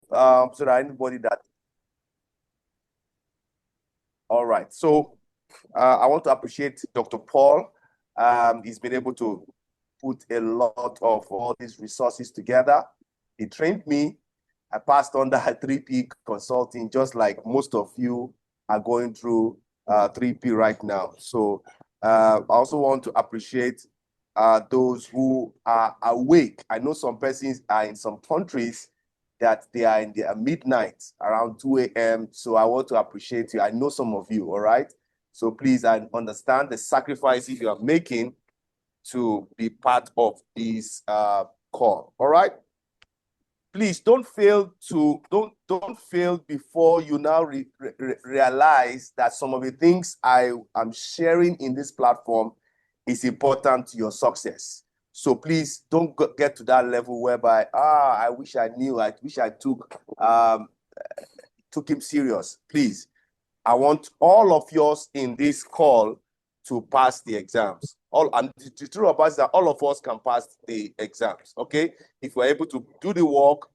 so that anybody that. All right. So I want to appreciate Dr. Paul. He's been able to put a lot of all these resources together. He trained me. I passed on that 3P consulting, just like most of you are going through 3P right now. So I also want to appreciate those who are awake. I know some persons are in some countries that they are in their midnight around 2 a.m. So I want to appreciate you. I know some of you, all right? So please, I understand the sacrifices you are making to be part of this call, all right? Please don't fail before you now realize that some of the things I am sharing in this platform is important to your success. So please don't get to that level whereby I wish I knew, I wish I took him serious. Please, I want all of yours in this call to pass the exams. And the truth about it is that all of us can pass the exams, okay? If we're able to do the work,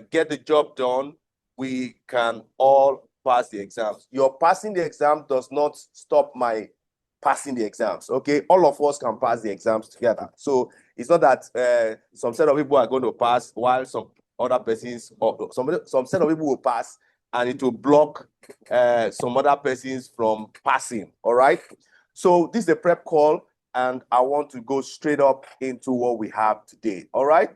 get the job done, we can all pass the exams. Your passing the exam does not stop my passing the exams, okay? All of us can pass the exams together. So it's not that some set of people are going to pass while some other persons, or some set of people will pass and it will block some other persons from passing, all right? So this is a prep call, and I want to go straight up into what we have today, all right?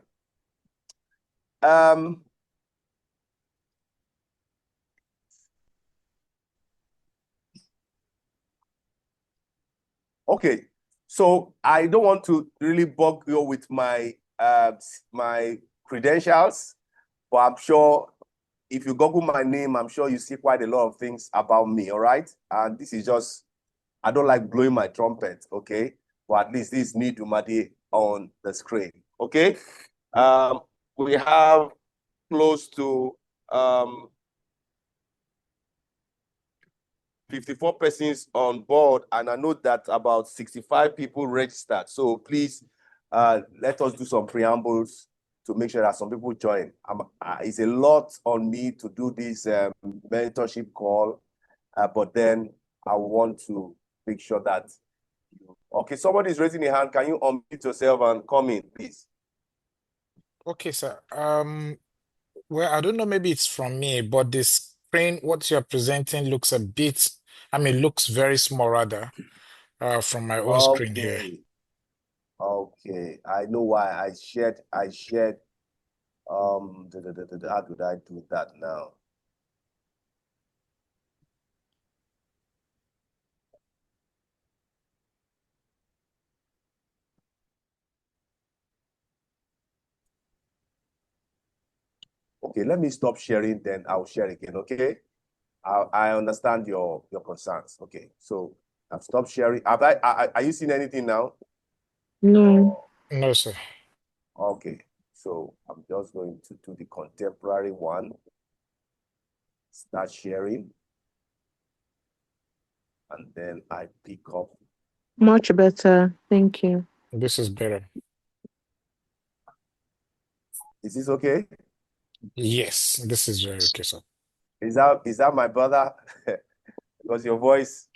Okay, so I don't want to really bug you with my my credentials, but I'm sure if you Google my name, I'm sure you see quite a lot of things about me, all right? And this is just, I don't like blowing my trumpet, okay? But at least this is Niyi Dunmade on the screen, okay? We have close to 54 persons on board, and I know that about 65 people registered. So please, let us do some preambles to make sure that some people join. It's a lot on me to do this mentorship call, but then I want to make sure that okay, somebody is raising a hand. Can you unmute yourself and come in, please? Okay, sir. Well, I don't know, maybe it's from me, but the screen, what you're presenting looks a bit, looks very small rather, from my own screen here. Okay. I know why I shared, how did I do that now? Okay, let me stop sharing, then I'll share again, okay? I understand your concerns. Okay, so I've stopped sharing. Are you seeing anything now? No. No, sir. Okay, so I'm just going to do the contemporary one. Start sharing. And then I pick up. Much better. Thank you. This is better. Is this okay? Yes, this is very okay, sir. Is that my brother? Because your voice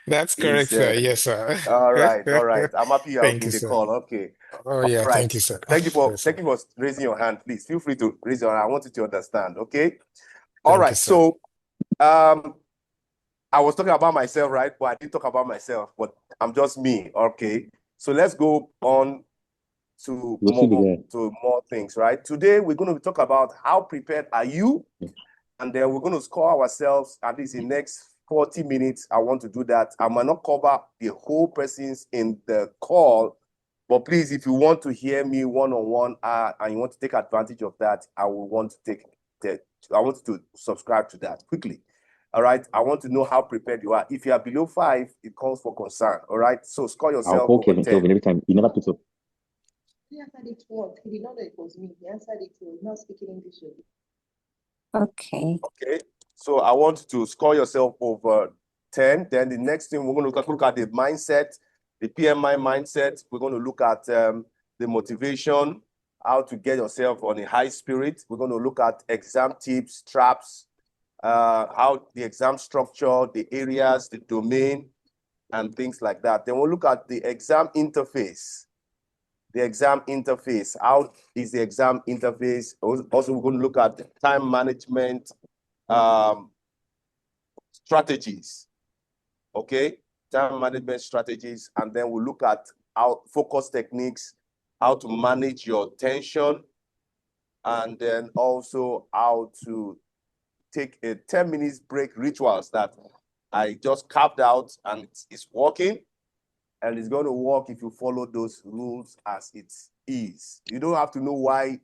That's correct, is sir. Yes, sir. all right, all right. I'm happy you're Thank in you, the sir. call. Okay. Oh, All yeah, right. thank you, sir. Thank Yes, sir. you for raising your hand. Please feel free to raise your hand. I want you to understand. Okay. All Thank you, right. sir. So I was talking about myself, right? But I didn't talk about myself, but I'm just me. Okay. So let's go on to more things, right? Today we're going to talk about how prepared are you, and then we're going to score ourselves at least in the next 40 minutes. I want to do that. I might not cover the whole persons in the call, but please, if you want to hear me one-on-one and you want to take advantage of that, I want you to subscribe to that quickly. All right. I want to know how prepared you are. If you are below 5, it calls for concern. All right. So score yourself over 10. Kelvin every time. He never picks up. He answered it what? He did not know it was me. He answered it. He was not speaking English. Okay. Okay. So I want to score yourself over 10. Then the next thing we're going to look at the mindset, the PMI mindset. We're going to look at the motivation. how to get yourself on a high spirit. We're going to look at exam tips, traps, how the exam structure, the areas, the domain, and things like that. Then we'll look at the exam interface. The exam interface. How is the exam interface? Also, we're going to look at time management strategies. Okay, time management strategies, and then we'll look at how focus techniques, how to manage your tension, and then also how to take a 10 minutes break rituals that I just carved out, and it's working, and it's going to work if you follow those rules as it is. You don't have to know why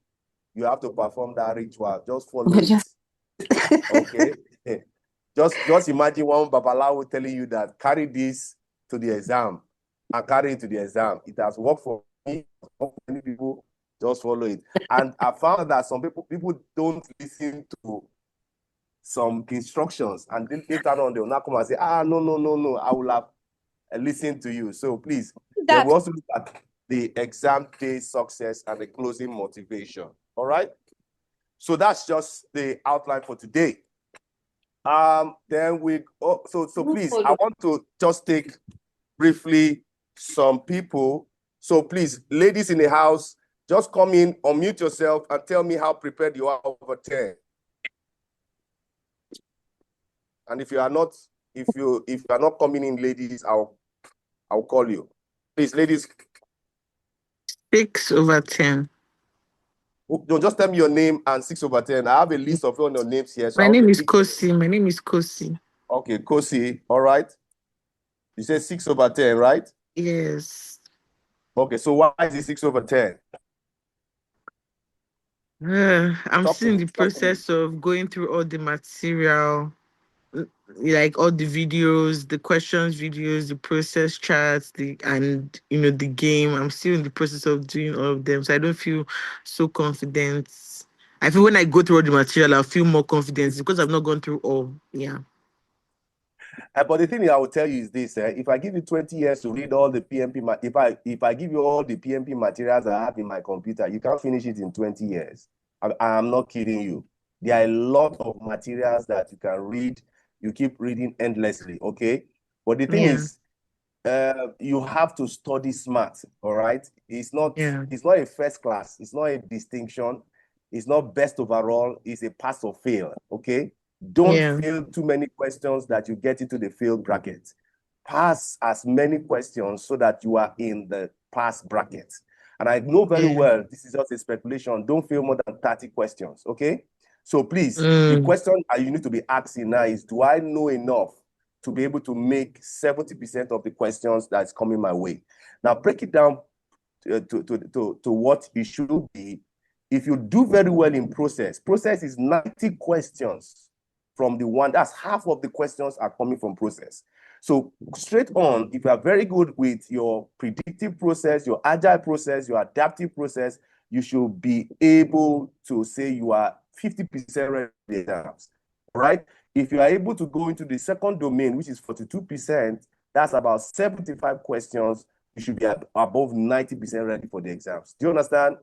you have to perform that ritual. Just follow it. Okay. Just imagine one babalawo telling you that carry this to the exam and carry it to the exam. It has worked for me, for many people. Just follow it. And I found that some people don't listen to some instructions, and then later on they will not come and say, no, I will have listened to you. So please, then we also look at the exam day success and the closing motivation. All right. So that's just the outline for today. Then so please, I want to just take briefly some people. So please, ladies in the house, just come in, unmute yourself, and tell me how prepared you are over 10. And if you are not coming in, ladies, I'll call you. Please, ladies. 6 over 10. Don't just tell me your name and 6 over 10. I have a list of all your names here. So My name is Kosi. Okay, Kosi. All right. You said 6 over 10, right? Yes. Okay, so why is it 6 over 10? I'm still in the process of going through all the material, like all the videos, the questions videos, the process charts, the game. I'm still in the process of doing all of them, so I don't feel so confident. I feel when I go through all the material, I'll feel more confidence because I've not gone through all. Yeah. But the thing I will tell you is this: if I give you 20 years to read all the PMP, if I give you all the PMP materials I have in my computer, you can't finish it in 20 years. I'm not kidding you. There are a lot of materials that you can read. You keep reading endlessly, okay? But the thing is, you have to study smart, all right? It's not a first class. It's not a distinction. It's not best overall. It's a pass or fail, okay? Don't fail too many questions that you get into the fail bracket. Pass as many questions so that you are in the pass bracket. And I know very well, this is just a speculation. Don't fail more than 30 questions, okay? So please, the question you need to be asking now is, do I know enough to be able to make 70% of the questions that's coming my way? Now, break it down to what it should be. If you do very well in process is 90 questions from the one, that's half of the questions are coming from process. So straight on, if you are very good with your predictive process, your agile process, your adaptive process, you should be able to say you are 50% ready for the exams, right? If you are able to go into the second domain, which is 42%, that's about 75 questions. You should be above 90% ready for the exams. Do you understand,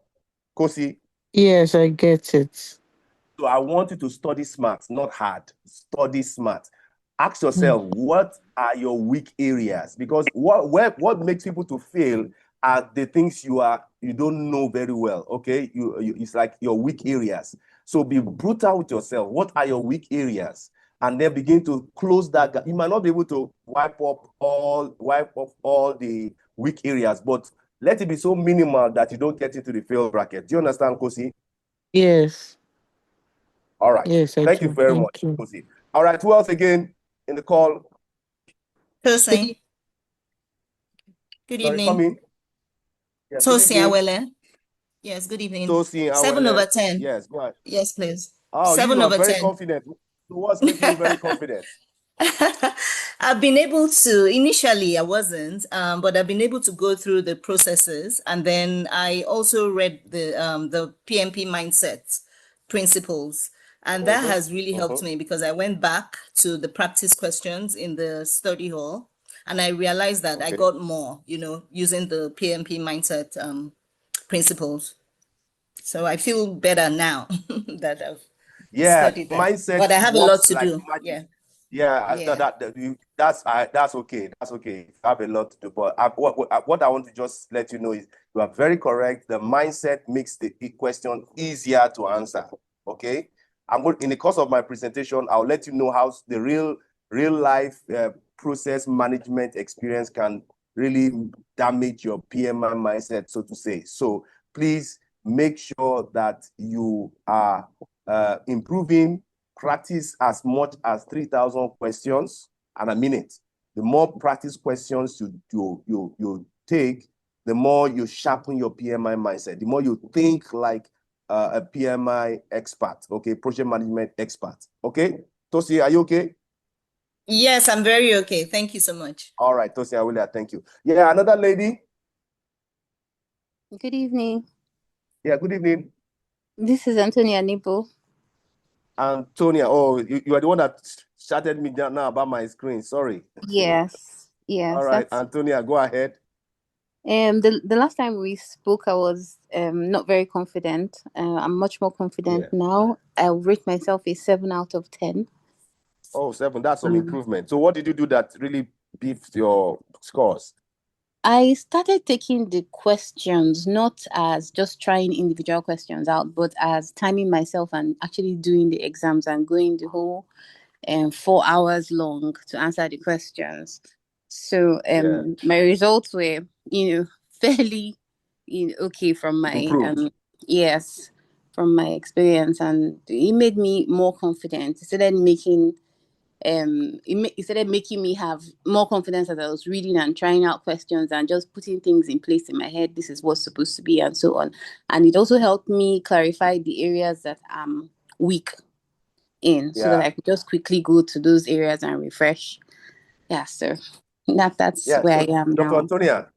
Kosi? Yes, I get it. So I want you to study smart, not hard. Study smart. Ask yourself, what are your weak areas? Because what makes people to fail are the things you don't know very well. Okay, it's like your weak areas. So be brutal with yourself. What are your weak areas? And then begin to close that gap. You might not be able to wipe off all the weak areas, but let it be so minimal that you don't get into the fail bracket. Do you understand, Kosi? Yes. All right. Yes, Thank you very much, Kosi. All right, who else again in the call? Tosin. Good evening. Come in. Yes, Tosin Awele. Yes, good evening. Tosin Awele. 7 over 10. Yes, go ahead. Yes, please. Oh, 7 you are over very 10. confident. So what's making you very confident? I've been able to, initially I wasn't, but I've been able to go through the processes, and then I also read the PMP mindset principles, and that has really helped me because I went back to the practice questions in the study hall, and I realized that I got more, using the PMP mindset principles. So I feel better now that I've Yeah, studied that. mindset But I have a lot works to like do. magic. Yeah. Yeah, Yeah. that's okay. That's okay. You have a lot to do, but what I want to just let you know is you are very correct. The mindset makes the question easier to answer. Okay, I'm going in the course of my presentation. I'll let you know how the real life process management experience can really damage your PMI mindset, so to say. So please make sure that you are improving. Practice as much as 3,000 questions and a minute. The more practice questions you take, the more you sharpen your PMI mindset, the more you think like a PMI expert, okay, project management expert, okay? Tosi, are you okay? Yes, I'm very okay. Thank you so much. All right, Tosi, I will, thank you. Yeah, another lady. Good evening. Yeah, good evening. This is Antonia Nibo. Antonia, oh, you are the one that shouted me down now about my screen. Sorry. Yes, All right, that's Antonia, go ahead. the last time we spoke, I was not very confident. I'm much more confident now. I'll rate myself a 7 out of 10. Oh, 7, that's some improvement. So what did you do that really beefed your scores? I started taking the questions not as just trying individual questions out, but as timing myself and actually doing the exams and going the whole 4 hours long to answer the questions. So my results were, fairly, okay from my yes, from my experience, and it made me more confident. It started making me have more confidence as I was reading and trying out questions and just putting things in place in my head. This is what's supposed to be, and so on. And it also helped me clarify the areas that I'm weak in, so that I could just quickly go to those areas and refresh. Yeah, so that's where I am Dr. now. Antonia,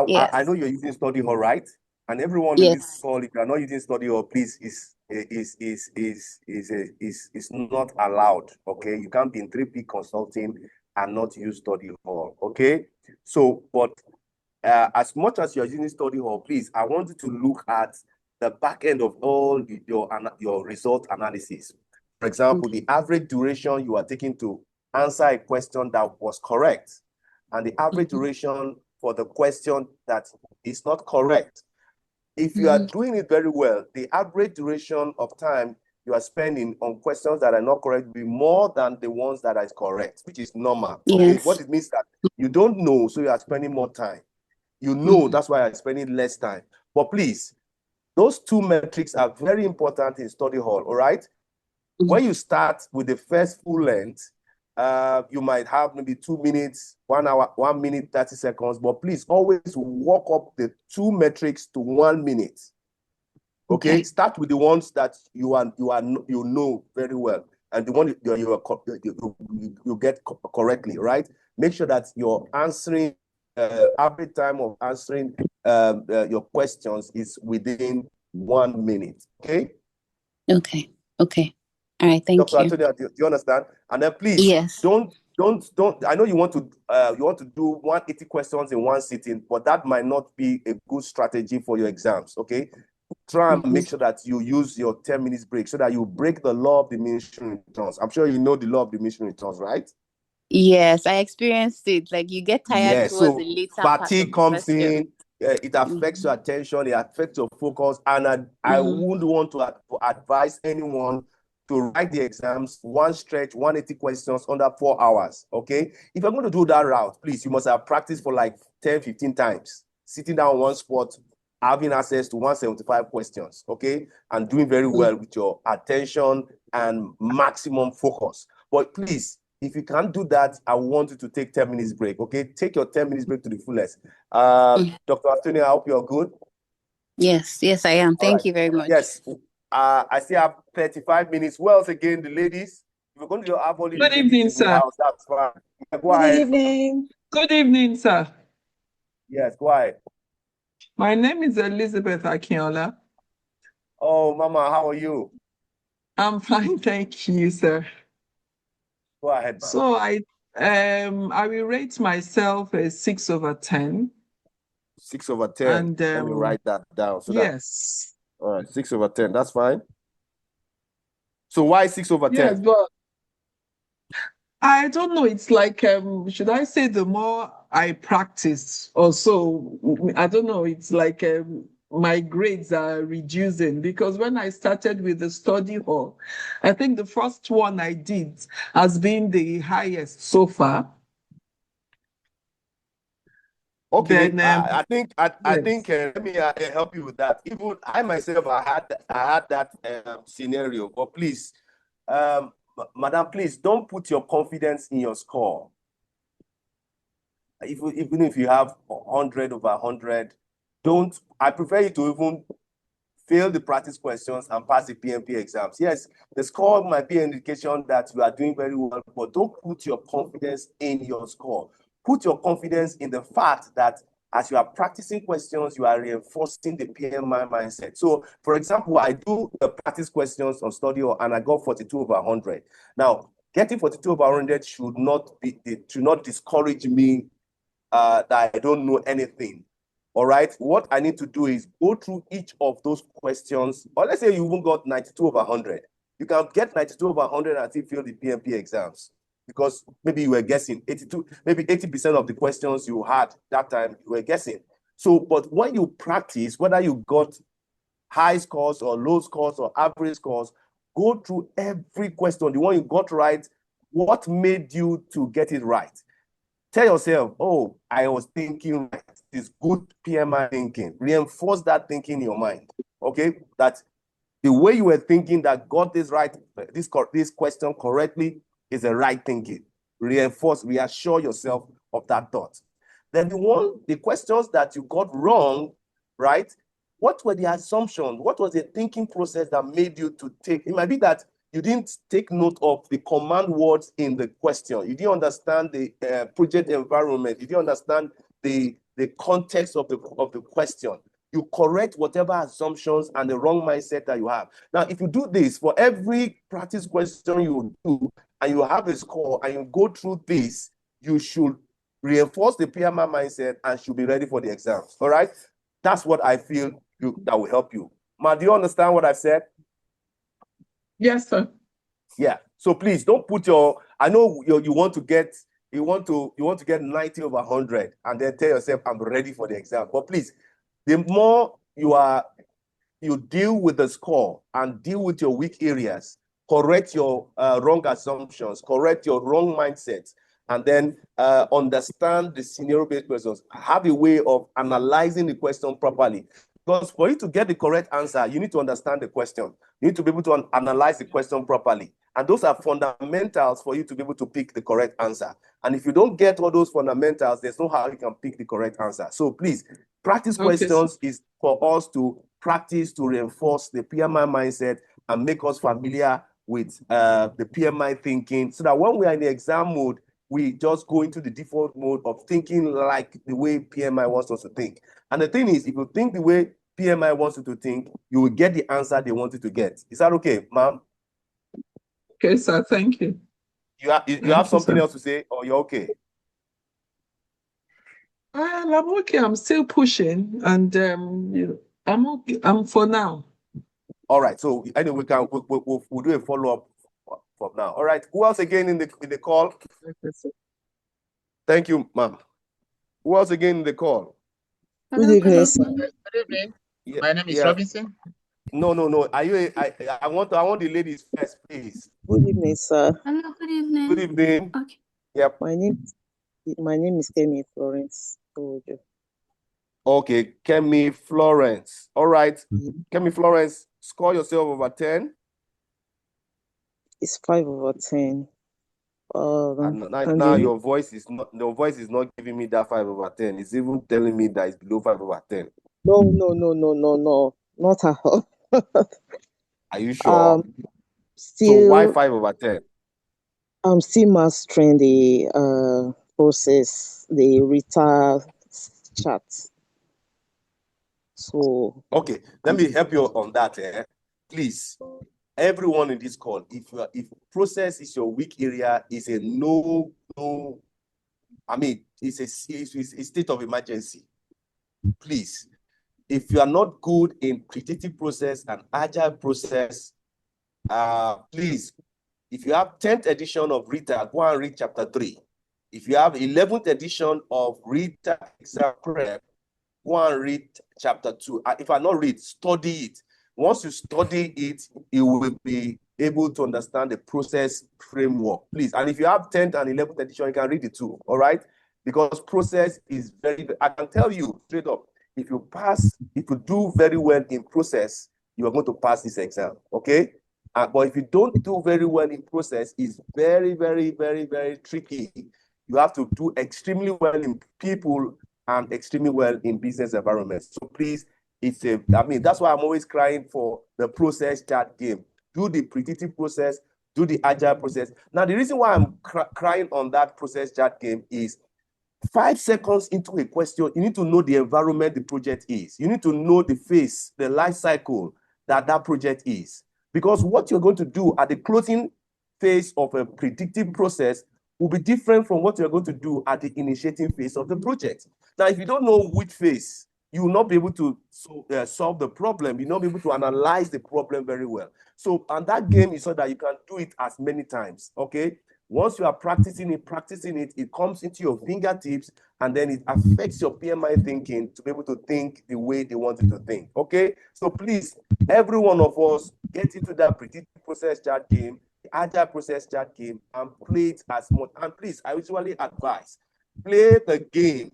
Yes. I know you're using study hall, right? And everyone in this call, if you're not using study hall, please is not allowed. Okay, you can't be in 3P consulting and not use study hall. Okay, so but as much as you're using study hall, please, I want you to look at the back end of all your result analysis. For example, the average duration you are taking to answer a question that was correct, and the average duration for the question that is not correct. If you are doing it very well, the average duration of time you are spending on questions that are not correct will be more than the ones that are correct, which is normal. Okay, what it means that you don't know, so you are spending more time. You know, that's why I'm spending less time. But please, those two metrics are very important in study hall, all right? When you start with the first full length, you might have maybe 2 minutes, 1 hour, 1 minute, 30 seconds, but please always walk up the 2 metrics to 1 minute. Okay? Start with the ones that you know very well, and the one you get correctly, right? Make sure that you're answering average time of answering your questions is within 1 minute. Okay. Okay. All right. Thank Dr. you. Antonia, do you understand? And then please don't. I know you want to do 180 questions in one sitting, but that might not be a good strategy for your exams. Okay. Try and make sure that you use your 10 minutes break so that you break the law of diminishing returns. I'm sure you know the law of diminishing returns, right? Yes, I experienced it. Like you get tired towards the later part of fatigue the comes question. in, it affects your attention, it affects your focus, and I wouldn't want to advise anyone to write the exams one stretch, 180 questions under 4 hours, okay? If you're going to do that route, please, you must have practiced for like 10, 15 times, sitting down on one spot, having access to 175 questions, okay? And doing very well with your attention and maximum focus. But please, if you can't do that, I want you to take 10 minutes break, okay? Take your 10 minutes break to the fullest. Dr. Antonia, I hope you're good. Yes, I am. Thank you very much. Yes, I still have 35 minutes. Once again, the ladies, if you're going to have only Good evening, sir. House, that's fine. Go Good ahead. evening. Good evening, sir. Yes, go ahead. My name is Elizabeth Akinola. Oh, Mama, how are you? I'm fine, thank you, sir. Go ahead, ma'am. So I will rate myself a 6 over 10. 6 over 10. And let me write that down. So yes. All right, 6 over 10. That's fine. So why 6 over 10? Yes, but I don't know. It's like, should I say the more I practice or so, I don't know. It's like my grades are reducing because when I started with the study hall, I think the first one I did has been the highest so far. Okay, Then, I think yes. let me help you with that. Even I myself, I had that scenario. But please, madam, please don't put your confidence in your score. Even if you have 100 over 100, don't. I prefer you to even fail the practice questions and pass the PMP exams. Yes, the score might be an indication that you are doing very well, but don't put your confidence in your score. Put your confidence in the fact that as you are practicing questions, you are reinforcing the PMI mindset. So, for example, I do the practice questions on study hall and I got 42 over 100. Now, getting 42 over 100 should not discourage me that I don't know anything. All right. What I need to do is go through each of those questions. Or let's say you even got 92 over 100. You can get 92 over 100 and still fail the PMP exams because maybe you were guessing 82, maybe 80% of the questions you had that time you were guessing. So, but when you practice, whether you got high scores or low scores or average scores, go through every question. The one you got right, what made you to get it right? Tell yourself, oh, I was thinking right. It's good PMI thinking. Reinforce that thinking in your mind. Okay, that the way you were thinking that got this right, this question correctly is the right thinking. Reassure yourself of that thought. Then the questions that you got wrong, right? What were the assumptions? What was the thinking process that made you to take? It might be that you didn't take note of the command words in the question. You didn't understand the project environment. You didn't understand the context of the question. You correct whatever assumptions and the wrong mindset that you have. Now, if you do this for every practice question you do, and you have a score, and you go through this, you should reinforce the PMI mindset and should be ready for the exams. All right? That's what I feel that will help you. Ma, do you understand what I've said? Yes, sir. Yeah. So please don't put your. I know you want to get 90 over 100 and then tell yourself I'm ready for the exam. But please, the more you deal with the score and deal with your weak areas, correct your wrong assumptions, correct your wrong mindsets, and then understand the scenario-based questions. Have a way of analyzing the question properly. Because for you to get the correct answer, you need to understand the question. You need to be able to analyze the question properly. And those are fundamentals for you to be able to pick the correct answer. And if you don't get all those fundamentals, there's no how you can pick the correct answer. So please, practice questions is for us to practice to reinforce the PMI mindset and make us familiar with the PMI thinking so that when we are in the exam mode, we just go into the default mode of thinking like the way PMI wants us to think. And the thing is, if you think the way PMI wants you to think, you will get the answer they want you to get. Is that okay, ma'am? Okay, sir. Thank you. You have something else to say, or you're okay? I'm okay. I'm still pushing, and I'm okay. I'm for now. All right. So anyway, we'll do a follow-up from now. All right. Who else again in the call? Thank you, ma'am. Who else again in the call? Good evening, sir. Good evening. Yeah, My name is Robinson. No. Are you? I want the ladies first, please. Good evening, sir. Hello, good evening. Good evening. Okay. Yep. My name is Kemi Florence. Okay, Kemi Florence. All right. Mm-hmm. Kemi Florence, score yourself over 10. It's 5 over 10. Now your voice is not giving me that 5 over 10. It's even telling me that it's below 5 over 10. No, not at all. Are you sure? Still, so why 5 over 10? I'm still mastering the process, the RITA chat. So okay, let me help you on that. Please, everyone in this call, if process is your weak area, is a no. I mean, it's a state of emergency. Please, if you are not good in predictive process and agile process, please, if you have 10th edition of Rita, go and read chapter 3. If you have 11th edition of Rita Exam Prep, go and read chapter 2. If I not read, study it. Once you study it, you will be able to understand the process framework, please. And if you have 10th and 11th edition, you can read it too, all right? Because process is very, I can tell you straight up, if you do very well in process, you are going to pass this exam, okay? But if you don't do very well in process, it's very, very, very, very tricky. You have to do extremely well in people and extremely well in business environments. So please, that's why I'm always crying for the process chart game. Do the predictive process, do the agile process. Now, the reason why I'm crying on that process chart game is 5 seconds into a question, you need to know the environment the project is. You need to know the phase, the life cycle that project is. Because what you're going to do at the closing phase of a predictive process will be different from what you're going to do at the initiating phase of the project. Now, if you don't know which phase, you will not be able to solve the problem. You'll not be able to analyze the problem very well. So, and that game is so that you can do it as many times, okay? Once you are practicing it, it comes into your fingertips, and then it affects your PMI thinking to be able to think the way they want you to think, okay? So please, every one of us, get into that predictive process chart game, the agile process chart game, and play it as much. And please, I usually advise, play the game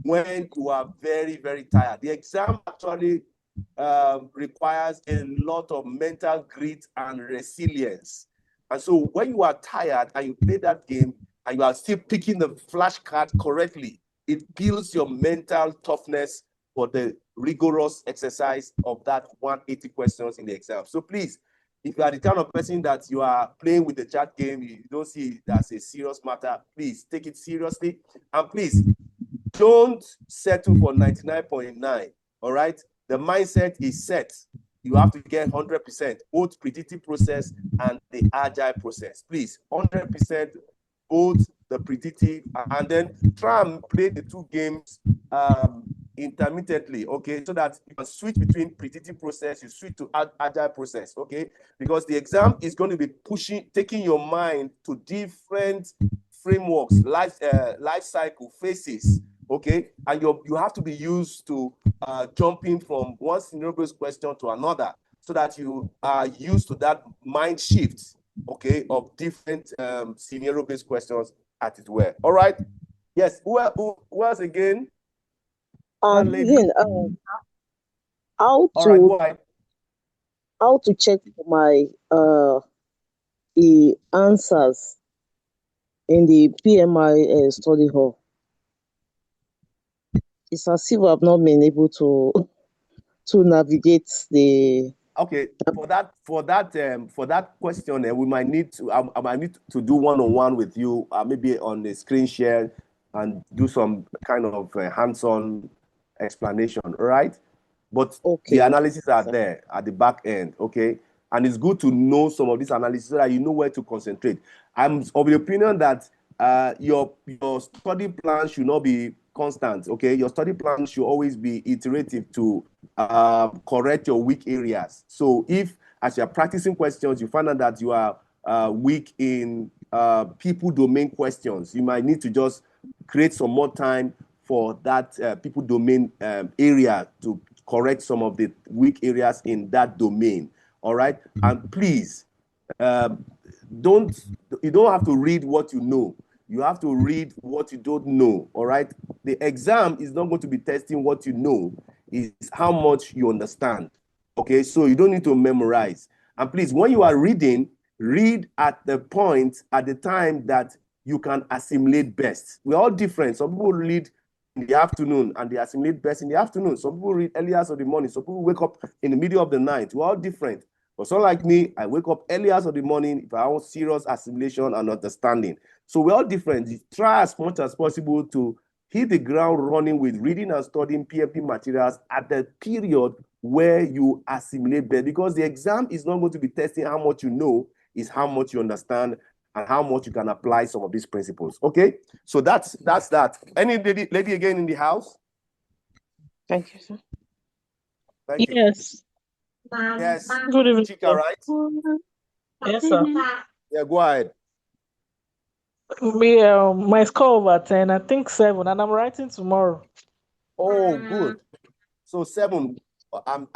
when you are very, very tired. The exam actually requires a lot of mental grit and resilience. And so when you are tired and you play that game and you are still picking the flashcard correctly, it builds your mental toughness for the rigorous exercise of that 180 questions in the exam. So please, if you are the kind of person that you are playing with the chat game, you don't see it as a serious matter, please take it seriously. And please, don't settle for 99.9, all right? The mindset is set. You have to get 100%, both predictive process and the agile process. Please, 100%, both the predictive, and then try and play the two games intermittently, okay? So that you can switch between predictive process, you switch to agile process, okay? Because the exam is going to be taking your mind to different frameworks, life cycle phases, okay? And you have to be used to jumping from one scenario-based question to another, so that you are used to that mind shift, okay, of different scenario-based questions as it were. All right? Yes, who else again? Again, All right, go ahead. How to check for my the answers in the PMI study hall. It's as if I've not been able to navigate the. Okay, for that question, we might need to. I might need to do one-on-one with you, maybe on the screen share, and do some kind of hands-on explanation. All right, but Okay. the analysis are there at the back end. Okay, and it's good to know some of these analysis so that you know where to concentrate. I'm of the opinion that your study plan should not be constant. Okay, your study plan should always be iterative to correct your weak areas. So if as you're practicing questions, you find out that you are weak in people domain questions, you might need to just create some more time for that people domain area to correct some of the weak areas in that domain. All right. And please, you don't have to read what you know. You have to read what you don't know. All right. The exam is not going to be testing what you know, is how much you understand. Okay. So you don't need to memorize. And please, when you are reading, read at the point, at the time that you can assimilate best. We're all different. Some people read in the afternoon and they assimilate best in the afternoon. Some people read early hours of the morning. Some people wake up in the middle of the night. We're all different. But someone like me, I wake up early hours of the morning if I want serious assimilation and understanding. So we're all different. You try as much as possible to hit the ground running with reading and studying PMP materials at the period where you assimilate better, because the exam is not going to be testing how much you know, is how much you understand and how much you can apply some of these principles. Okay, so that's that. Any lady again in the house? Thank you, sir. Thank you. Yes. Yes. Good evening, Chika, sir. right? Yes, sir. Yeah, go ahead. My score over 10, I think 7, and I'm writing tomorrow. Oh, good. So 7. I'm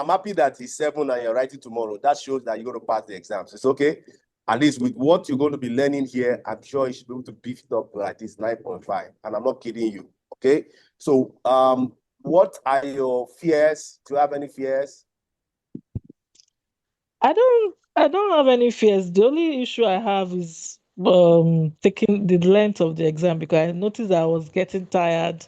happy that it's 7 and you're writing tomorrow. That shows that you're going to pass the exams. It's okay. At least with what you're going to be learning here, I'm sure you should be able to beef it up like this 9.5. And I'm not kidding you. Okay. So what are your fears? Do you have any fears? I don't have any fears. The only issue I have is taking the length of the exam, because I noticed that I was getting tired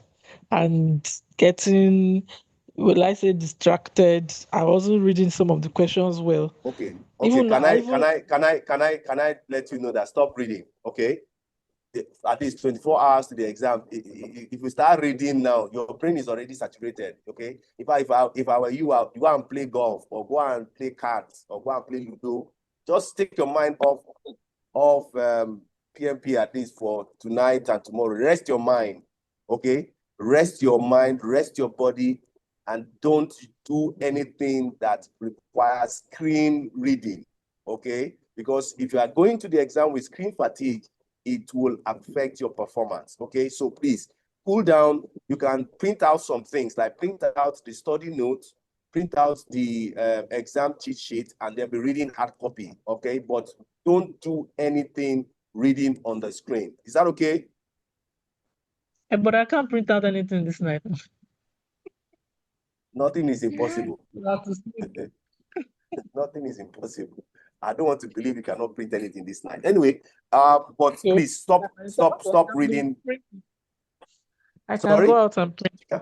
and getting, will I say, distracted. I wasn't reading some of the questions well. Okay. Even Can now, I let you know that stop reading? Okay. At least 24 hours to the exam. If you start reading now, your brain is already saturated. Okay. If I were you, you go and play golf or go and play cards or go and play Ludo. Just take your mind off PMP at least for tonight and tomorrow. Rest your mind. Okay. Rest your mind, rest your body, and don't do anything that requires screen reading. Okay. Because if you are going to the exam with screen fatigue, it will affect your performance. Okay, so please cool down. You can print out some things, like print out the study notes, print out the exam cheat sheet, and then be reading hard copy. Okay, but don't do anything reading on the screen. Is that okay? but I can't print out anything this night. Nothing is impossible. I have to sleep. Nothing is impossible. I don't want to believe you cannot print anything this night. Anyway, but So, please stop reading. I can Sorry? go out and print. Yeah.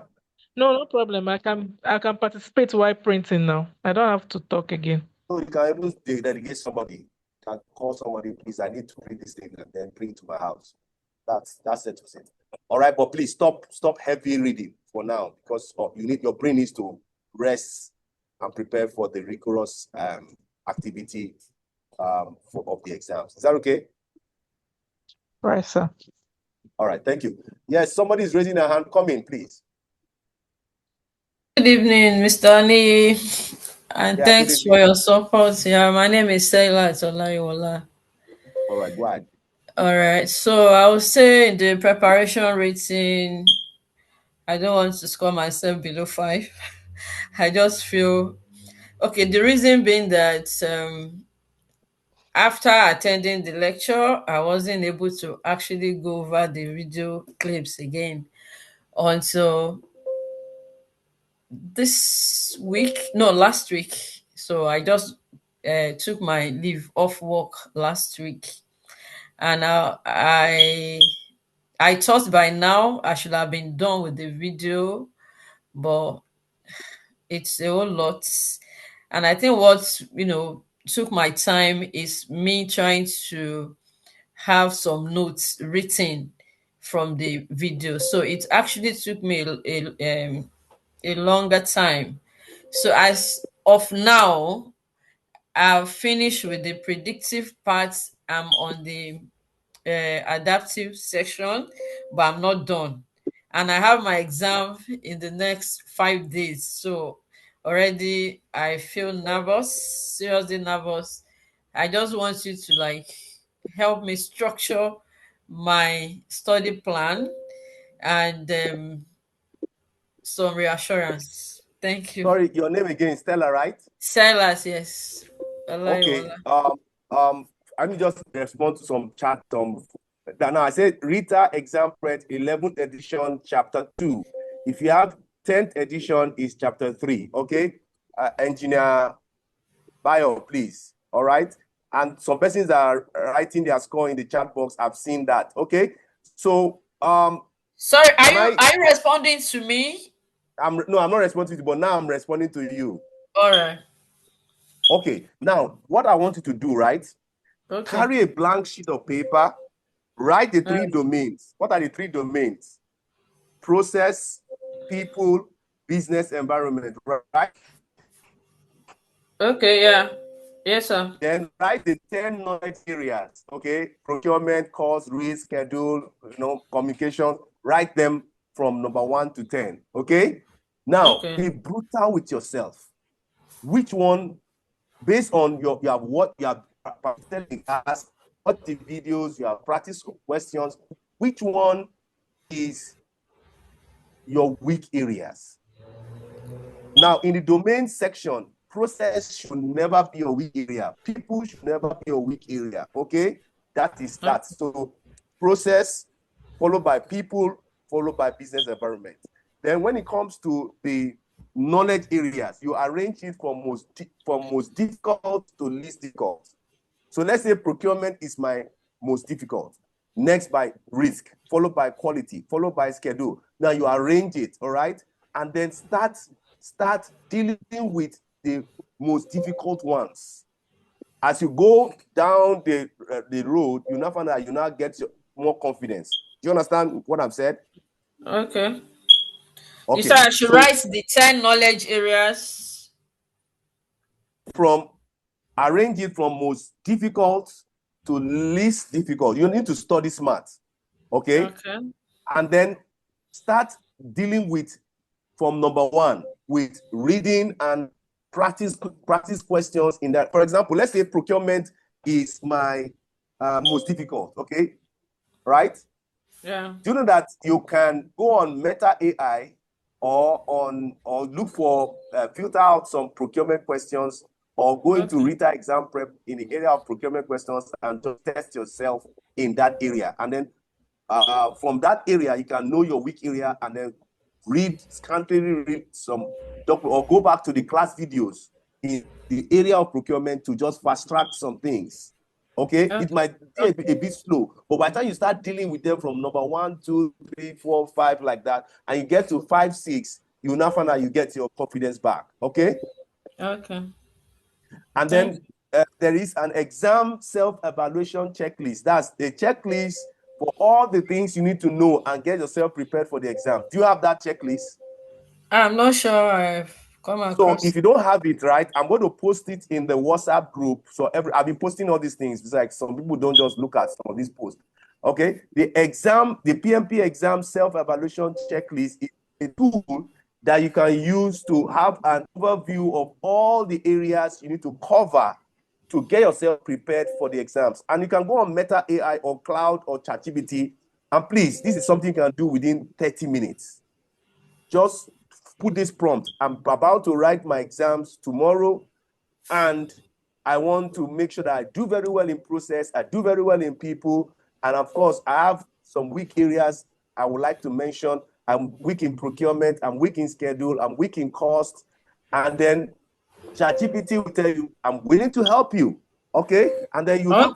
No problem. I can participate while printing now. I don't have to talk again. So you can even delegate somebody. You can call somebody, please, I need to read this thing and then bring it to my house. That's it. All right, but please stop heavy reading for now, because your brain needs to rest and prepare for the rigorous activity of the exams. Is that okay? Right, sir. All right, thank you. Yes, somebody's raising their hand. Come in, please. Good evening, Mr. Niyi, and Yeah, thanks for your support. Yeah, my name is Saila Olayiwola. All right, go ahead. All right, so I would say the preparation rating, I don't want to score myself below 5. I just feel okay. The reason being that after attending the lecture, I wasn't able to actually go over the video clips again until last week. So I just took my leave off work last week, and I thought by now I should have been done with the video, but it's a whole lot. And I think what took my time is me trying to have some notes written from the video. So it actually took me a longer time. So as of now, I've finished with the predictive part. I'm on the adaptive section, but I'm not done. And I have my exam in the next 5 days. So already I feel nervous, seriously nervous. I just want you to help me structure my study plan and some reassurance. Thank you. Sorry, your name again is Stella, right? Silas, yes. Okay. Let me just respond to some chat. Now I said Rita Exam Prep 11th edition, chapter 2. If you have 10th edition, is chapter 3. Okay. Engineer Bio, please. All right. And some persons are writing their score in the chat box. I've seen that. Okay. So sorry, are you responding to me? I'm not responding to you, but now I'm responding to you. All right. Okay. Now, what I want you to do, right? Okay. Carry a blank sheet of paper. Write the 3 domains. What are the 3 domains? Process, people, business environment, right? Okay, yeah. Yes, sir. Then write the 10 knowledge areas, okay? Procurement, cost, risk, schedule, communication. Write them from number 1 to 10, okay? Now, Okay. be brutal with yourself. Which one, based on what you have participated in class, what the videos, you have practice questions, which one is your weak areas? Now, in the domain section, process should never be a weak area. People should never be a weak area. Okay, that is that. So, process followed by people, followed by business environment. Then, when it comes to the knowledge areas, you arrange it from most difficult to least difficult. So, let's say procurement is my most difficult. Next by risk, followed by quality, followed by schedule. Now you arrange it, all right, and then start dealing with the most difficult ones. As you go down the road, you now find out you now get more confidence. Do you understand what I've said? Okay. You Okay, said I should so write the 10 knowledge areas. from arrange it from most difficult to least difficult. You need to study smart, okay? Okay. And then start dealing with from number one with reading and practice questions in that. For example, let's say procurement is my most difficult, okay? Right? Yeah. Do you know that you can go on Meta AI or look for filter out some procurement questions or go into Rita Exam Prep in the area of procurement questions and just test yourself in that area. And then from that area, you can know your weak area and then scantily read some or go back to the class videos in the area of procurement to just fast track some things. Okay, it might be a bit slow, but by the time you start dealing with them from number 1, 2, 3, 4, 5 like that, and you get to 5, 6, you now find out you get your confidence back. Okay. Okay. And then there is an exam self-evaluation checklist. That's a checklist for all the things you need to know and get yourself prepared for the exam. Do you have that checklist? I'm not sure I've come So across. if you don't have it, right, I'm going to post it in the WhatsApp group. So I've been posting all these things. It's like some people don't just look at some of these posts. Okay. The PMP exam self-evaluation checklist is a tool that you can use to have an overview of all the areas you need to cover to get yourself prepared for the exams. And you can go on Meta AI or Cloud or ChatGPT. And please, this is something you can do within 30 minutes. Just put this prompt. I'm about to write my exams tomorrow, and I want to make sure that I do very well in process, I do very well in people, and of course, I have some weak areas I would like to mention. I'm weak in procurement, I'm weak in schedule, I'm weak in cost, and then ChatGPT will tell you, I'm willing to help you, okay? And then you now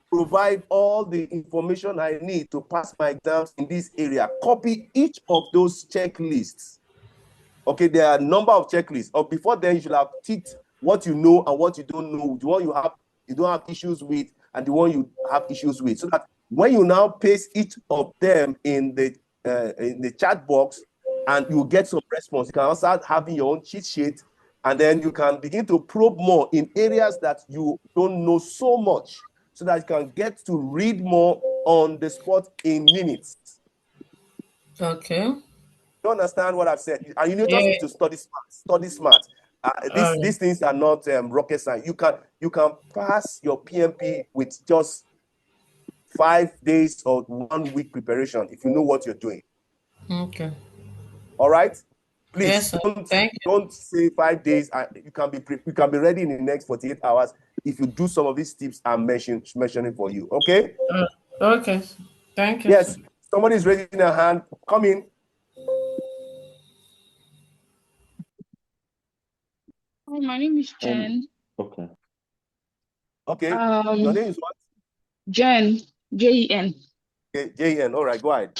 provide all the information I need to pass my exams in this area. Copy each of those checklists. Okay, there are a number of checklists. Or before then, you should have ticked what you know and what you don't know, the one you don't have issues with, and the one you have issues with. So that when you now paste each of them in the chat box, and you get some response, you can also start having your own cheat sheet, and then you can begin to probe more in areas that you don't know so much, so that you can get to read more on the spot in minutes. Okay. You understand what I've said? And you just need to study smart. Study smart. These things are not rocket science. You can pass your PMP with just 5 days or 1 week preparation if you know what you're doing. Okay. All right. Please Thank you. don't say 5 days. You can be ready in the next 48 hours if you do some of these tips I'm mentioning for you. Okay. Okay. Thank you. Yes. Somebody is raising their hand. Come in. Oh, my name is Jen. Okay. Your name is what? Jen. Jen. Okay, Jen. All right, go ahead.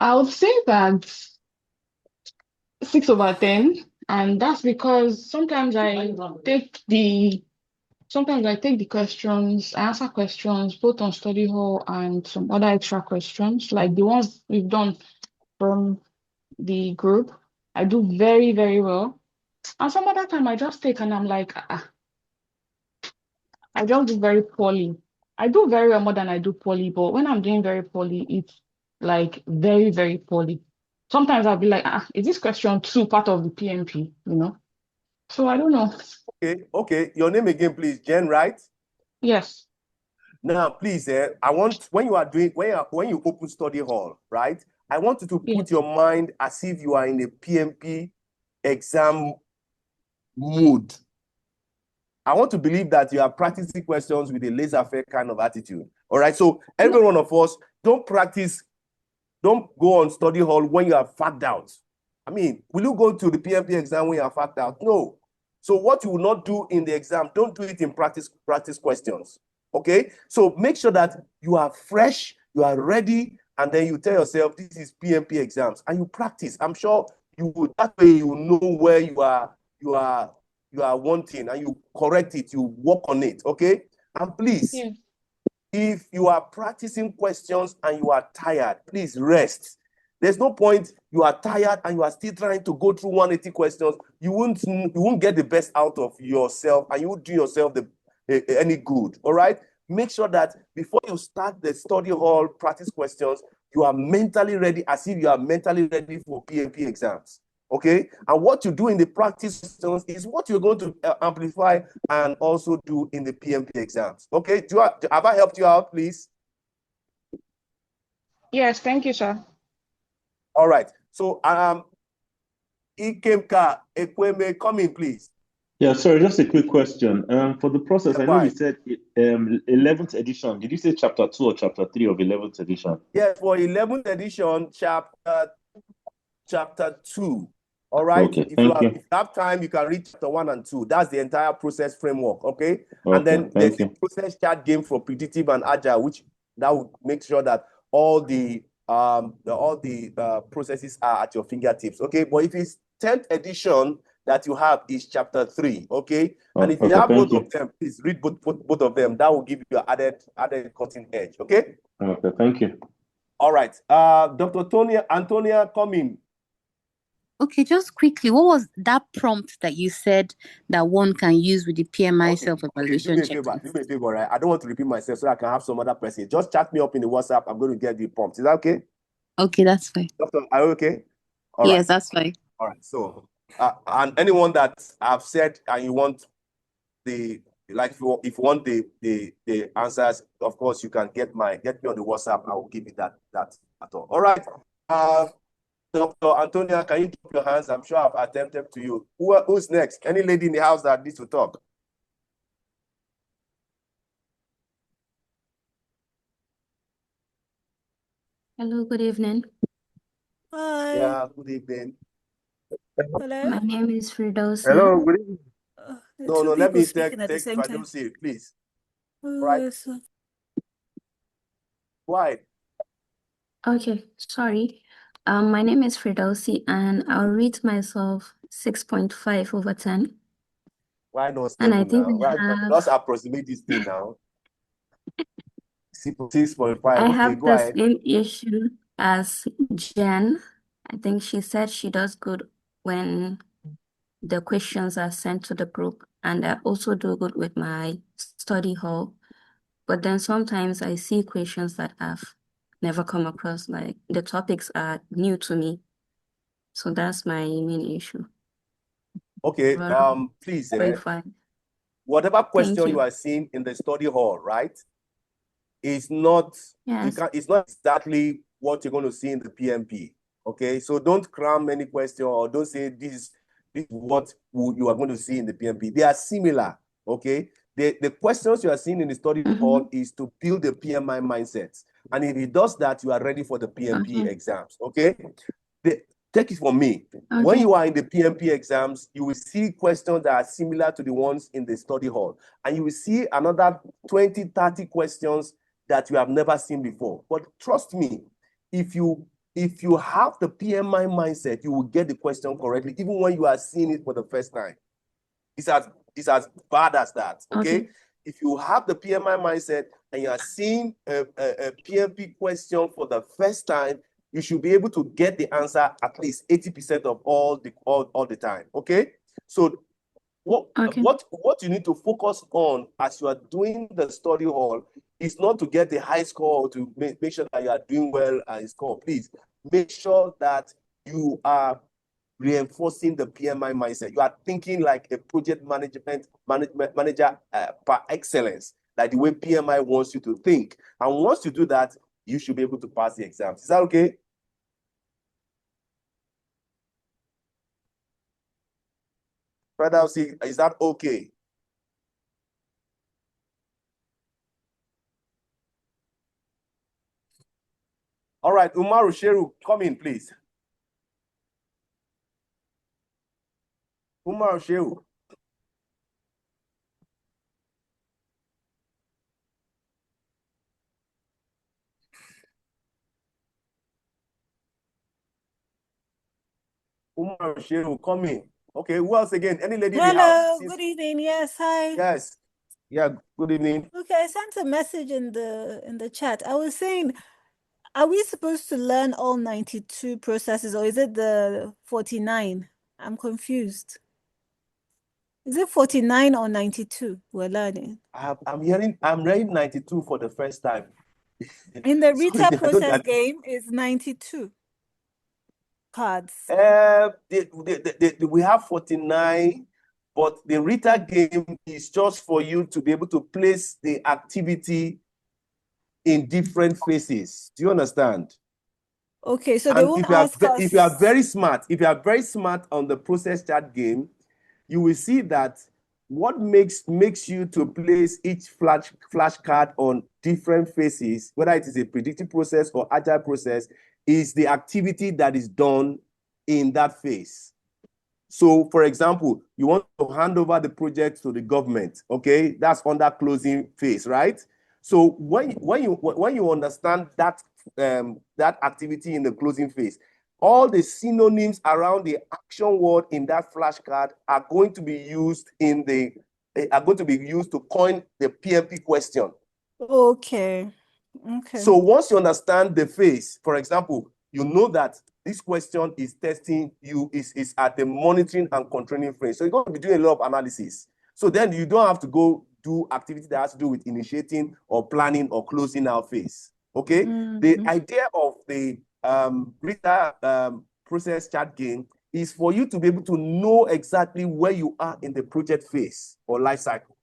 I would say that 6/10, and that's because sometimes I take the questions, I answer questions both on study hall and some other extra questions, like the ones we've done from the group. I do very, very well. And some other time I just take and I'm like, I just do very poorly. I do very well more than I do poorly, but when I'm doing very poorly, it's like very, very poorly. sometimes I'll be like, is this question 2 part of the PMP? So I don't know. Okay. Your name again, please. Jen, right? Yes. Now, please, I want when you open study hall, right? I want you to put your mind as if you are in a PMP exam mood. I want to believe that you are practicing questions with a laissez-faire kind of attitude. All right. So every one of us, don't go on study hall when you are fagged out. I mean, will you go to the PMP exam when you are fagged out? No. So what you will not do in the exam, don't do it in practice questions. Okay. So make sure that you are fresh, you are ready, and then you tell yourself this is PMP exams, and you practice. I'm sure you would. That way you know where you are wanting, and you correct it, you work on it. Okay. And please, if you are practicing questions and you are tired, please rest. There's no point you are tired and you are still trying to go through 180 questions. You won't get the best out of yourself, and you won't do yourself any good. All right. Make sure that before you start the study hall practice questions, you are mentally ready, as if you are mentally ready for PMP exams. Okay. And what you do in the practice questions is what you're going to amplify and also do in the PMP exams. Okay. Have I helped you out, please? Yes, thank you, sir. All right. So, Ikemka Ekweme, come in, please. Yeah, sorry, just a quick question. For the process, I know you said 11th edition. Did you say chapter 2 or chapter 3 of 11th edition? Yes, for 11th edition, chapter 2. All right. Okay, if you have time, you can read chapter 1 and 2. That's the entire process framework. Okay. And then there's a process chart game for Predictive and Agile, which that will make sure that all the processes are at your fingertips. Okay. But if it's 10th edition that you have is chapter 3. Okay. And if you have both of them, please read both of them. That will give you added cutting edge. Okay. Okay. Thank you. All right. Dr. Antonia, come in. Okay, just quickly, what was that prompt that you said that one can use with the PMI self-evaluation checklist? Do me a favor, right? I don't want to repeat myself so I can have some other person. Just chat me up in the WhatsApp. I'm going to get the prompt. Is that okay? Okay, that's fine. Doctor, are you okay? All right. Yes, that's fine. All right. So, and anyone that I've said and you want if you want the answers, of course, you can get me on the WhatsApp. I will give you that at all. All right. Dr. Antonia, can you put your hands? I'm sure I've attempted to you. Who's next? Any lady in the house that needs to talk? Hello, good evening. Hi. Yeah, good evening. Hello. My name is Firdausi. Hello, good evening. No, let me take Firdausi, please. Right. Why? Okay, sorry. My name is Firdausi, and I'll rate myself 6.5 over 10. Why not 7 and I think now? Let's approximate this thing now. 6.5. I Okay, have go the ahead. same issue as Jen. I think she said she does good when the questions are sent to the group, and I also do good with my study hall. But then sometimes I see questions that I've never come across, like the topics are new to me. So that's my main issue. Okay, please, whatever question you are seeing in the study hall, right, is not, it's not exactly what you're going to see in the PMP. Okay, so don't cram any question or don't say this is what you are going to see in the PMP. They are similar. Okay, the questions you are seeing in the study hall is to build the PMI mindset, and if it does that, you are ready for the PMP exams. Okay, take it from me. When you are in the PMP exams, you will see questions that are similar to the ones in the study hall, and you will see another 20, 30 questions that you have never seen before. But trust me, if you have the PMI mindset, you will get the question correctly, even when you are seeing it for the first time. It's as bad as that. Okay? If you have the PMI mindset and you are seeing a PMP question for the first time, you should be able to get the answer at least 80% of all the time. Okay? So what you need to focus on as you are doing the study hall is not to get the high score or to make sure that you are doing well and score. Please make sure that you are reinforcing the PMI mindset. You are thinking like a project manager par excellence, like the way PMI wants you to think. And once you do that, you should be able to pass the exams. Is that okay? Fred, is that okay? All right, Umaru Sheru, come in, please. Umaru Sheru. Umaru Sheru, come in. Okay, who else again? Any lady in the house? Hello, good evening. Yes, hi. Yes. Yeah, good evening. Okay, I sent a message in the chat. I was saying, are we supposed to learn all 92 processes, or is it the 49? I'm confused. Is it 49 or 92 we're learning? I'm reading 92 for the first time. In the retail process game, it's 92 cards. We have 49, but the retail game is just for you to be able to place the activity in different phases. Do you understand? Okay, so they won't ask us. If you are very smart on the process chart game, you will see that what makes you to place each flashcard on different phases, whether it is a predictive process or agile process, is the activity that is done in that phase. So, for example, you want to hand over the project to the government, okay? That's under closing phase, right? So when you understand that that activity in the closing phase, all the synonyms around the action word in that flashcard are going to be used to coin the PMP question. Okay. Okay. So once you understand the phase, for example, you know that this question is testing you, is at the monitoring and controlling phase. So you're going to be doing a lot of analysis. So then you don't have to go do activity that has to do with initiating or planning or closing out phase. Okay. The idea of the process chart game is for you to be able to know exactly where you are in the project phase or life cycle.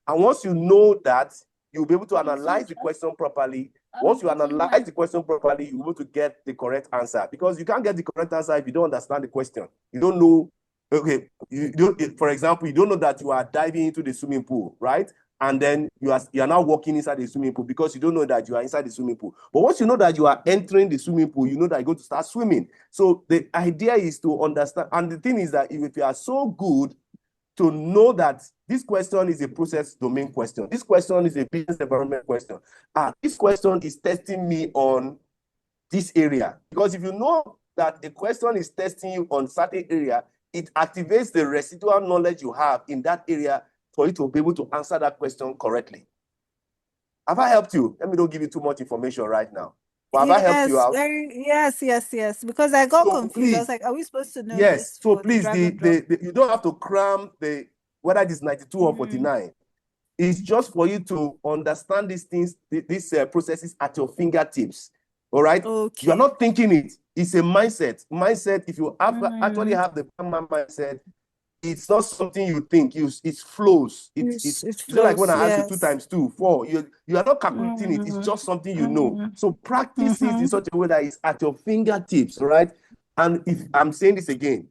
And once you know that, you'll be able to analyze the question properly. Once you analyze the question properly, you'll be able to get the correct answer, because you can't get the correct answer if you don't understand the question. You don't know, okay, for example, you don't know that you are diving into the swimming pool, right? And then you are now walking inside the swimming pool because you don't know that you are inside the swimming pool. But once you know that you are entering the swimming pool, you know that you're going to start swimming. So the idea is to understand. And the thing is that if you are so good to know that this question is a process domain question, this question is a business environment question, this question is testing me on this area. Because if you know that a question is testing you on certain area, it activates the residual knowledge you have in that area for you to be able to answer that question correctly. Have I helped you? Let me not give you too much information right now. But have I helped you out? Yes. Because I got confused. Please, I was like, are we supposed to know yes, this? so please, you don't have to cram whether it is 92 or 49. It's just for you to understand these things, these processes at your fingertips. All right? Okay. You are not thinking it. It's a mindset. If you actually have the mindset, it's not something you think. It flows. It's just like when I ask you 2 times 2, 4. You are not calculating it. It's just something you know. So practice it in such a way that it's at your fingertips, right? And if I'm saying this again,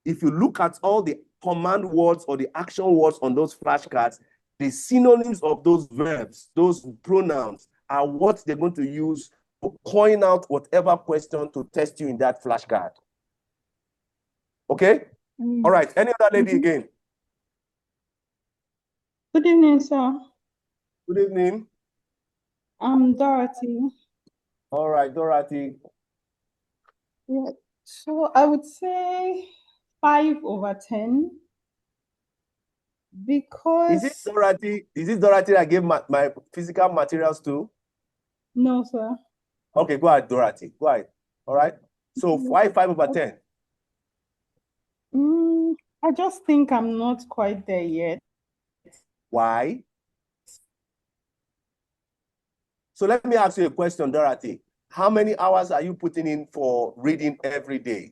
if you look at all the command words or the action words on those flashcards, the synonyms of those verbs, those pronouns, are what they're going to use to coin out whatever question to test you in that flashcard. Okay? All right. Any other lady again? Good evening, sir. Good evening. I'm Dorothy. All right, Dorothy. Yeah. So I would say 5/10 because... Is it Dorothy I gave my physical materials to? No, sir. Okay, go ahead, Dorothy. Go ahead. All right. So why 5/10? I just think I'm not quite there yet. Why? So let me ask you a question, Dorothy. How many hours are you putting in for reading every day?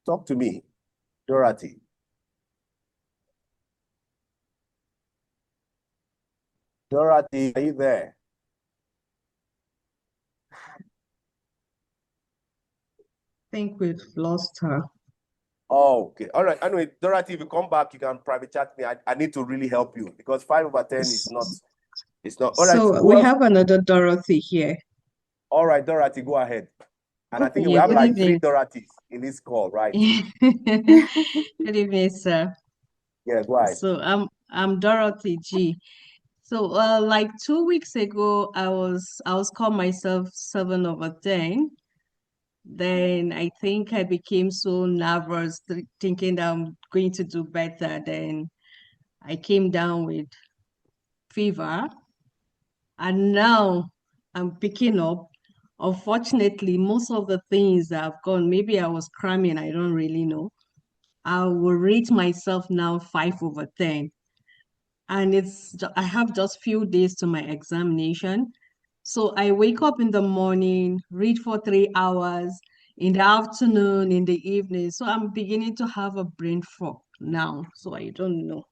Talk to me, Dorothy. Dorothy, are you there? I think we've lost her. Oh, okay. All right. Anyway, Dorothy, if you come back, you can private chat me. I need to really help you because 5/10 is not, it's not. All right. So we have another Dorothy here. All right, Dorothy, go ahead. And I think we Yeah, have good like 3 evening. Dorothys in this call, right? Good evening, sir. Yeah, go ahead. So I'm Dorothy G. So like 2 weeks ago, I was called myself 7/10. Then I think I became so nervous, thinking that I'm going to do better. Then I came down with fever, and now I'm picking up. Unfortunately, most of the things that have gone, maybe I was cramming, I don't really know. I will rate myself now 5/10. And I have just few days to my examination. So I wake up in the morning, read for 3 hours, in the afternoon, in the evening. So I'm beginning to have a brain fog now. So I don't know.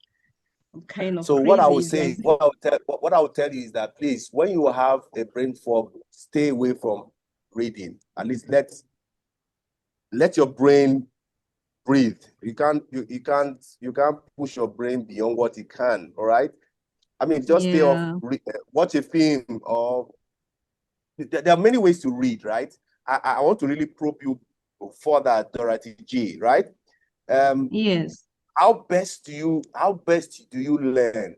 I'm kind of So what I crazy. would say, what I would tell you is that please, when you have a brain fog, stay away from reading. At least let your brain breathe. You can't push your brain beyond what it can. All right. I mean, just stay off. Watch a film, or there are many ways to read, right? I want to really probe you further, Dorothy G. Right? Yes. How best do you learn?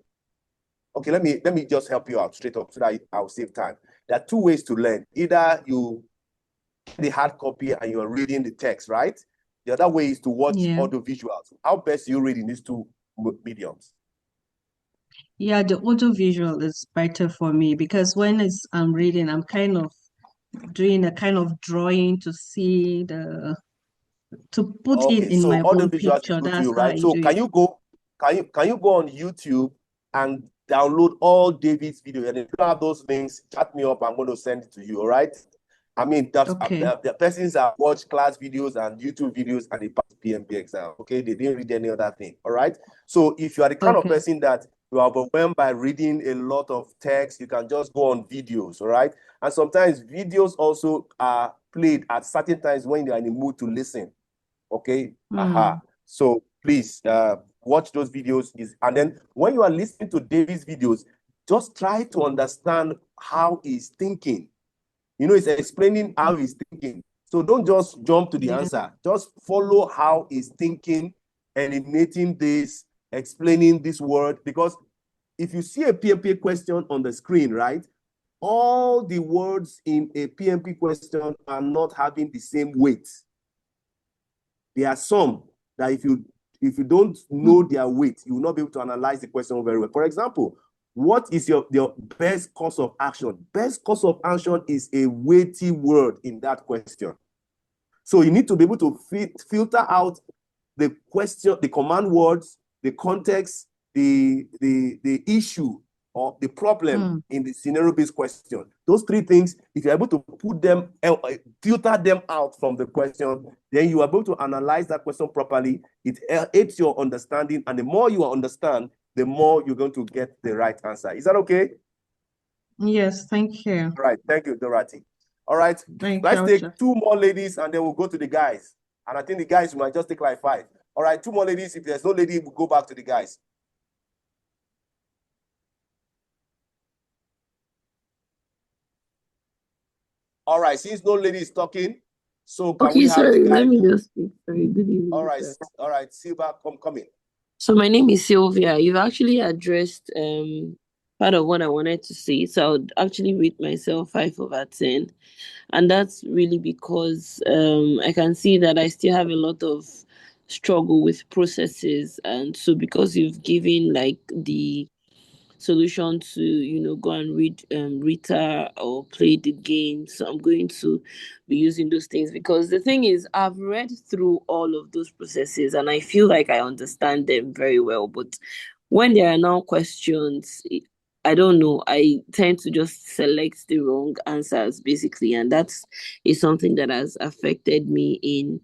Okay, let me just help you out straight up so that I'll save time. There are 2 ways to learn. Either you get the hard copy and you're reading the text, right? The other way is to watch audio visuals. How best do you read in these 2 mediums? Yeah, the audio visual is better for me because when I'm reading, I'm kind of doing a kind of drawing to see to put it in my own picture. That's how I So do can it. you go on YouTube and download all David's videos? And if you have those links, chat me up. I'm going to send it to you. All right. I mean, the persons that watch class videos and YouTube videos and they pass PMP exam. Okay, they didn't read any other thing. All right. So if you are the kind of person that you are overwhelmed by reading a lot of text, you can just go on videos. All right. And sometimes videos also are played at certain times when you are in the mood to listen. Okay. So please watch those videos. And then when you are listening to David's videos, just try to understand how he's thinking. You know, he's explaining how he's thinking. So don't just jump to the answer. Just follow how he's thinking, eliminating this, explaining this word. Because if you see a PMP question on the screen, right, all the words in a PMP question are not having the same weight. There are some that if you don't know their weight, you will not be able to analyze the question very well. For example, what is your best course of action? Best course of action is a weighty word in that question. So you need to be able to filter out the question, the command words, the context, the issue or the problem in the scenario-based question. Those 3 things, if you're able to put them, filter them out from the question, then you are able to analyze that question properly. It aids your understanding, and the more you understand, the more you're going to get the right answer. Is that okay? Yes, thank you. All right, thank you, Dorothy. All right, let's take 2 more ladies, and then we'll go to the guys. And I think the guys might just take like 5. All right, 2 more ladies. If there's no lady, we'll go back to the guys. All right, since no lady is talking, so can we have the guys? Let me just speak. Sorry, good evening. All right, Silva, come in. So my name is Sylvia. You've actually addressed part of what I wanted to say. So I would actually rate myself 5/10. And that's really because I can see that I still have a lot of struggle with processes. And so because you've given like the solution to go and read Rita or play the game, so I'm going to be using those things, because the thing is, I've read through all of those processes and I feel like I understand them very well, but when there are now questions, I don't know, I tend to just select the wrong answers basically, and that is something that has affected me in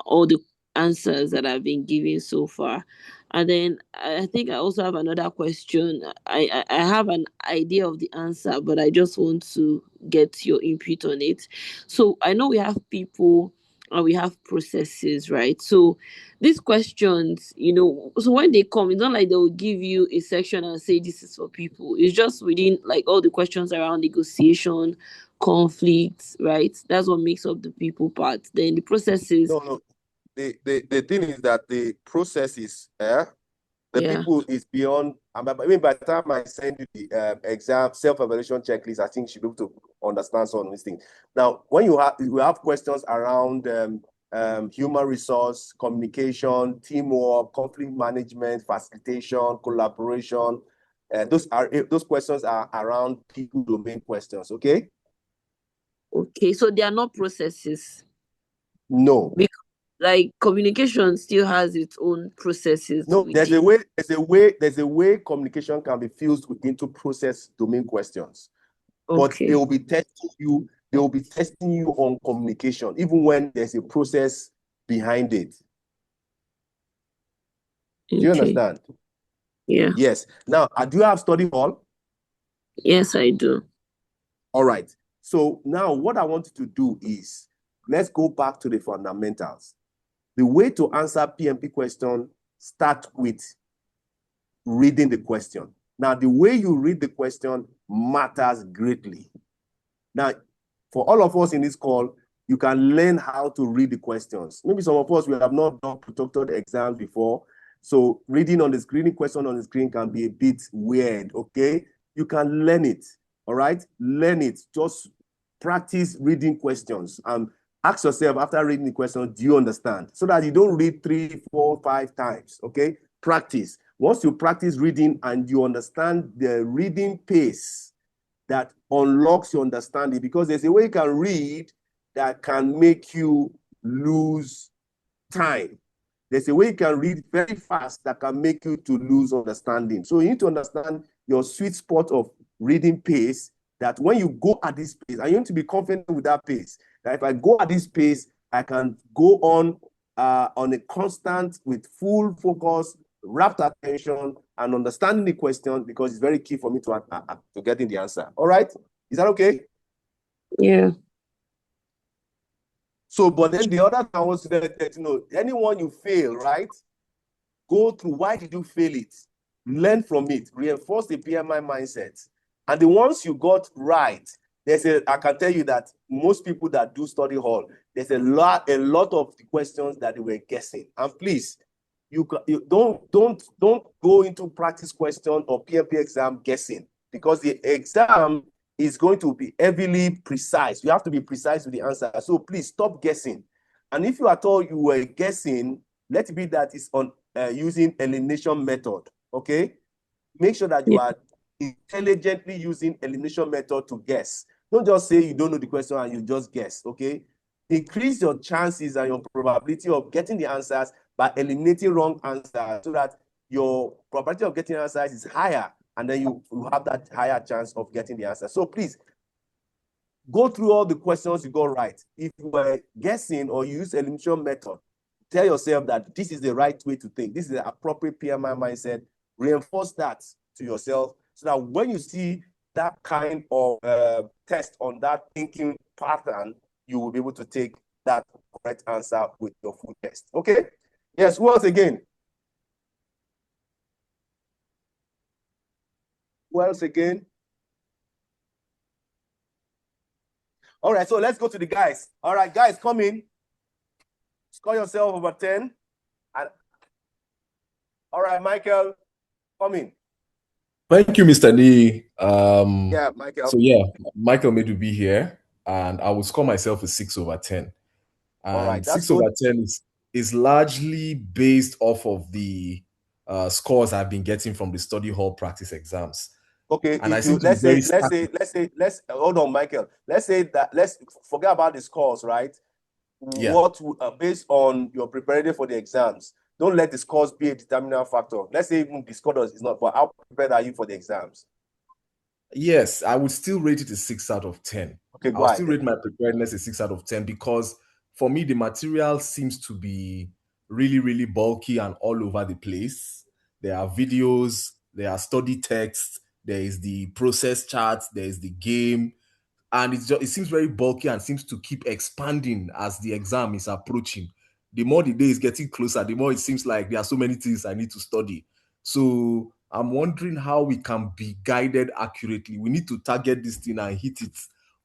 all the answers that I've been giving so far. And then I think I also have another question. I have an idea of the answer, but I just want to get your input on it. So I know we have people and we have processes, right? So these questions, so when they come, it's not like they'll give you a section and say this is for people. It's just within like all the questions around negotiation, conflicts, right? That's what makes up the people part. Then the processes. No. The thing is that the process is the people is beyond. I mean, by the time I send you the exam self-evaluation checklist, I think you should be able to understand some of these things. Now, when you have questions around human resource, communication, teamwork, conflict management, facilitation, collaboration, those questions are around people domain questions. Okay. Okay, so they are not processes. No. Because like communication still has its own processes. No, there's a way communication can be fused into process domain questions. Okay. But they will be testing you on communication, even when there's a process behind it. Okay. Do you understand? Yeah. Yes. Now, do you have study hall? Yes, I do. All right. So now what I want you to do is, let's go back to the fundamentals. The way to answer PMP question, start with reading the question. Now, the way you read the question matters greatly. Now, for all of us in this call, you can learn how to read the questions. Maybe some of us, we have not done protected exams before. So reading on the screen, question on the screen can be a bit weird, okay? You can learn it, all right? Learn it. Just practice reading questions. Ask yourself after reading the question, do you understand? So that you don't read 3, 4, 5 times, okay? Practice. Once you practice reading and you understand the reading pace, that unlocks your understanding, because there's a way you can read that can make you lose time. There's a way you can read very fast that can make you to lose understanding. So you need to understand your sweet spot of reading pace, that when you go at this pace, and you need to be confident with that pace, that if I go at this pace, I can go on a constant with full focus, rapt attention, and understanding the question, because it's very key for me to getting the answer. All right? Is that okay? Yeah. So, but then the other thing was that, anyone you fail, right? Go through, why did you fail it? Learn from it, reinforce the PMI mindset. And the ones you got right, I can tell you that most people that do study hall, there's a lot of the questions that they were guessing. And please, you don't go into practice question or PMP exam guessing, because the exam is going to be heavily precise. You have to be precise with the answer. So please stop guessing. And if you at all you were guessing, let it be that it's on using elimination method. Okay, make sure that you are intelligently using elimination method to guess. Don't just say you don't know the question and you just guess. Okay, increase your chances and your probability of getting the answers by eliminating wrong answers, so that your probability of getting answers is higher, and then you have that higher chance of getting the answer. So please go through all the questions you got right. If you were guessing or you use elimination method, tell yourself that this is the right way to think. This is the appropriate PMI mindset. Reinforce that to yourself, so that when you see that kind of test on that thinking pattern, you will be able to take that correct answer with your full test. Okay? Yes, once again. Once again. All right, so let's go to the guys. All right, guys, come in. Score yourself over 10. All right, Michael, come in. Thank you, Mr. Niyi. Yeah, Michael. So yeah, Michael made to be here, and I will score myself a 6 over 10. And all right, that's 6 over 10 is largely based off of the scores I've been getting from the study hall practice exams. Okay, and if you let's hold on, Michael. Let's forget about the scores, right? Yeah. What based on your preparation for the exams, don't let the scores be a determinant factor. Let's say even the score is not, but how prepared are you for the exams? Yes, I would still rate it a 6 out of 10. Okay, I'll still rate my preparedness a 6 out of 10 because for me, the material seems to be really, really bulky and all over the place. There are videos, there are study texts, there is the process chart, there is the game, and it seems very bulky and seems to keep expanding as the exam is approaching. The more the day is getting closer, the more it seems like there are so many things I need to study. So I'm wondering how we can be guided accurately. We need to target this thing and hit it.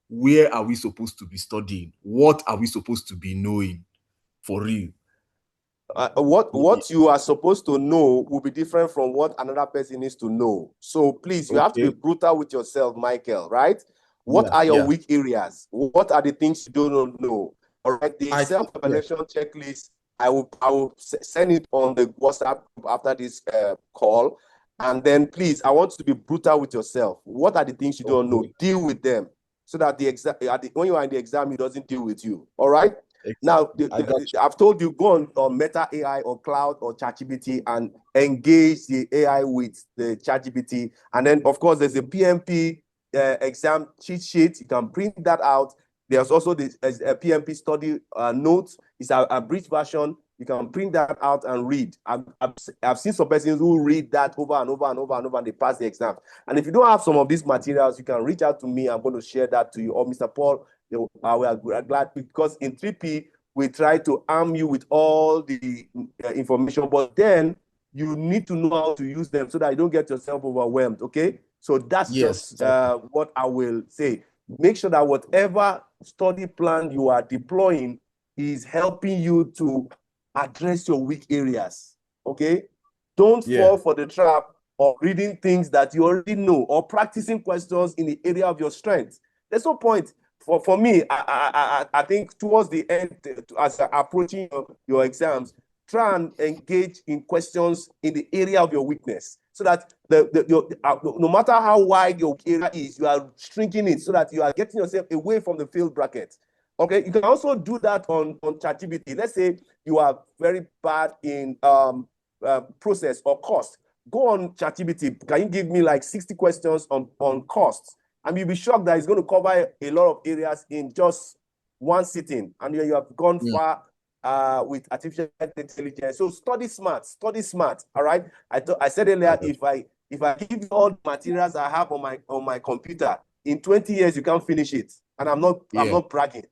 Where are we supposed to be studying? What are we supposed to be knowing for real? What you are supposed to know will be different from what another person needs to know. So please, you have to be brutal with yourself, Michael, right? What are your weak areas? What are the things you don't know? All right, the exam preparation checklist, I will send it on the WhatsApp after this call. And then please, I want you to be brutal with yourself. What are the things you don't know? Deal with them so that the exam, when you are in the exam, it doesn't deal with you. All right? Now, I've told you, go on Meta AI or Cloud or ChatGPT and engage the AI with the ChatGPT. And then, of course, there's a PMP exam cheat sheet. You can print that out. There's also the PMP study notes. It's a brief version. You can print that out and read. I've seen some persons who read that over and over and over and over, and they pass the exam. And if you don't have some of these materials, you can reach out to me. I'm going to share that to you. Or Mr. Paul, we are glad, because in 3P, we try to arm you with all the information, but then you need to know how to use them so that you don't get yourself overwhelmed, okay? So that's just what I will say. Make sure that whatever study plan you are deploying is helping you to address your weak areas, okay? Don't fall for the trap of reading things that you already know or practicing questions in the area of your strength. There's no point. For me, I think towards the end, as you're approaching your exams, try and engage in questions in the area of your weakness, so that no matter how wide your area is, you are shrinking it so that you are getting yourself away from the failed bracket. Okay, you can also do that on ChatGPT. Let's say you are very bad in process or cost. Go on ChatGPT. Can you give me like 60 questions on costs? And you'll be shocked that it's going to cover a lot of areas in just one sitting. And you have gone far with artificial intelligence. So study smart, all right? I said earlier, if I give you all the materials I have on my computer, in 20 years, you can't finish it. And I'm not bragging.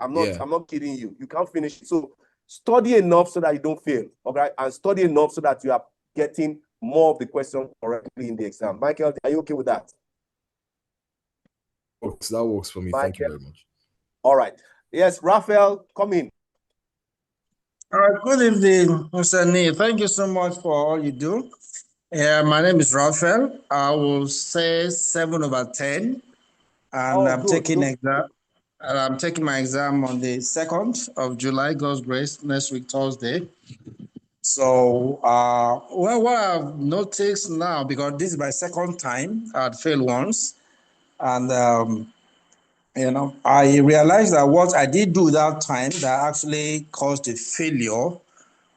I'm not kidding you. You can't finish it. So study enough so that you don't fail, okay? And study enough so that you are getting more of the questions correctly in the exam. Michael, are you okay with that? That works for me. Thank you very much. All right. Yes, Raphael, come in. All right. Good evening, Mr. Niyi. Thank you so much for all you do. My name is Raphael. I will say 7/10, and I'm taking exam. And I'm taking my exam on the 2nd of July, God's grace, next week, Thursday. So, what I've noticed now, because this is my second time, I'd failed once, and I realized that what I did do that time that actually caused the failure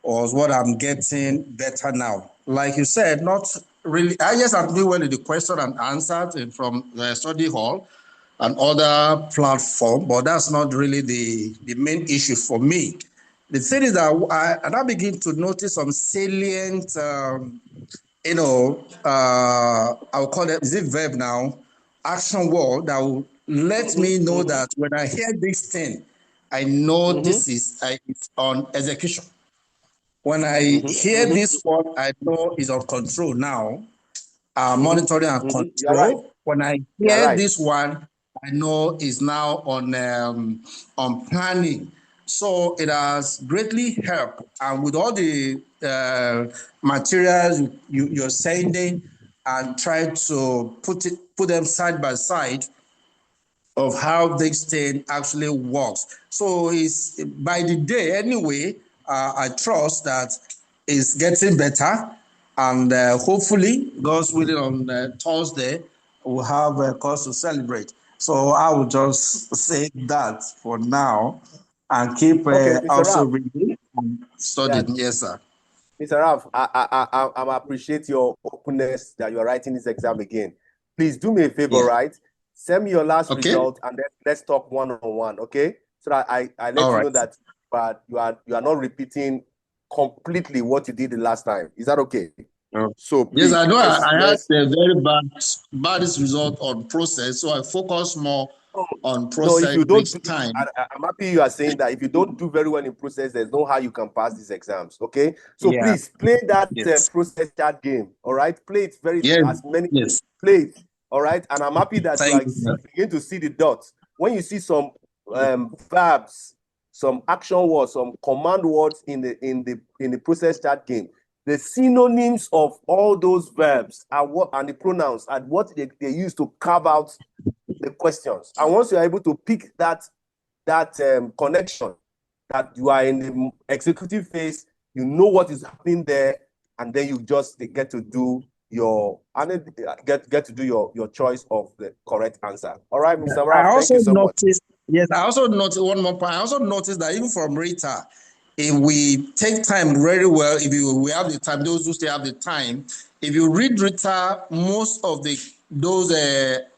was what I'm getting better now. Like you said, not really. I'm doing well in the question and answered from the study hall and other platform, but that's not really the main issue for me. The thing is that I begin to notice some salient, I'll call it, is it verb now, action word that will let me know that when I hear this thing, I know this is it's on execution. When I hear this word, I know it's on control now, monitoring and control. Right. When I hear this one, I know it's now on planning. So it has greatly helped. And with all the materials you're sending and try to put them side by side of how this thing actually works. So it's by the day anyway, I trust that it's getting better. And hopefully, God's willing, on Thursday, we'll have a cause to celebrate. So I will just say that for now and keep also reading and studying. Yes, sir. Mr. Ralph, I appreciate your openness that you are writing this exam again. Please do me a favor, Yeah. right? Send me your last Okay. result and then let's talk one-on-one, okay? So that I let All you right. know that you are not repeating completely what you did the last time. Is that okay? So Yes, please, I know. I had let's a very bad result on process, so I focus more on no, if process you don't, this time. I'm happy you are saying that if you don't do very well in process, there's no how you can pass these exams. Okay, so Yeah. please play that Yes. process chat game. All right, play it Yes. as many Yes. play it. All right, and I'm happy that you Thank are you, sir. begin to see the dots when you see some verbs, some action words, some command words in the process chat game. The synonyms of all those verbs are what, and the pronouns are what they use to carve out the questions. And once you're able to pick that connection, that you are in the executive phase, you know what is happening there, and then you just get to do your choice of the correct answer. All right, Mr. I Ralph, thank also you so much. noticed, yes, I also noticed one more point. I also noticed that even from Rita, if we take time very well, we have the time, those who still have the time, if you read Rita, most of those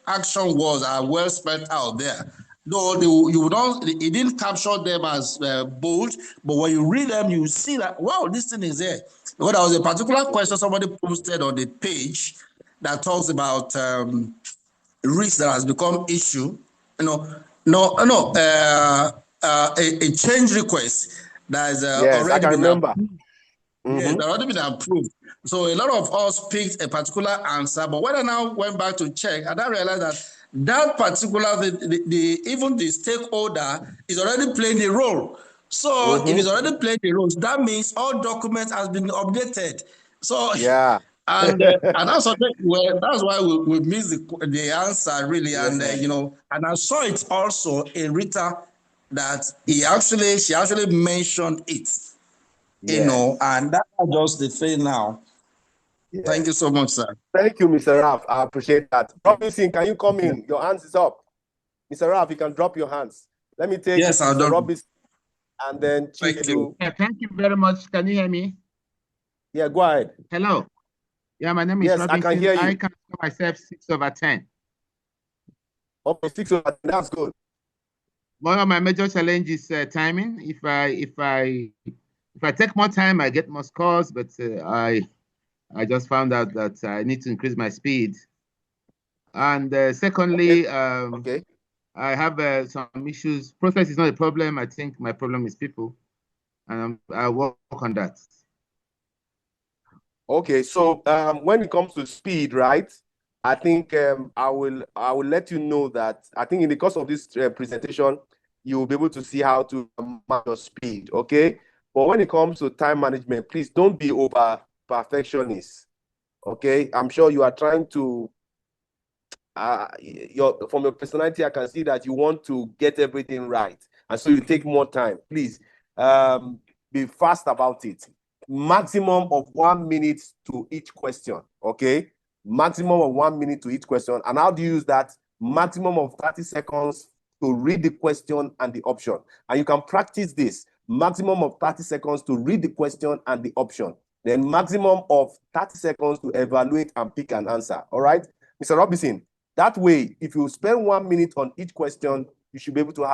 action words are well spelled out there. Though it didn't capture them as bold, but when you read them, you see that, wow, this thing is there. Because there was a particular question somebody posted on the page that talks about risk that has become issue, a change request that has Yes, I already can been remember. approved. Yes, already been approved. So a lot of us picked a particular answer, but when I now went back to check, and I realized that particular even the stakeholder is already playing a role. So if it's already playing a role, that means all documents has been updated. So yeah, and that's that's why we missed the answer really, and and I saw it also in Rita that she actually mentioned it, yes, and that's just the thing now. yes. Thank you so much, sir. Thank you, Mr. Ralph. I appreciate that. Robinson, can you come in? Your hands is up. Mr. Ralph, you can drop your hands. Let me take Yes, I'll Mr. do. Robinson and then Thank you. Chinedu. Yeah, thank you very much. Can you hear me? Yeah, go ahead. Hello. Yeah, my name is Yes, I can Robinson. hear I you. can score myself 6/10. Okay, 6/10. That's good. One of my major challenges is timing. If I take more time, I get more scores. But I just found out that I need to increase my speed. And secondly, okay. I have some issues. Process is not a problem. I think my problem is people, and I work on that. Okay, so when it comes to speed, right? I think I will let you know that I think in the course of this presentation, you will be able to see how to manage your speed. Okay, but when it comes to time management, please don't be over perfectionist. Okay, I'm sure you are trying to. From your personality, I can see that you want to get everything right, and so you take more time. Please, be fast about it. Maximum of 1 minute to each question. Okay, maximum of 1 minute to each question. And how do you use that? Maximum of 30 seconds to read the question and the option. And you can practice this. Maximum of 30 seconds to read the question and the option. Then maximum of 30 seconds to evaluate and pick an answer. All right, Mr. Robinson. That way, if you spend 1 minute on each question, you should be able to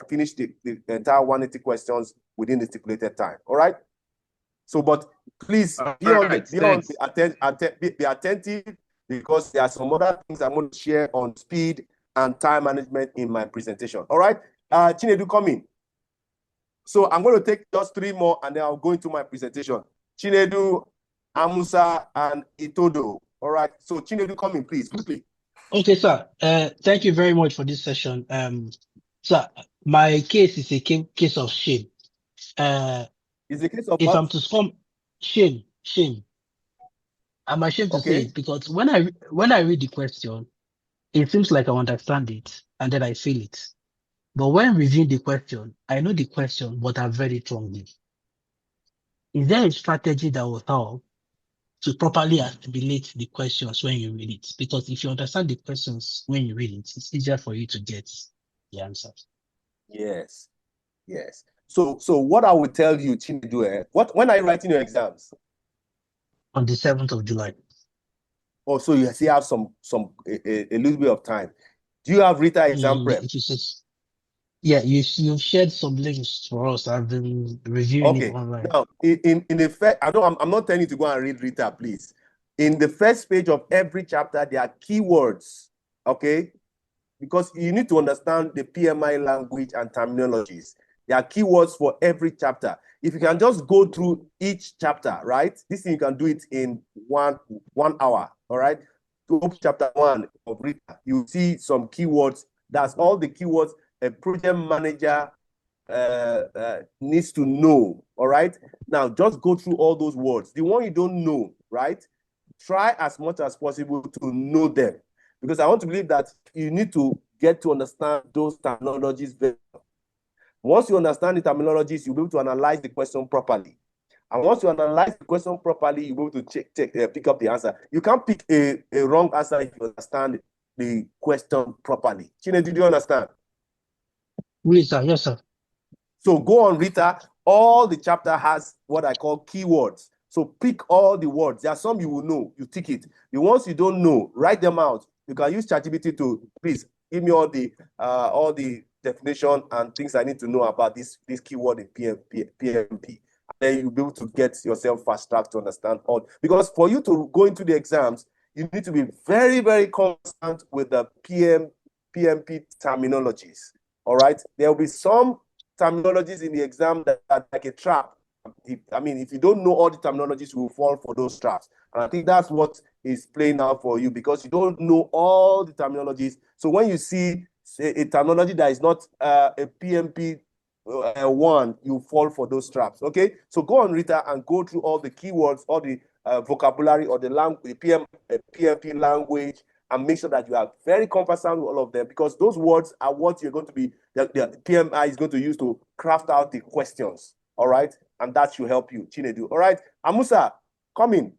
finish the entire 180 questions within the stipulated time. All right. So, but please be attentive because there are some other things I'm going to share on speed and time management in my presentation. All right. Chinedu, come in. So I'm going to take just 3 more and then I'll go into my presentation. Chinedu, Amusa, and Itodo. All right. So Chinedu, come in, please, quickly. Okay, sir. Thank you very much for this session. Sir, my case is a case of shame. Is the case of if what? I'm to score shame. I'm ashamed to say it because when I read the question, it seems like I understand it and then I feel it. But when reviewing the question, I know the question, but I've read it wrongly. Is there a strategy that will help to properly assimilate the questions when you read it? Because if you understand the questions when you read it, it's easier for you to get the answers. Yes. So what I will tell you, Chinedu, when are you writing your exams? on the 7th of July. Oh, so you still have a little bit of time. Do you have Rita exam prep? Yeah, you've shared some links for us. I've been reviewing it Okay. online. Now, in the first, I'm not telling you to go and read Rita, please. In the first page of every chapter, there are keywords. Okay, because you need to understand the PMI language and terminologies. There are keywords for every chapter. If you can just go through each chapter, right? This thing you can do it in one hour. All right. To open chapter 1 of Rita, you see some keywords. That's all the keywords a project manager needs to know. All right. Now, just go through all those words. The one you don't know, right? Try as much as possible to know them, because I want to believe that you need to get to understand those terminologies very well. Once you understand the terminologies, you'll be able to analyze the question properly. And once you analyze the question properly, you'll be able to pick up the answer. You can't pick a wrong answer if you understand the question properly. Chine, did you understand? Rita, yes, sir. So go on, Rita. All the chapter has what I call keywords. So pick all the words. There are some you will know, you tick it. The ones you don't know, write them out. You can use ChatGPT to, please give me all the definition and things I need to know about this keyword in PMP. Then you'll be able to get yourself fast track to understand all. Because for you to go into the exams, you need to be very, very constant with the PMP terminologies. All right. There will be some terminologies in the exam that are like a trap. If you don't know all the terminologies, you will fall for those traps. And I think that's what is playing out for you, because you don't know all the terminologies. So when you see, say, a terminology that is not a PMP one, you fall for those traps. Okay, so go on, Rita, and go through all the keywords, all the vocabulary, or the language, PMP language, and make sure that you are very conversant with all of them, because those words are what you're going to be, the PMI is going to use to craft out the questions. All right, and that should help you, Chinedu. All right, Amusa, come in.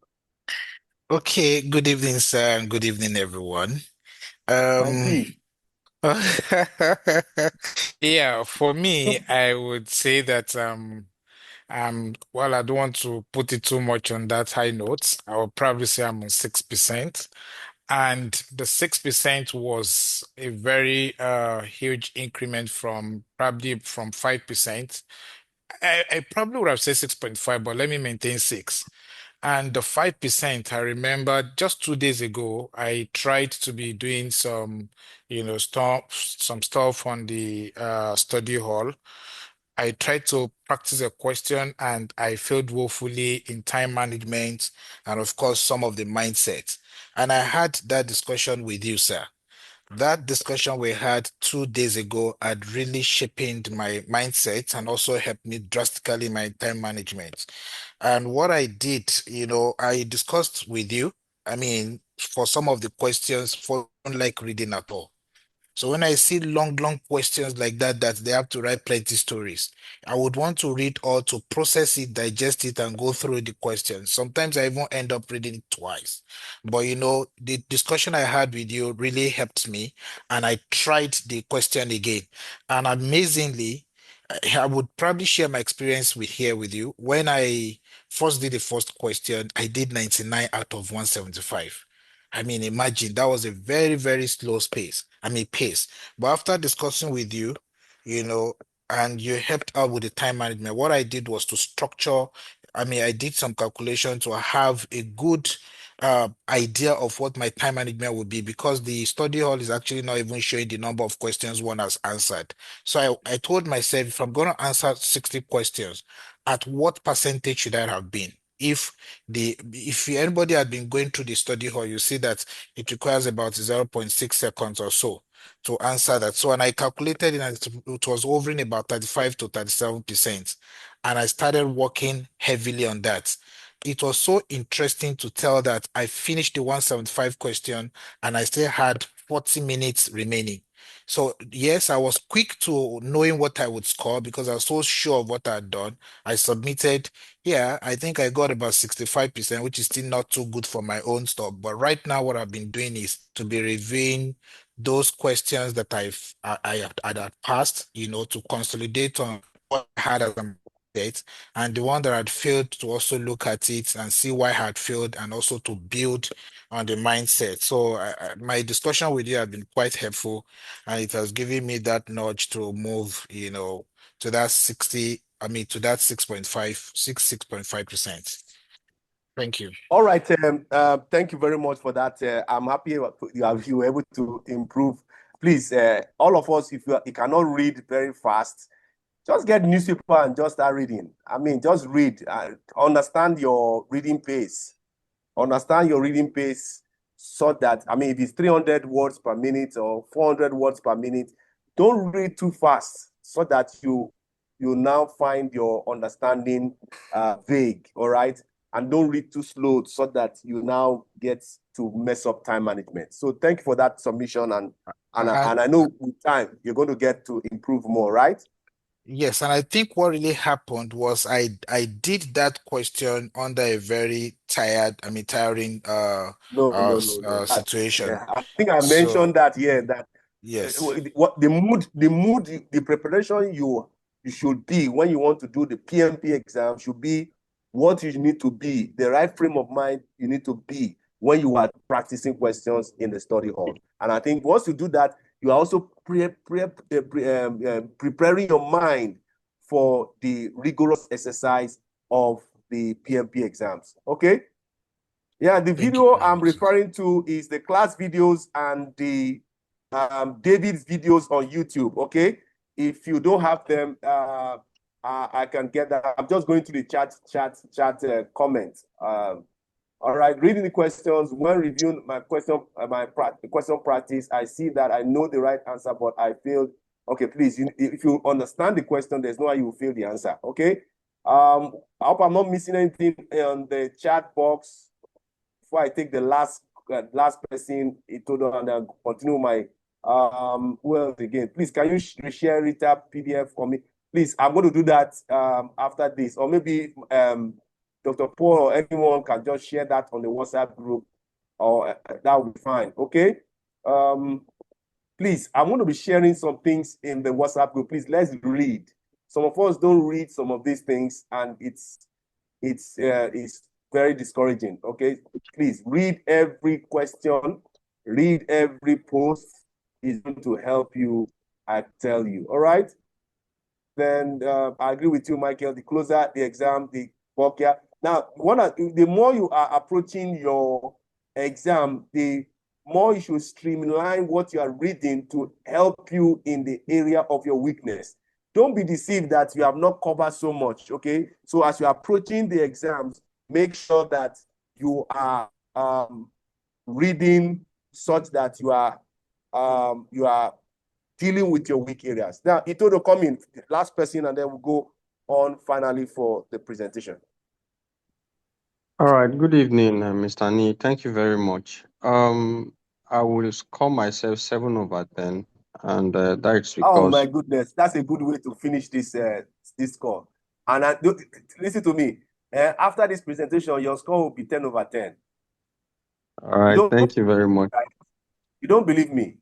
Okay, good evening, sir, and good evening, everyone. Yeah, for me, I would say that well, I don't want to put it too much on that high note. I would probably say I'm on 6%. And the 6% was a very huge increment from 5%. I probably would have said 6.5, but let me maintain 6. And the 5%, I remember just 2 days ago, I tried to be doing some, some stuff on the study hall. I tried to practice a question and I failed woefully in time management and, of course, some of the mindset. And I had that discussion with you, sir. That discussion we had 2 days ago had really shaped my mindset and also helped me drastically in my time management. And what I did, I discussed with you. For some of the questions, for I don't like reading at all. So when I see long, long questions like that they have to write plenty stories, I would want to read all to process it, digest it, and go through the questions. Sometimes I even end up reading it twice. But the discussion I had with you really helped me, and I tried the question again. And amazingly, I would probably share my experience with you. When I first did the first question, I did 99 out of 175. Imagine that was a very, very slow pace. But after discussing with you, you know, and you helped out with the time management, what I did was to structure. I did some calculation to have a good idea of what my time management would be, because the study hall is actually not even showing the number of questions one has answered. So I told myself, if I'm going to answer 60 questions, at what percentage should I have been? If anybody had been going through the study hall, you see that it requires about 0.6 seconds or so to answer that. So when I calculated it, and it was hovering about 35 to 37%. And I started working heavily on that. It was so interesting to tell that I finished the 175 question and I still had 40 minutes remaining. So yes, I was quick to knowing what I would score because I was so sure of what I had done. I submitted. Yeah, I think I got about 65%, which is still not too good for my own stuff. But right now, what I've been doing is to be reviewing those questions that I had passed, to consolidate on what I had as a it, and the one that had failed to also look at it and see why I had failed and also to build on the mindset. So my discussion with you has been quite helpful, and it has given me that nudge to move, to that 60, to that 6.5%. Thank you. All right. Thank you very much for that. I'm happy you were able to improve. Please, all of us, if you cannot read very fast, just get newspaper and just start reading. Just read. Understand your reading pace. Understand your reading pace so that, if it's 300 words per minute or 400 words per minute, don't read too fast so that you now find your understanding vague, all right? And don't read too slow so that you now get to mess up time management. So thank you for that submission. And I know with time, you're going to get to improve more, right? Yes, and I think what really happened was I did that question under a very tiring situation. I think I mentioned that here, that yes, what the mood, the preparation you should be when you want to do the PMP exam should be what you need to be, the right frame of mind you need to be when you are practicing questions in the study hall. And I think once you do that, you are also preparing your mind for the rigorous exercise of the PMP exams. Okay? Yeah, the video I'm referring to is the class videos and the David's videos on YouTube. Okay? If you don't have them, I can get that. I'm just going to the chat comments. All right, reading the questions. When reviewing my question practice, I see that I know the right answer, but I failed. Okay, please, if you understand the question, there's no way you will fail the answer. Okay. I hope I'm not missing anything on the chat box. Before I take the last person, and then continue my who else again? Please, can you share it up PDF for me? Please, I'm going to do that after this, or maybe Dr. Paul or anyone can just share that on the WhatsApp group, or that will be fine. Okay. Please, I'm going to be sharing some things in the WhatsApp group. Please, let's read. Some of us don't read some of these things, and it's very discouraging. Okay, please read every question, read every post. Is going to help you, I tell you. All right. Then I agree with you, Michael. The closer the exam, the bulkier. Now, the more you are approaching your exam, the more you should streamline what you are reading to help you in the area of your weakness. Don't be deceived that you have not covered so much, okay? So as you're approaching the exams, make sure that you are reading such that you are dealing with your weak areas. Now, Itodo, come in, last person, and then we'll go on finally for the presentation. All right. Good evening, Mr. Niyi. Thank you very much. I will score myself 7/10, and that's because. Oh my goodness, that's a good way to finish this score. And listen to me. After this presentation, your score will be 10/10. All right. Thank you very much. You don't believe me?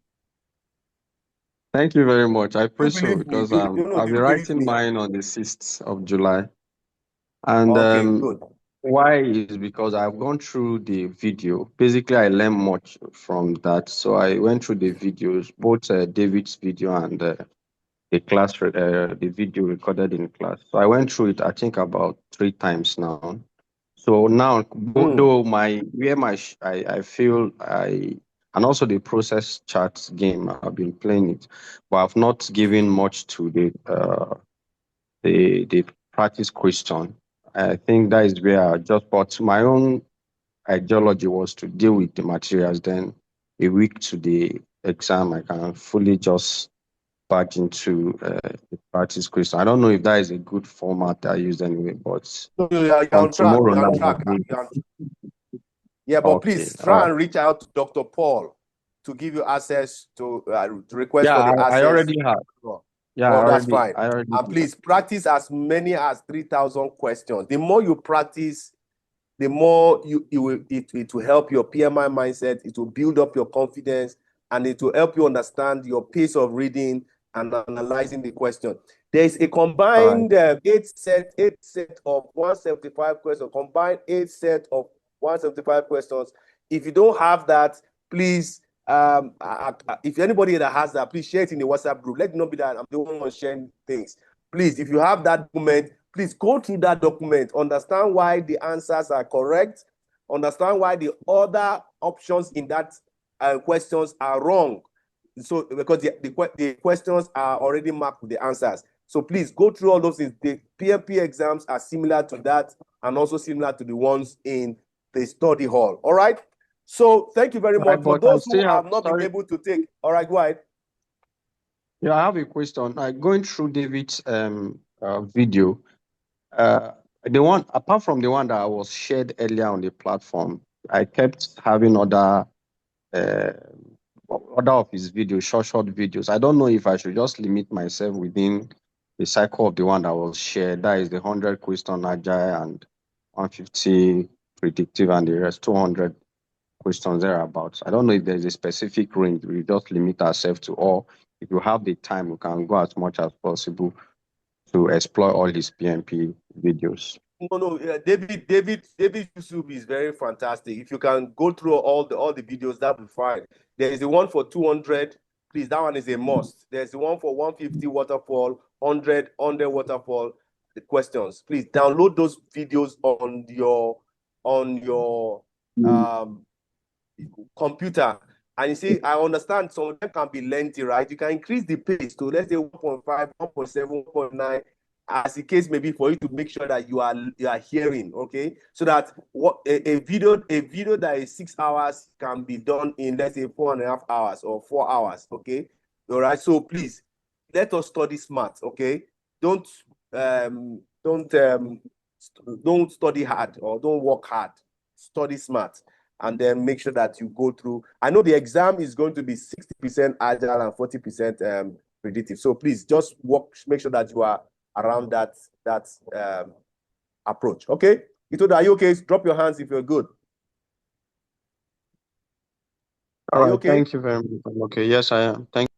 Thank you very much. I pray so, because I'll be writing me? mine on the 6th of July. And okay, good. Why is because I've gone through the video. Basically, I learned much from that. So I went through the videos, both David's video and the video recorded in class. So I went through it, I think, about 3 times now. So now, though I feel and also the process charts game, I've been playing it, but I've not given much to the practice question. I think that is where but my own ideology was to deal with the materials. Then a week to the exam, I can fully just back into the practice question. I don't know if that is a good format I use anyway, but you're on track. You're on track. Yeah, but okay, please try and reach out to Dr. Paul to give you access to request for the access. I already have. Yeah, that's fine. And please practice as many as 3,000 questions. The more you practice, the more it will help your PMI mindset. It will build up your confidence, and it will help you understand your pace of reading, and analyzing the question. There is a combined 8 set of 175 questions, combined 8 set of 175 questions. If you don't have that, please, if anybody that has that, please share it in the WhatsApp group. Let it not be that I'm the only one sharing things. Please, if you have that document, please go through that document, understand why the answers are correct, understand why the other options in that questions are wrong. So because the questions are already marked with the answers. So please go through all those things. The PMP exams are similar to that and also similar to the ones in the study hall. All right. So thank you very much. For those who have not been able to take, all right, go ahead. Yeah, I have a question. Going through David's video, the one apart from the one that was shared earlier on the platform, I kept having other of his videos, short videos. I don't know if I should just limit myself within the cycle of the one that was shared. That is the 100 question Agile and 150 predictive and the rest 200 questions thereabouts. I don't know if there's a specific range. We just limit ourselves to, or if you have the time, we can go as much as possible to explore all his PMP videos. No, David YouTube is very fantastic. If you can go through all the videos, that'll be fine. There is the one for 200. Please, that one is a must. There's the one for 150 waterfall, 100 waterfall. The questions. Please download those videos on your computer. And you see, I understand some of them can be lengthy, right? You can increase the pace to, let's say, 1.5, 1.7, 1.9. As the case may be, for you to make sure that you are hearing, okay, so that what a video that is 6 hours can be done in, let's say, 4.5 hours or 4 hours, okay. All right, so please let us study smart, okay. Don't study hard or don't work hard. Study smart, and then make sure that you go through. I know the exam is going to be 60% Agile and 40% predictive, so please just make sure that you are around that approach. Okay, Itodo, are you okay? Drop your hands if you're good. All right, okay? Thank you very much. Okay, yes, I am. Thank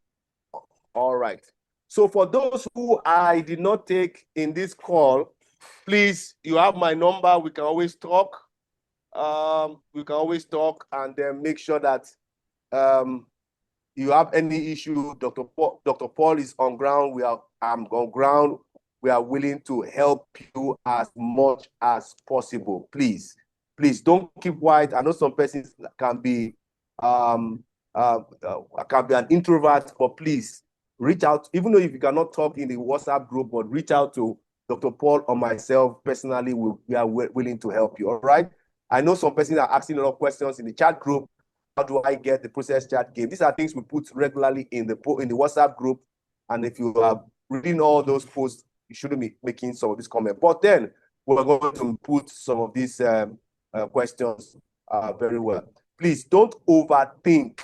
you. All right. So for those who I did not take in this call, please, you have my number. We can always talk. And then make sure that you have any issue. Dr. Paul is on ground. I'm on ground. We are willing to help you as much as possible. Please don't keep quiet. I know some persons can be an introvert, but please reach out. Even though if you cannot talk in the WhatsApp group, but reach out to Dr. Paul or myself personally. We are willing to help you. All right. I know some persons are asking a lot of questions in the chat group. How do I get the process chat game? These are things we put regularly in the WhatsApp group. And if you are reading all those posts, you shouldn't be making some of these comments. But then we're going to put some of these questions very well. Please don't overthink.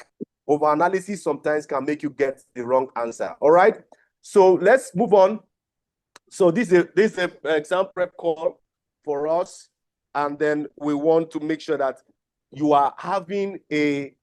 Overanalysis sometimes can make you get the wrong answer. All right. So let's move on. So this is an exam prep call for us. And then we want to make sure that you are having you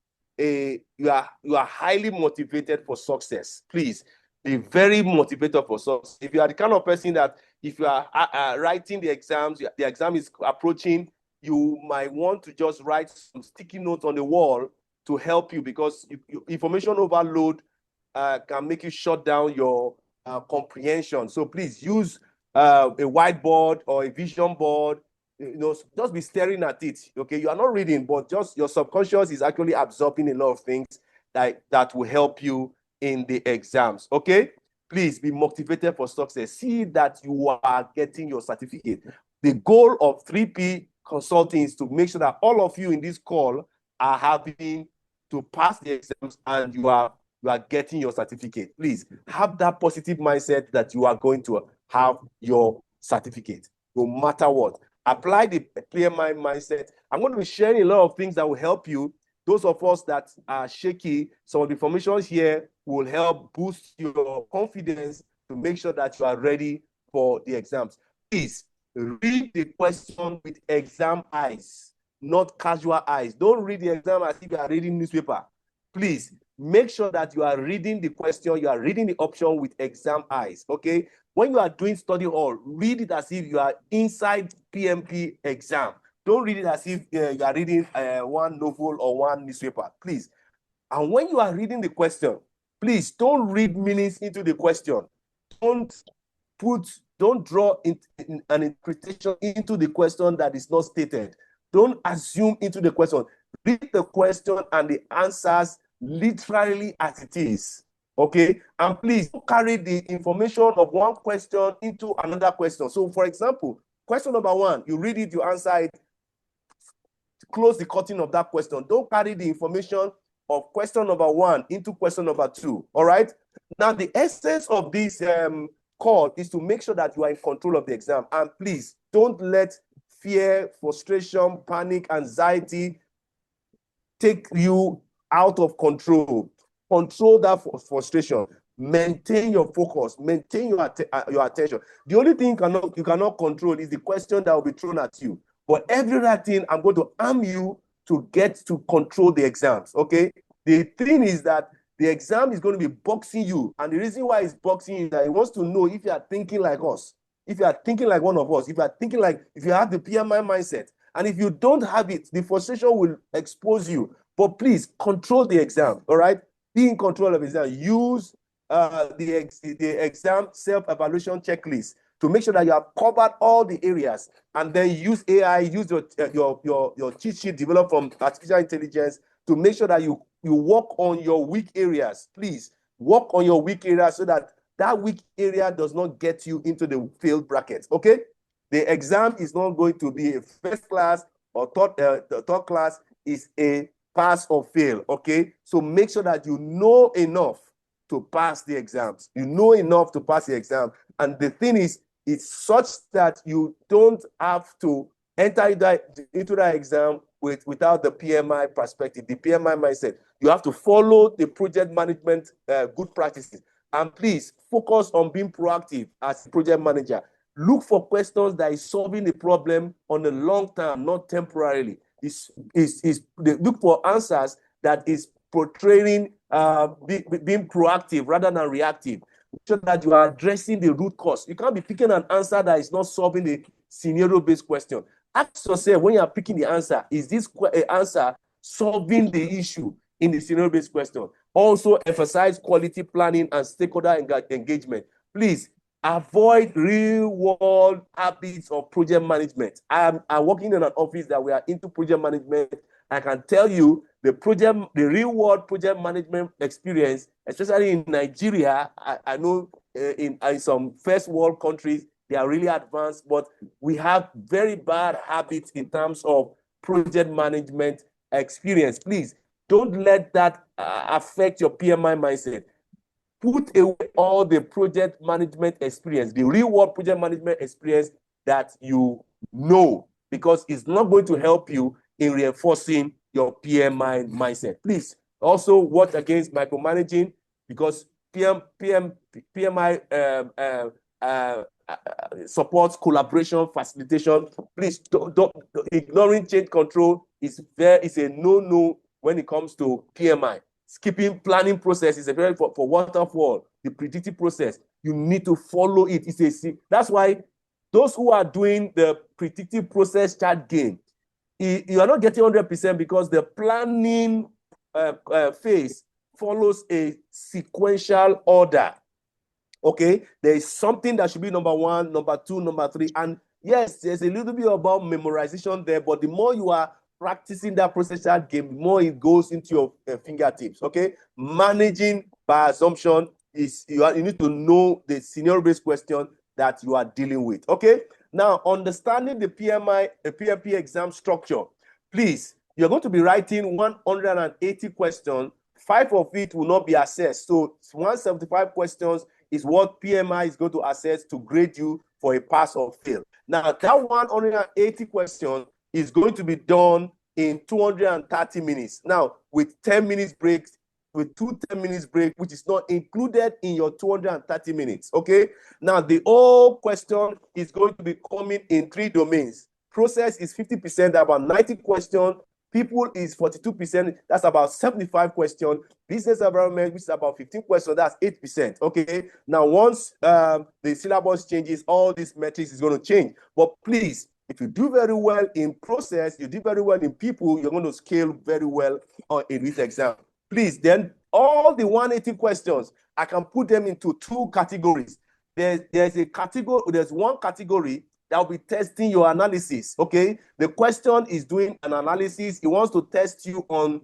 are highly motivated for success. Please be very motivated for success. If you are the kind of person that if you are writing the exams, the exam is approaching, you might want to just write some sticky notes on the wall to help you, because information overload can make you shut down your comprehension. So please use a whiteboard or a vision board. Just be staring at it. Okay, you are not reading, but just your subconscious is actually absorbing a lot of things that will help you in the exams. Okay, please be motivated for success. See that you are getting your certificate. The goal of 3P Consulting is to make sure that all of you in this call are having to pass the exams and you are getting your certificate. Please have that positive mindset that you are going to have your certificate no matter what. Apply the clear mind mindset. I'm going to be sharing a lot of things that will help you. Those of us that are shaky, some of the information here will help boost your confidence to make sure that you are ready for the exams. Please read the question with exam eyes, not casual eyes. Don't read the exam as if you are reading newspaper. please make sure that you are reading the question, you are reading the option with exam eyes, okay? When you are doing study hall, read it as if you are inside PMP exam. Don't read it as if you are reading one novel or one newspaper, please. And when you are reading the question, please don't read meanings into the question. Don't draw an interpretation into the question that is not stated. Don't assume into the question. Read the question and the answers literally as it is. Okay? And please don't carry the information of one question into another question. So, for example, question number 1, you read it, you answer it, close the curtain of that question. Don't carry the information of question number 1 into question number 2. All right? Now, the essence of this call is to make sure that you are in control of the exam. And please, don't let fear, frustration, panic, anxiety take you out of control. Control that frustration. Maintain your focus. Maintain your attention. The only thing you cannot control is the question that will be thrown at you. But every other thing, I'm going to arm you to get to control the exams, okay? The thing is that the exam is going to be boxing you. And the reason why it's boxing you is that it wants to know if you are thinking like us, if you are thinking like one of us, if you are thinking like, if you have the PMI mindset. And if you don't have it, the frustration will expose you. But please control the exam, all right? Be in control of the exam. Use the exam self-evaluation checklist to make sure that you have covered all the areas, and then use AI, use your cheat sheet developed from artificial intelligence to make sure that you work on your weak areas. Please work on your weak areas so that that weak area does not get you into the failed bracket, okay? The exam is not going to be a first class or third class. Is a pass or fail, okay? So make sure that you know enough to pass the exams. You know enough to pass the exam. And the thing is, it's such that you don't have to enter into that exam without the PMI perspective, the PMI mindset. You have to follow the project management good practices. And please focus on being proactive as a project manager. Look for questions that is solving the problem on the long term, not temporarily. Look for answers that is portraying being proactive rather than reactive, so that you are addressing the root cause. You can't be picking an answer that is not solving the scenario-based question. Ask yourself when you are picking the answer, is this answer solving the issue in the scenario-based question? Also, emphasize quality planning and stakeholder engagement. Please avoid real-world habits of project management. I'm working in an office that we are into project management. I can tell you the real-world project management experience, especially in Nigeria. I know in some first world countries, they are really advanced, but we have very bad habits in terms of project management experience. Please don't let that affect your PMI mindset. Put away all the project management experience, the real world project management experience that you know, because it's not going to help you in reinforcing your PMI mindset. Please also watch against micromanaging, because PMI supports collaboration, facilitation. Please don't ignoring change control is a no-no when it comes to PMI. Skipping planning process is a very for waterfall, the predictive process. You need to follow it. That's why those who are doing the predictive process chart game, you are not getting 100% because the planning phase follows a sequential order. Okay, there is something that should be number 1, number 2, number 3, and yes, there's a little bit about memorization there, but the more you are practicing that process chart game, the more it goes into your fingertips. Okay, managing by assumption is you need to know the scenario-based question that you are dealing with. Okay, now understanding the PMP exam structure. Please, you're going to be writing 180 questions. 5 of it will not be assessed. So 175 questions is what PMI is going to assess to grade you for a pass or fail. Now, that 180 questions is going to be done in 230 minutes. Now, with 10 minutes breaks, with 2 10 minutes break, which is not included in your 230 minutes, okay? Now, the whole question is going to be coming in 3 domains. Process is 50%, about 90 questions. People is 42%. That's about 75 questions. Business environment, which is about 15 questions, that's 8%. Okay. Now, once the syllabus changes, all these metrics is going to change. But please, if you do very well in process, you do very well in people, you're going to scale very well in this exam. Please, then all the 180 questions, I can put them into two categories. There's one category that will be testing your analysis. Okay, the question is doing an analysis. It wants to test you on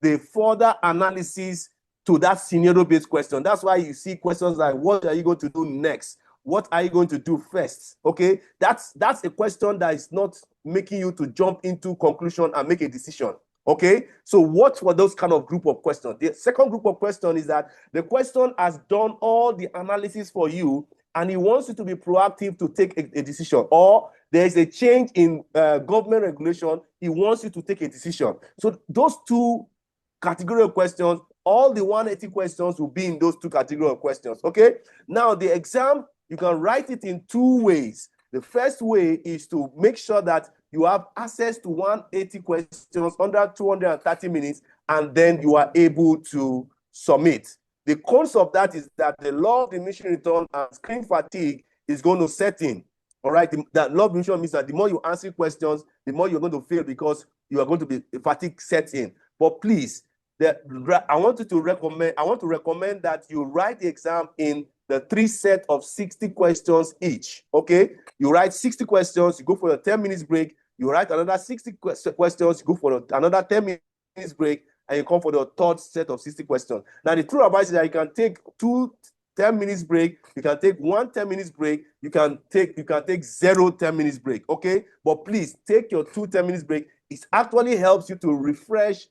the further analysis to that scenario-based question. That's why you see questions like, what are you going to do next? What are you going to do first? Okay, that's a question that is not making you to jump into conclusion and make a decision. Okay, so what were those kind of group of questions? The second group of questions is that the question has done all the analysis for you, and he wants you to be proactive to take a decision, or there is a change in government regulation, he wants you to take a decision. So those two category of questions, all the 180 questions will be in those two category of questions. Okay, now the exam, you can write it in two ways. The first way is to make sure that you have access to 180 questions under 230 minutes, and then you are able to submit. The cons of that is that the law of diminishing return and screen fatigue is going to set in. All right, that law of diminishing means that the more you answer questions, the more you're going to fail because you are going to be fatigue set in. But please, I want to recommend that you write the exam in the 3 sets of 60 questions each. Okay, you write 60 questions, you go for a 10 minutes break, you write another 60 questions, you go for another 10 minutes break, and you come for the third set of 60 questions. Now, the true advice is that you can take 2 10 minutes break, you can take 1 10 minutes break, you can take 0 10 minutes break. Okay, but please take your 2 10 minutes break. It actually helps you to refresh,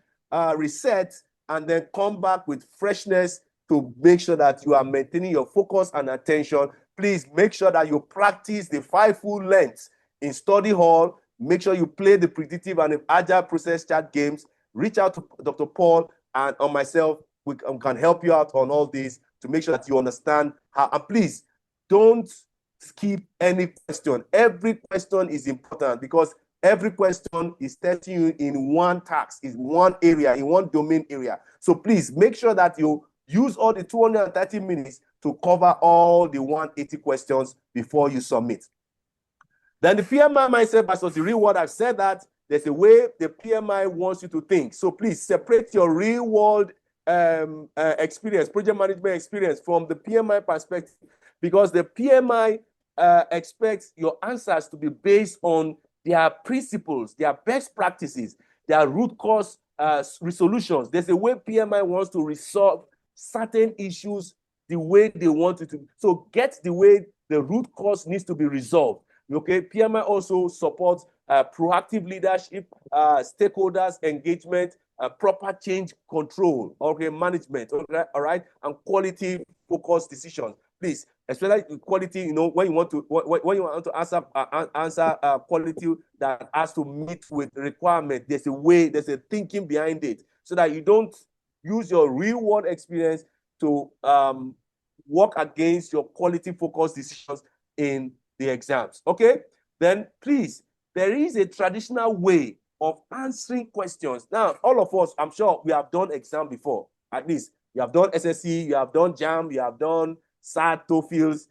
reset, and then come back with freshness to make sure that you are maintaining your focus and attention. Please make sure that you practice the 5 full lengths in study hall. Make sure you play the predictive and the agile process chat games. Reach out to Dr. Paul and on myself. We can help you out on all this to make sure that you understand how. And please don't skip any question. Every question is important because every question is testing you in one task, in one area, in one domain area. So please make sure that you use all the 230 minutes to cover all the 180 questions before you submit. Then the PMI mindset versus the real world. I've said that there's a way the PMI wants you to think. So please separate your real world experience, project management experience from the PMI perspective, because the PMI expects your answers to be based on their principles, their best practices, their root cause resolutions. There's a way PMI wants to resolve certain issues the way they want it to. So get the way the root cause needs to be resolved. Okay, PMI also supports proactive leadership, stakeholders engagement, proper change control, okay, management, okay, all right, and quality focused decisions. Please, especially quality, you know, when you want to answer quality that has to meet with requirement, there's a way, there's a thinking behind it, so that you don't use your real world experience to work against your quality focused decisions in the exams. Okay, then please, there is a traditional way of answering questions. Now, all of us, I'm sure we have done exam before. At least you have done SSC, you have done JAM, you have done SAT, TOEFLs,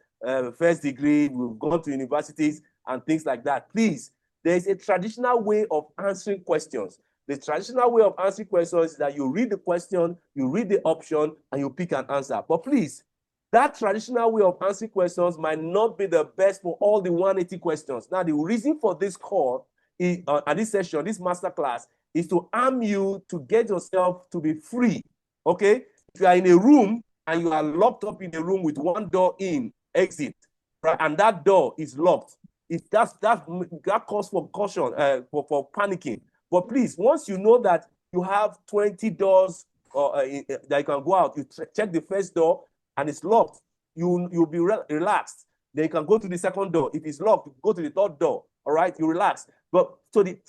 first degree, we've gone to universities and things like that. Please, there is a traditional way of answering questions. The traditional way of answering questions is that you read the question, you read the option, and you pick an answer. But please, that traditional way of answering questions might not be the best for all the 180 questions. Now, the reason for this call is, at this session, this masterclass, is to arm you to get yourself to be free. Okay? If you are in a room and you are locked up in a room with one door in, exit, right, and that door is locked, that calls for caution, for panicking. But please, once you know that you have 20 doors that you can go out, you check the first door and it's locked, you'll be relaxed. Then you can go to the second door. If it's locked, go to the third door. All right, you relax. But so the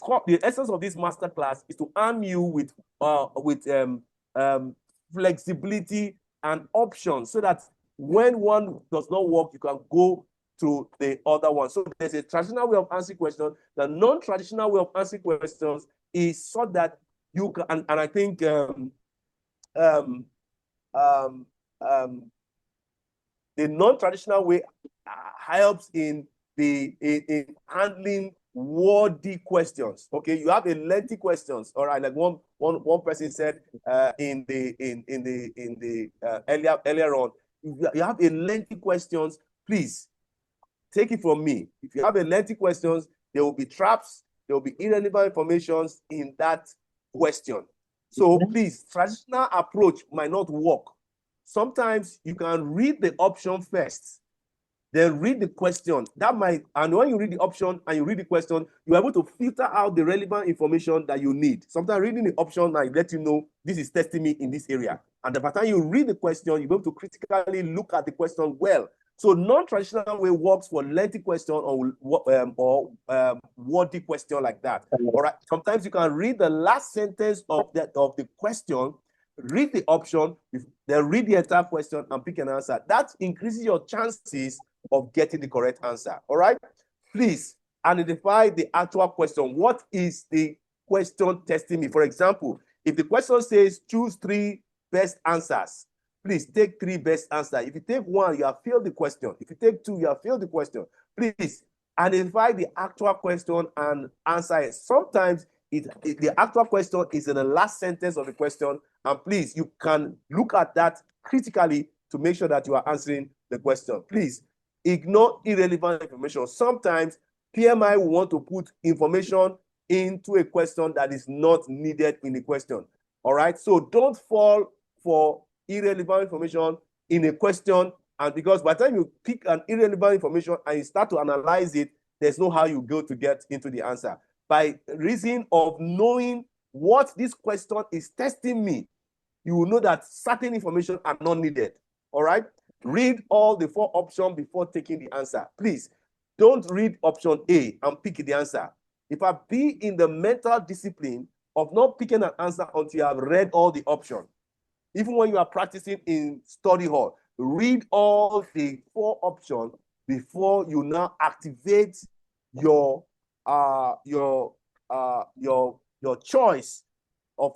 essence of this masterclass is to arm you with flexibility and options, so that when one does not work, you can go to the other one. So there's a traditional way of answering questions. The non-traditional way of answering questions is so that you can, and I think the non-traditional way helps in in handling wordy questions. Okay, you have a lengthy questions. All right, like one person said in the earlier on, if you have a lengthy questions, please take it from me. If you have a lengthy questions, there will be traps, there will be irrelevant informations in that question. So please, traditional approach might not work. Sometimes you can read the option first, then read the question. That might, and when you read the option and you read the question, you're able to filter out the relevant information that you need. Sometimes reading the option might let you know this is testing me in this area. And by the time you read the question, you'll be able to critically look at the question well. So non-traditional way works for lengthy question or wordy question like that. All right. Sometimes you can read the last sentence of the question, read the option, then read the entire question and pick an answer. That increases your chances of getting the correct answer. All right. Please identify the actual question. What is the question testing me? For example, if the question says choose 3 best answers, please take 3 best answers. If you take 1, you have failed the question. If you take 2, you have failed the question. Please identify the actual question and answer it. Sometimes the actual question is in the last sentence of the question, and please, you can look at that critically to make sure that you are answering the question. Please ignore irrelevant information. Sometimes PMI will want to put information into a question that is not needed in the question. All right, so don't fall for irrelevant information in a question, and because by the time you pick an irrelevant information and you start to analyze it, there's no how you go to get into the answer. By reason of knowing what this question is testing me, you will know that certain information are not needed. All right, read all the 4 options before taking the answer. Please don't read option A and pick the answer. If I be in the mental discipline of not picking an answer until you have read all the options. Even when you are practicing in study hall, read all the 4 options before you now activate your choice of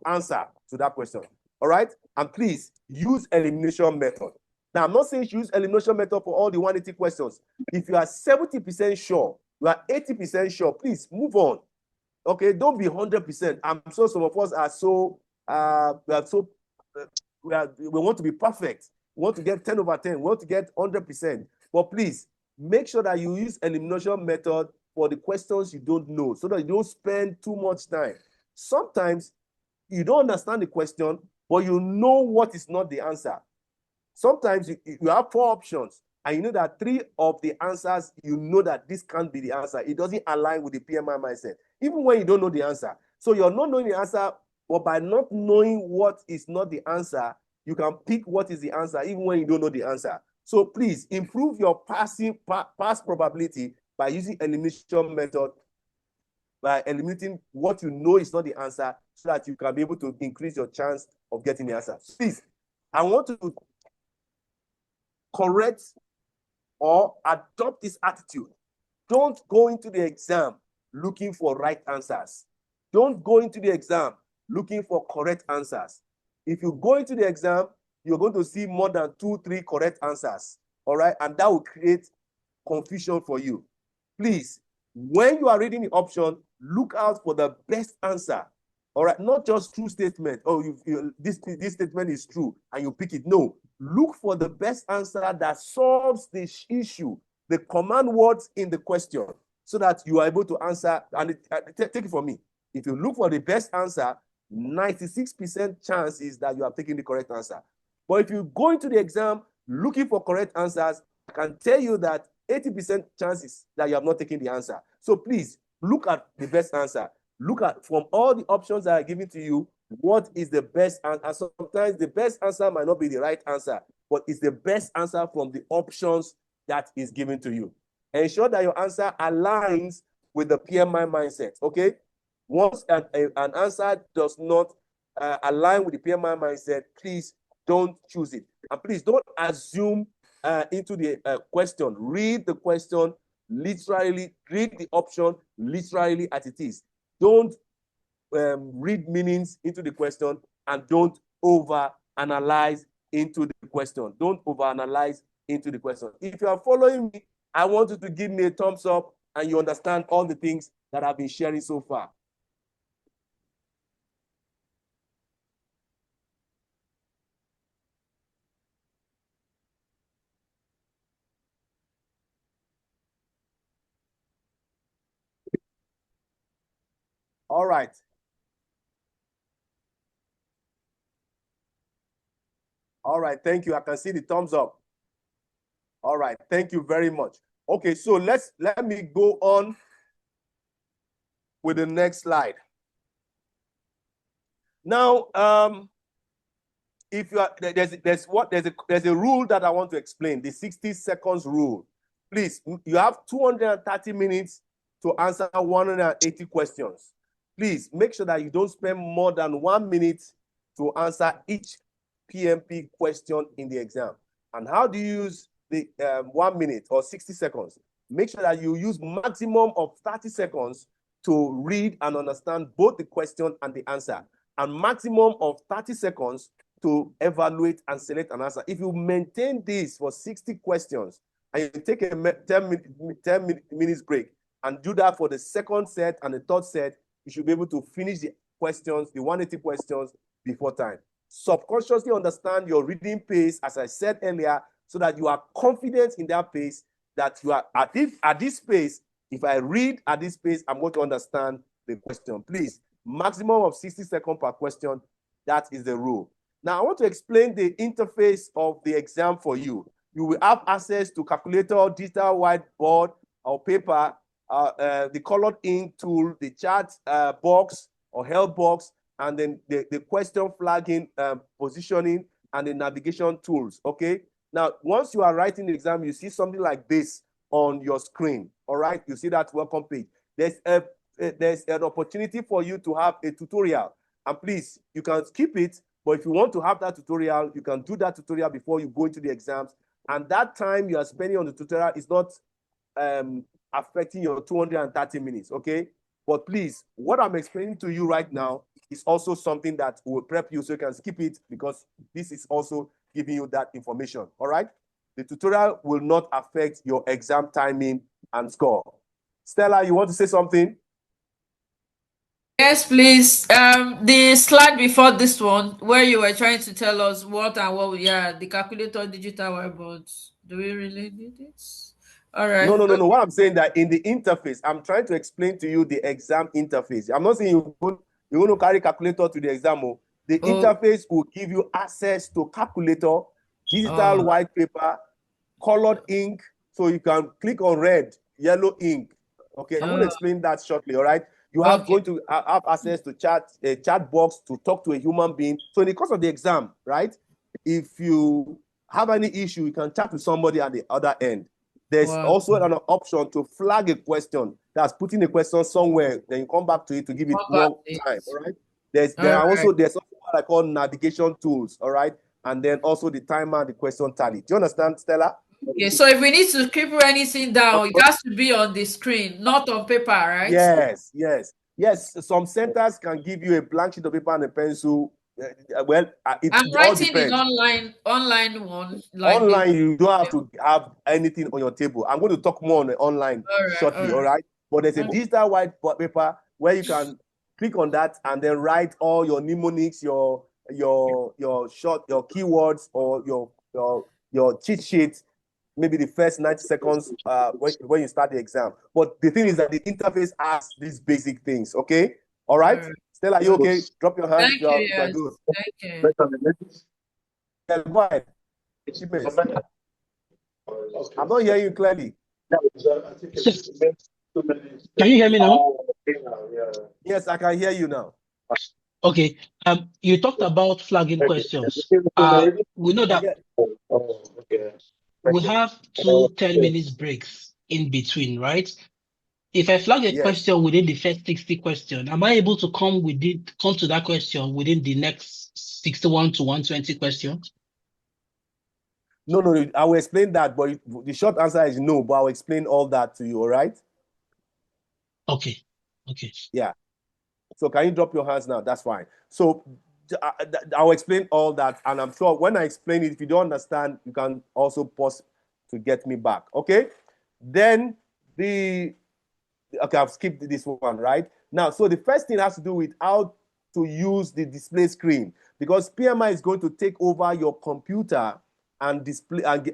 answer to that question. All right, and please use elimination method. Now, I'm not saying use elimination method for all the 180 questions. If you are 70% sure, you are 80% sure, please move on. Okay, don't be 100%. I'm sure some of us are so we want to be perfect. We want to get 10 over 10. We want to get 100%. But please make sure that you use elimination method for the questions you don't know, so that you don't spend too much time. Sometimes you don't understand the question, but you know what is not the answer. Sometimes you have 4 options, and you know that 3 of the answers, you know that this can't be the answer. It doesn't align with the PMI mindset, even when you don't know the answer. So you're not knowing the answer, but by not knowing what is not the answer, you can pick what is the answer, even when you don't know the answer. So please improve your pass probability by using elimination method, by eliminating what you know is not the answer, so that you can be able to increase your chance of getting the answer. Please, I want to correct or adopt this attitude. Don't go into the exam looking for right answers. Don't go into the exam looking for correct answers. If you go into the exam, you're going to see more than 2, 3 correct answers. All right, and that will create confusion for you. Please, when you are reading the option, look out for the best answer. All right, not just true statement. Oh, this statement is true, and you pick it. No, look for the best answer that solves the issue, the command words in the question, so that you are able to answer. And take it from me. If you look for the best answer, 96% chance is that you are taking the correct answer. But if you go into the exam looking for correct answers, I can tell you that 80% chances that you have not taken the answer. So please look at the best answer. Look at, from all the options that are given to you, what is the best answer. And sometimes the best answer might not be the right answer, but it's the best answer from the options that is given to you. Ensure that your answer aligns with the PMI mindset, okay? Once an answer does not align with the PMI mindset, please don't choose it. And please don't assume into the question. Read the question literally, read the option literally as it is. Don't read meanings into the question, and don't over-analyze into the question. Don't over-analyze into the question. If you are following me, I want you to give me a thumbs up and you understand all the things that I've been sharing so far. All right. All right, thank you. I can see the thumbs up. All right, thank you very much. Okay, so let me go on with the next slide. Now, if you are there's a rule that I want to explain, the 60 seconds rule. Please, you have 230 minutes to answer 180 questions. Please make sure that you don't spend more than 1 minute to answer each PMP question in the exam. And how do you use the 1 minute or 60 seconds? Make sure that you use maximum of 30 seconds to read and understand both the question and the answer, and maximum of 30 seconds to evaluate and select an answer. If you maintain this for 60 questions and you take a 10 minutes break and do that for the second set and the third set, you should be able to finish the questions, the 180 questions, before time. Subconsciously understand your reading pace, as I said earlier, so that you are confident in that pace, that you are at this pace. If I read at this pace, I'm going to understand the question. Please, maximum of 60 seconds per question. That is the rule. Now, I want to explain the interface of the exam for you. You will have access to calculator, digital whiteboard, or paper, the colored ink tool, the chat box or help box, and then the question flagging, positioning, and the navigation tools, okay? Now, once you are writing the exam, you see something like this on your screen, all right? You see that welcome page. There's an opportunity for you to have a tutorial. And please, you can skip it, but if you want to have that tutorial, you can do that tutorial before you go into the exams. And that time you are spending on the tutorial is not affecting your 230 minutes, okay? But please, what I'm explaining to you right now is also something that will prep you, so you can skip it, because this is also giving you that information, all right? The tutorial will not affect your exam timing and score. Stella, you want to say something? Yes, please. The slide before this one, where you were trying to tell us what and what, the calculator, digital whiteboard. Do we really need it? All right. No. What I'm saying that in the interface, I'm trying to explain to you the exam interface. I'm not saying you're going to carry calculator to the exam. The interface will give you access to calculator, digital white paper, colored ink, so you can click on red, yellow ink. Okay, I'm going to explain that shortly, all right? You have going to have access to chat box to talk to a human being. So in the course of the exam, right, if you have any issue, you can chat to somebody at the other end. There's also an option to flag a question. That's putting a question somewhere, then you come back to it to give it one time, all right? There's also what I call navigation tools, all right? And then also the timer and the question tally. Do you understand, Stella? Okay, so if we need to scribble anything down, it has to be on the screen, not on paper, right? Yes. Some centers can give you a blank sheet of paper and a pencil. Well, I'm writing in online one. Like online, you don't have to have anything on your table. I'm going to talk more on the online shortly, all right? But there's a digital white paper where you can click on that and then write all your mnemonics, your keywords, or your cheat sheet, maybe the first 90 seconds when you start the exam. But the thing is that the interface has these basic things, okay? All right? Stella, are you okay? Drop your hand if you are good. Thank you. Yeah, go ahead. I'm not hearing you clearly. Can you hear me now? Yes, I can hear you now. Okay. You talked about flagging questions. We know that we have 2 10 minutes breaks in between, right? If I flag a question within the first 60 questions, am I able to come to that question within the next 61 to 120 questions? No, I will explain that, but the short answer is no, but I'll explain all that to you, all right? Okay. Yeah. So can you drop your hands now? That's fine. So I'll explain all that, and I'm sure when I explain it, if you don't understand, you can also pause to get me back. Okay? Then okay, I've skipped this one, right? Now, so the first thing has to do with how to use the display screen, because PMI is going to take over your computer and display and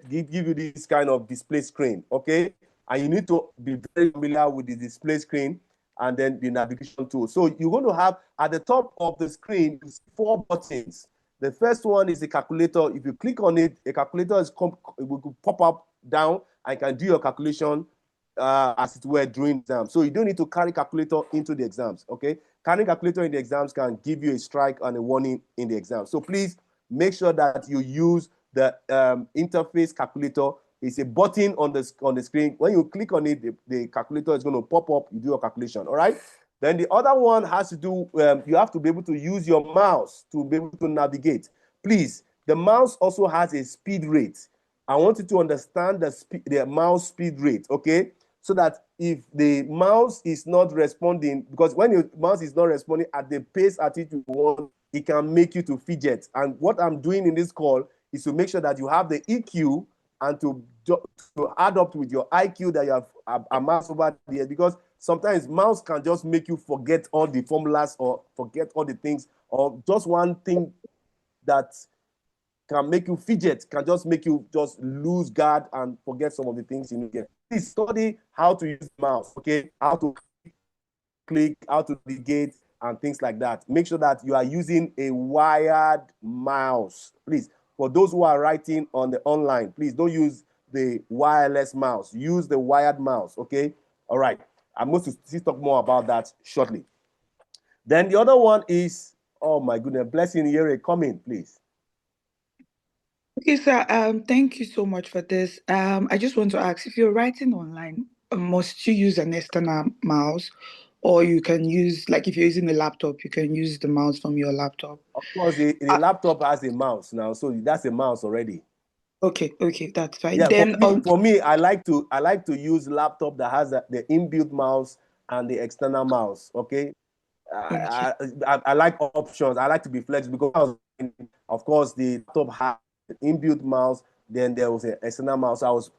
give you this kind of display screen, okay? And you need to be very familiar with the display screen and then the navigation tool. So you're going to have at the top of the screen 4 buttons. The first one is the calculator. If you click on it, a calculator it will pop up down and can do your calculation as it were during exams. So you don't need to carry calculator into the exams, okay? Carrying calculator in the exams can give you a strike and a warning in the exam. So please make sure that you use the interface calculator. It's a button on the screen. When you click on it, the calculator is going to pop up. You do your calculation, all right? Then the other one has to do, you have to be able to use your mouse to be able to navigate. Please, the mouse also has a speed rate. I want you to understand the mouse speed rate, okay? So that if the mouse is not responding, because when your mouse is not responding at the pace at which you want, it can make you to fidget. And what I'm doing in this call is to make sure that you have the EQ and to add up with your IQ that you have amassed over there, because sometimes mouse can just make you forget all the formulas or forget all the things, or just one thing that can make you fidget, can just make you just lose guard and forget some of the things you need to get. Please study how to use the mouse, okay? How to click, how to navigate, and things like that. Make sure that you are using a wired mouse. Please, for those who are writing on the online, please don't use the wireless mouse. Use the wired mouse, okay? All right. I'm going to still talk more about that shortly. Then the other one is, oh my goodness, Blessing Yere, come in, please. Okay, sir. Thank you so much for this. I just want to ask, if you're writing online, must you use an external mouse, or you can use, like if you're using a laptop, you can use the mouse from your laptop? Of course, the laptop has a mouse now, so that's a mouse already. Okay, that's fine. Yeah, Then for me, I like to use laptop that has the inbuilt mouse and the external mouse. Okay, I like options. I like to be flexible because, of course, the laptop has inbuilt mouse. Then there was an external mouse. I was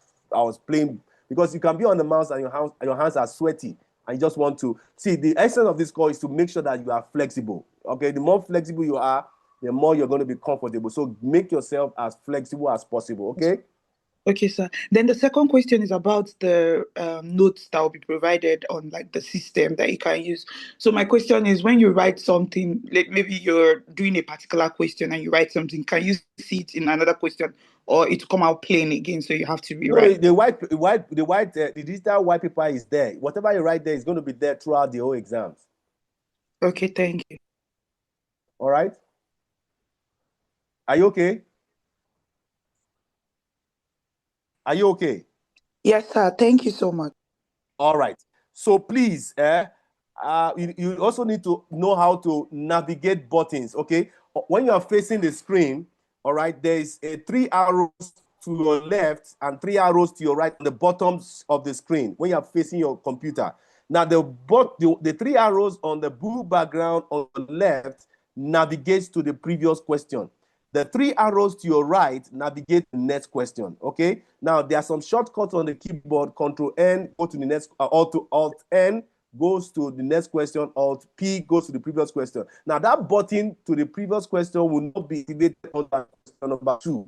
playing because you can be on the mouse and your hands are sweaty and you just want to see. The essence of this call is to make sure that you are flexible. Okay, the more flexible you are, the more you're going to be comfortable. So make yourself as flexible as possible. Okay. Okay, sir. Then the second question is about the notes that will be provided on like the system that you can use. So my question is, when you write something, like maybe you're doing a particular question and you write something, can you see it in another question, or it come out plain again, so you have to rewrite? No, the digital white paper is there. Whatever you write there is going to be there throughout the whole exams. Okay, thank you. All right. Are you okay? Are you okay? Yes, sir. Thank you so much. All right. So please, you also need to know how to navigate buttons, okay? When you are facing the screen, all right, there is 3 arrows to your left and 3 arrows to your right on the bottoms of the screen when you are facing your computer. Now, the 3 arrows on the blue background on the left navigates to the previous question. The 3 arrows to your right navigate the next question, okay? Now, there are some shortcuts on the keyboard. Control-N, go to the next, Alt-N goes to the next question, Alt-P goes to the previous question. Now, that button to the previous question will not be activated on question number 2,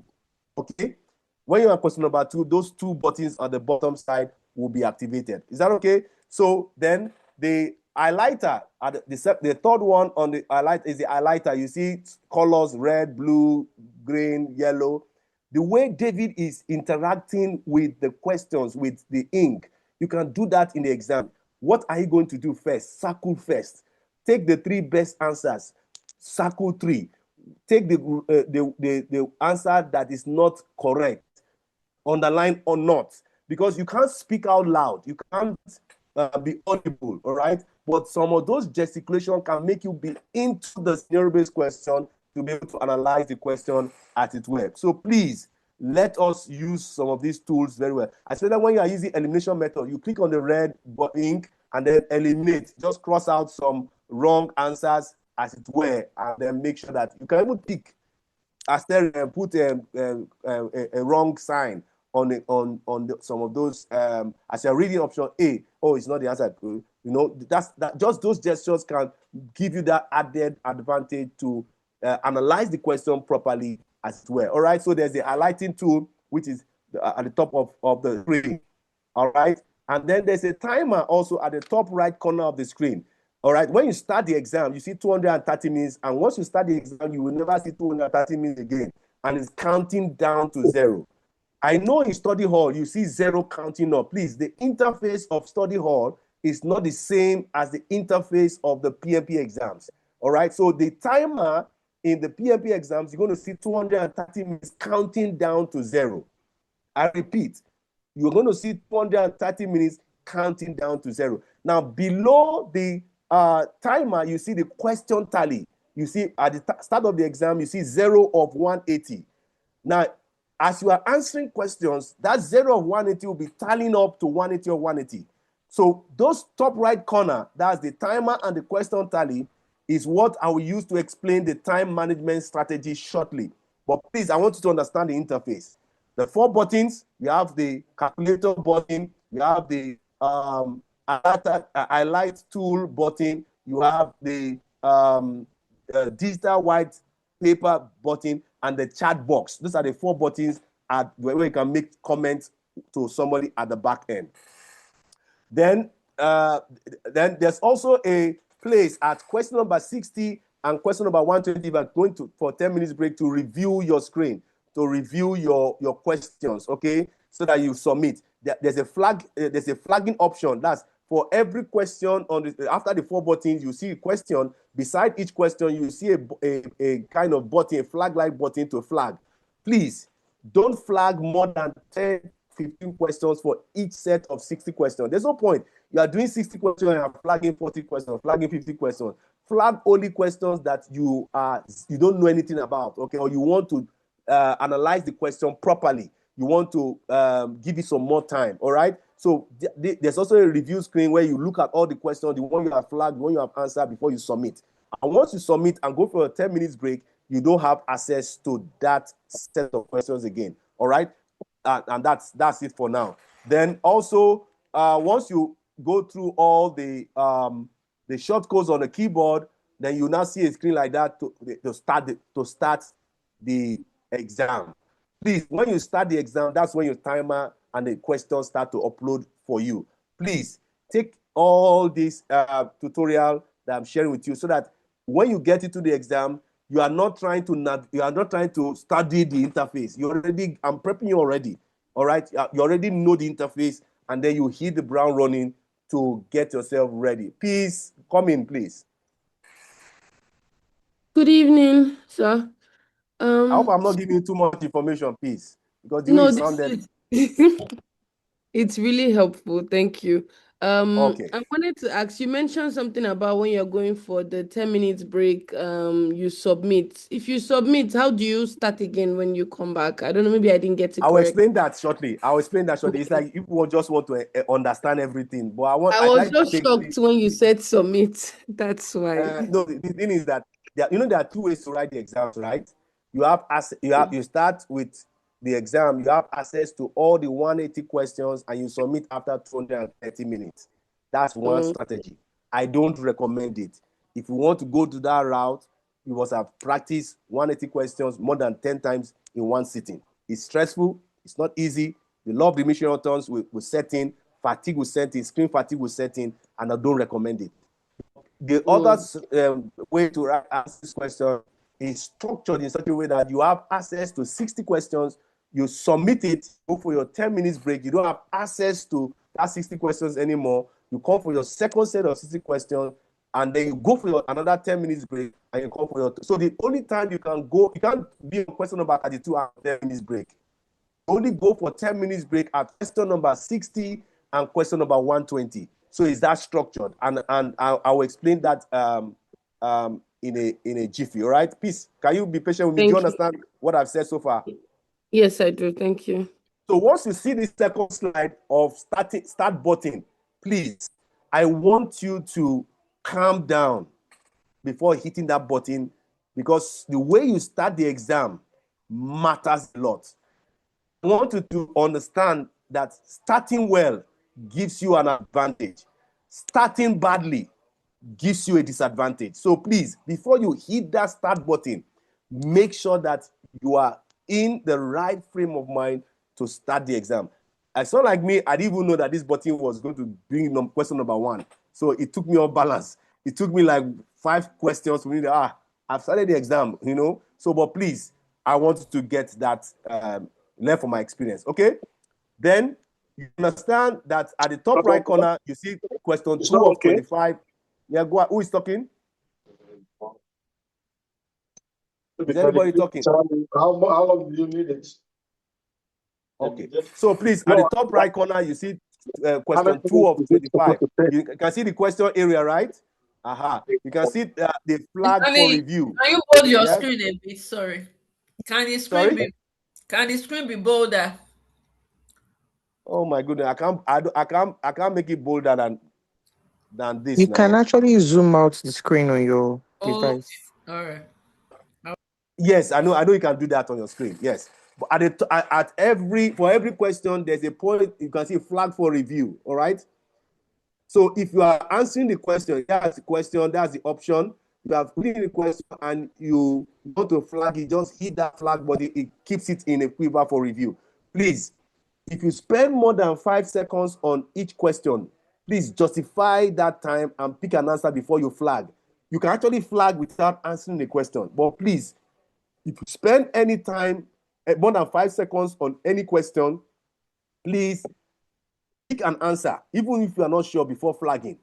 okay? When you're on question number 2, those 2 buttons on the bottom side will be activated. Is that okay? So then the highlighter, the third one on the highlight is the highlighter. You see colors, red, blue, green, yellow. The way David is interacting with the questions, with the ink, you can do that in the exam. What are you going to do first? Circle first. Take the 3 best answers. Circle 3. Take the answer that is not correct. Underline or not. Because you can't speak out loud. You can't be audible, all right? But some of those gesticulation can make you be into the scenario-based question to be able to analyze the question as it were. So please, let us use some of these tools very well. Especially when you are using elimination method, you click on the red ink and then eliminate, just cross out some wrong answers as it were, and then make sure that you can even tick put a wrong sign on some of those as you're reading option A. Oh, it's not the answer. You know, that just those gestures can give you that added advantage to analyze the question properly as well. All right. So there's the highlighting tool, which is at the top of the screen. All right. And then there's a timer also at the top right corner of the screen. All right. When you start the exam, you see 230 minutes. And once you start the exam, you will never see 230 minutes again. And it's counting down to 0. I know in study hall, you see 0 counting up. Please, the interface of study hall is not the same as the interface of the PMP exams. All right. So the timer in the PMP exams, you're going to see 230 minutes counting down to 0. I repeat, you're going to see 230 minutes counting down to 0. Now, below the timer, you see the question tally. You see at the start of the exam, you see 0 of 180. Now, as you are answering questions, that 0 of 180 will be tallying up to 180 of 180. So those top right corner, that's the timer and the question tally, is what I will use to explain the time management strategy shortly. But please, I want you to understand the interface. The 4 buttons, you have the calculator button, you have the highlight tool button, you have the digital white paper button, and the chat box. Those are the 4 buttons where you can make comments to somebody at the back end. Then there's also a place at question number 60 and question number 120. We're going for 10 minutes break to review your screen, to review your questions, okay, so that you submit. There's a flagging option. That's for every question after the 4 buttons, you see a question. Beside each question, you see a kind of button, a flag-like button to flag. Please don't flag more than 10, 15 questions for each set of 60 questions. There's no point. You are doing 60 questions and you're flagging 40 questions, flagging 50 questions. Flag only questions that you don't know anything about, okay, or you want to analyze the question properly. You want to give it some more time, all right? So there's also a review screen where you look at all the questions, the one you have flagged, the one you have answered before you submit. And once you submit and go for a 10 minutes break, you don't have access to that set of questions again, all right? And that's it for now. Then also, once you go through all the short codes on the keyboard, then you now see a screen like that to start the exam. Please, when you start the exam, that's when your timer and the questions start to upload for you. Please take all this tutorial that I'm sharing with you so that when you get into the exam, you are not trying to study the interface. I'm prepping you already. All right, you already know the interface, and then you hit the ground running to get yourself ready. Please come in, please. Good evening, sir. I hope I'm not giving you too much information, please, because the way No, it sounded. It's really helpful. Thank you. Okay. I wanted to ask, you mentioned something about when you're going for the 10 minutes break, you submit. If you submit, how do you start again when you come back? I don't know, maybe I didn't get it I'll correct. explain that shortly. Okay. It's like people just want to understand everything, but I was like just shocked when you said submit. That's why. No, the thing is that there are 2 ways to write the exams, right? You start with the exam, you have access to all the 180 questions, and you submit after 230 minutes. That's one strategy. I don't recommend it. If you want to go to that route, you must have practiced 180 questions more than 10 times in one sitting. It's stressful. It's not easy. The law of diminishing returns will set in, fatigue will set in, screen fatigue will set in, and I don't recommend it. The other way to ask this question is structured in such a way that you have access to 60 questions, you submit it, go for your 10 minutes break, you don't have access to that 60 questions anymore, you come for your second set of 60 questions, and then you go for another 10 minutes break, and you come for your... So the only time you can go, you can't be on question number 32 after 10 minutes break. You only go for 10 minutes break at question number 60 and question number 120. So is that structured? And I will explain that in a jiffy. All right, please. Can you be patient with me? Do you understand what I've said so far? Yes, I do. Thank you. So once you see the second slide of start button, please, I want you to calm down before hitting that button, because the way you start the exam matters a lot. I want you to understand that starting well gives you an advantage. Starting badly gives you a disadvantage. So please, before you hit that start button, make sure that you are in the right frame of mind to start the exam. It's not like me, I didn't even know that this button was going to bring question number 1. So it took me off balance. It took me like 5 questions for me to, I've started the exam, you know. So, but please, I want you to get that learn from my experience, okay? Then you understand that at the top right corner, you see question 2 of 25. Yeah, go on. Who is talking? Is anybody talking? How long do you need it? Okay. So please, at the top right corner, you see question 2 of 25. You can see the question area, right? Aha. You can see the flag for review. Can you hold your screen a bit? Sorry. Can the screen be bolder? Oh my goodness, I can't make it bolder than this You now. can actually zoom out the screen on your device. All right. Yes, I know you can do that on your screen. Yes. But for every question, there's a point you can see a flag for review. All right. So if you are answering the question, that's the question, that's the option. You have put in the question and you want to flag it, just hit that flag, but it keeps it in a quiver for review. Please, if you spend more than 5 seconds on each question, please justify that time and pick an answer before you flag. You can actually flag without answering the question, but please, if you spend any time, more than 5 seconds on any question, please pick an answer, even if you are not sure, before flagging.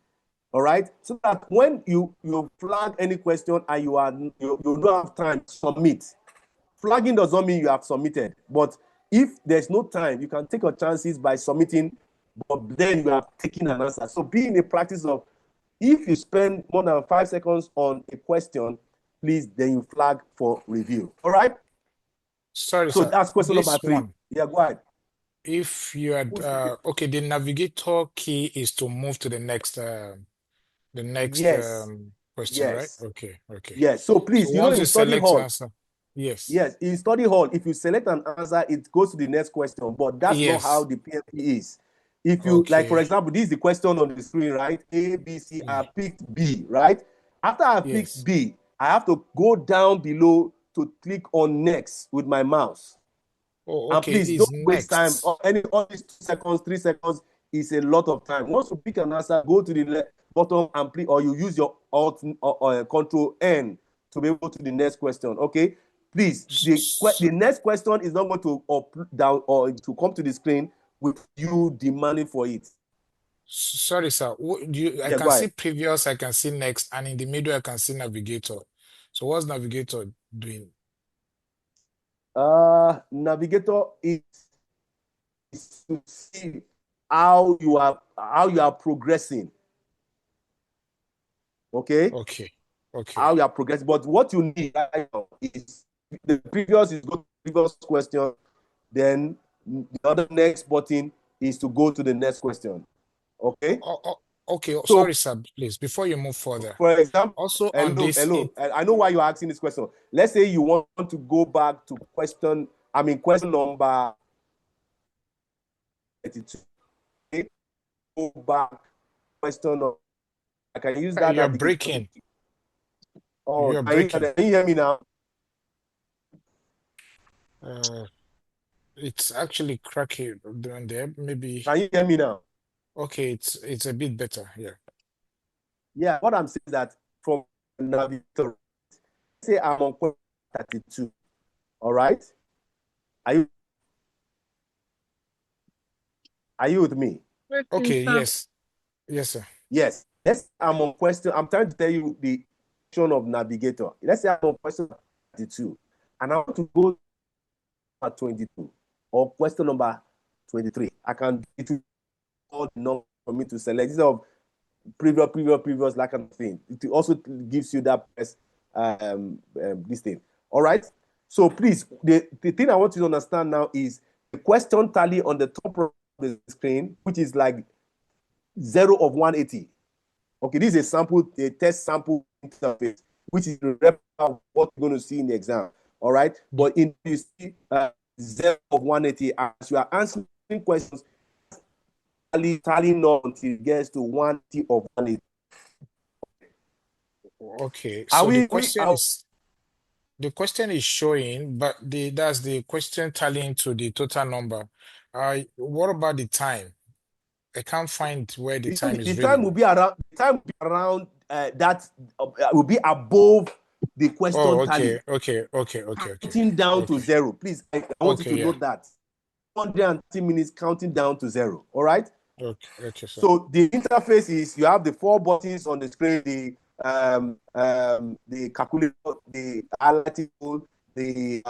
All right, so that when you flag any question and you don't have time to submit, flagging does not mean you have submitted. But if there's no time, you can take your chances by submitting, but then you have taken an answer. So be in the practice of, if you spend more than 5 seconds on a question, please, then you flag for review. All right. Sorry, so sir. that's question This number 3. one. Yeah, go ahead. If you had okay, the navigator key is to move to the next Yes. question, right? Yes. Okay. Yes. So please, So once in you study select hall. answer, yes. Yes, in study hall, if you select an answer, it goes to the next question. But that's not how the PMP is. If you, like, for example, this is the question on the screen, right? A, B, C, I picked B, right? After I picked B, I have to go down below to click on next with my mouse. Oh, and okay. please It's don't waste time. next. All these 2 seconds, 3 seconds is a lot of time. Once you pick an answer, go to the bottom and please, or you use your Alt or Control N to be able to the next question. Okay, please. The next question is not going to up, down, or to come to the screen with you demanding for it. Sorry, sir. I Yeah, can go see ahead. previous, I can see next, and in the middle I can see navigator. So what's navigator doing? Navigator is to see how you are progressing. Okay. How you are progressing. But what you need right now is the previous is go to the previous question. Then the other next button is to go to the next question. Okay. Okay. So, sorry, sir. Please, before you move further. For example, also on this. Hello. I know why you're asking this question. Let's say you want to go back to question number 32. Okay? Go back question number. I can use that. You're breaking. Oh, you're breaking. Can you hear me now? It's actually cracky down there. Maybe. Can you hear me now? Okay, it's a bit better. Yeah. Yeah, what I'm saying is that from navigator, say I'm on question 32. All right. Are you with me? Okay, yes. Yes, sir. Yes. I'm on question. I'm trying to tell you the question of navigator. Let's say I'm on question 32 and I want to go to 22 or question number 23. I can it will all the number for me to select instead of previous, that kind of thing. It also gives you that this thing. All right. So please, the thing I want you to understand now is the question tally on the top of the screen, which is like 0 of 180. Okay, this is a test sample interface, which is the replica of what you're going to see in the exam. All right, but in you see 0 of 180 as you are answering questions, tallying on until it gets to 180 of 180. Okay, so the question is showing, but that's the question tallying to the total number. What about the time? I can't find where the time is. The time will be around. The time will be around that will be above the question tally. Okay. Counting down to 0. Please, I want you to note that. 110 minutes counting down to 0. All right. Okay. So the interface is you have the 4 buttons on the screen: the calculator, the highlighting tool, the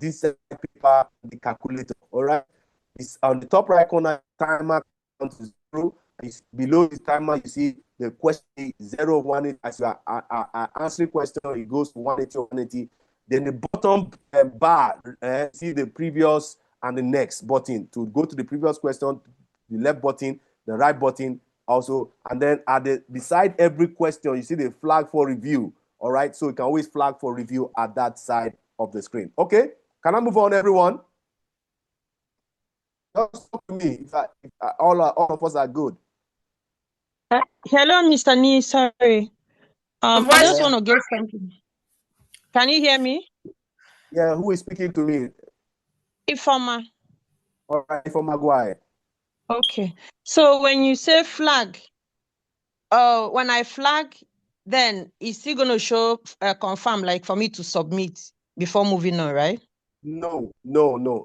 this paper, the calculator. All right. It's on the top right corner. Timer down to 0. It's below the timer. You see the question 0 of 180. As you are answering question, it goes to 180 or 180. Then the bottom bar, see the previous and the next button to go to the previous question. The left button, the right button also, and then beside every question, you see the flag for review. All right, so you can always flag for review at that side of the screen. Okay, can I move on, everyone? Just talk to me if all of us are good. Hello, Mr. Niyi. Sorry, I just want to get something. Can you hear me? Yeah, who is speaking to me? Ifoma. All right, Ifoma, go ahead. Okay, so when you say flag, when I flag, then it's still going to show confirm, like for me to submit before moving on, right? No.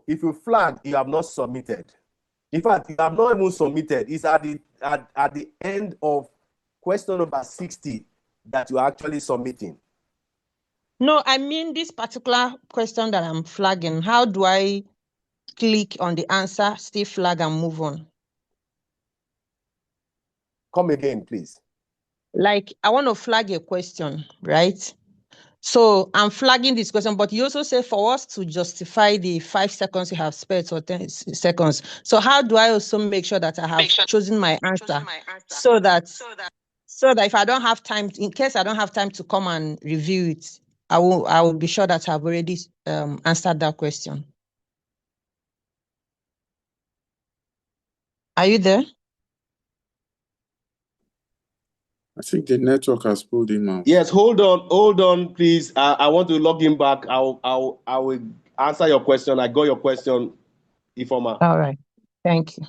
If you flag, you have not submitted. In fact, you have not even submitted. It's at the end of question number 60 that you are actually submitting. No, I mean this particular question that I'm flagging. How do I click on the answer, still flag and move on? Come again, please. Like I want to flag a question, right? So I'm flagging this question, but you also say for us to justify the 5 seconds you have spent or 10 seconds. So how do I also make sure that I have chosen my answer so that if I don't have time, in case I don't have time to come and review it, I will be sure that I've already answered that question. Are you there? I think the network has pulled him out. Yes, hold on, please. I want to log him back. I will answer your question. I got your question, Ifoma. All right. Thank you.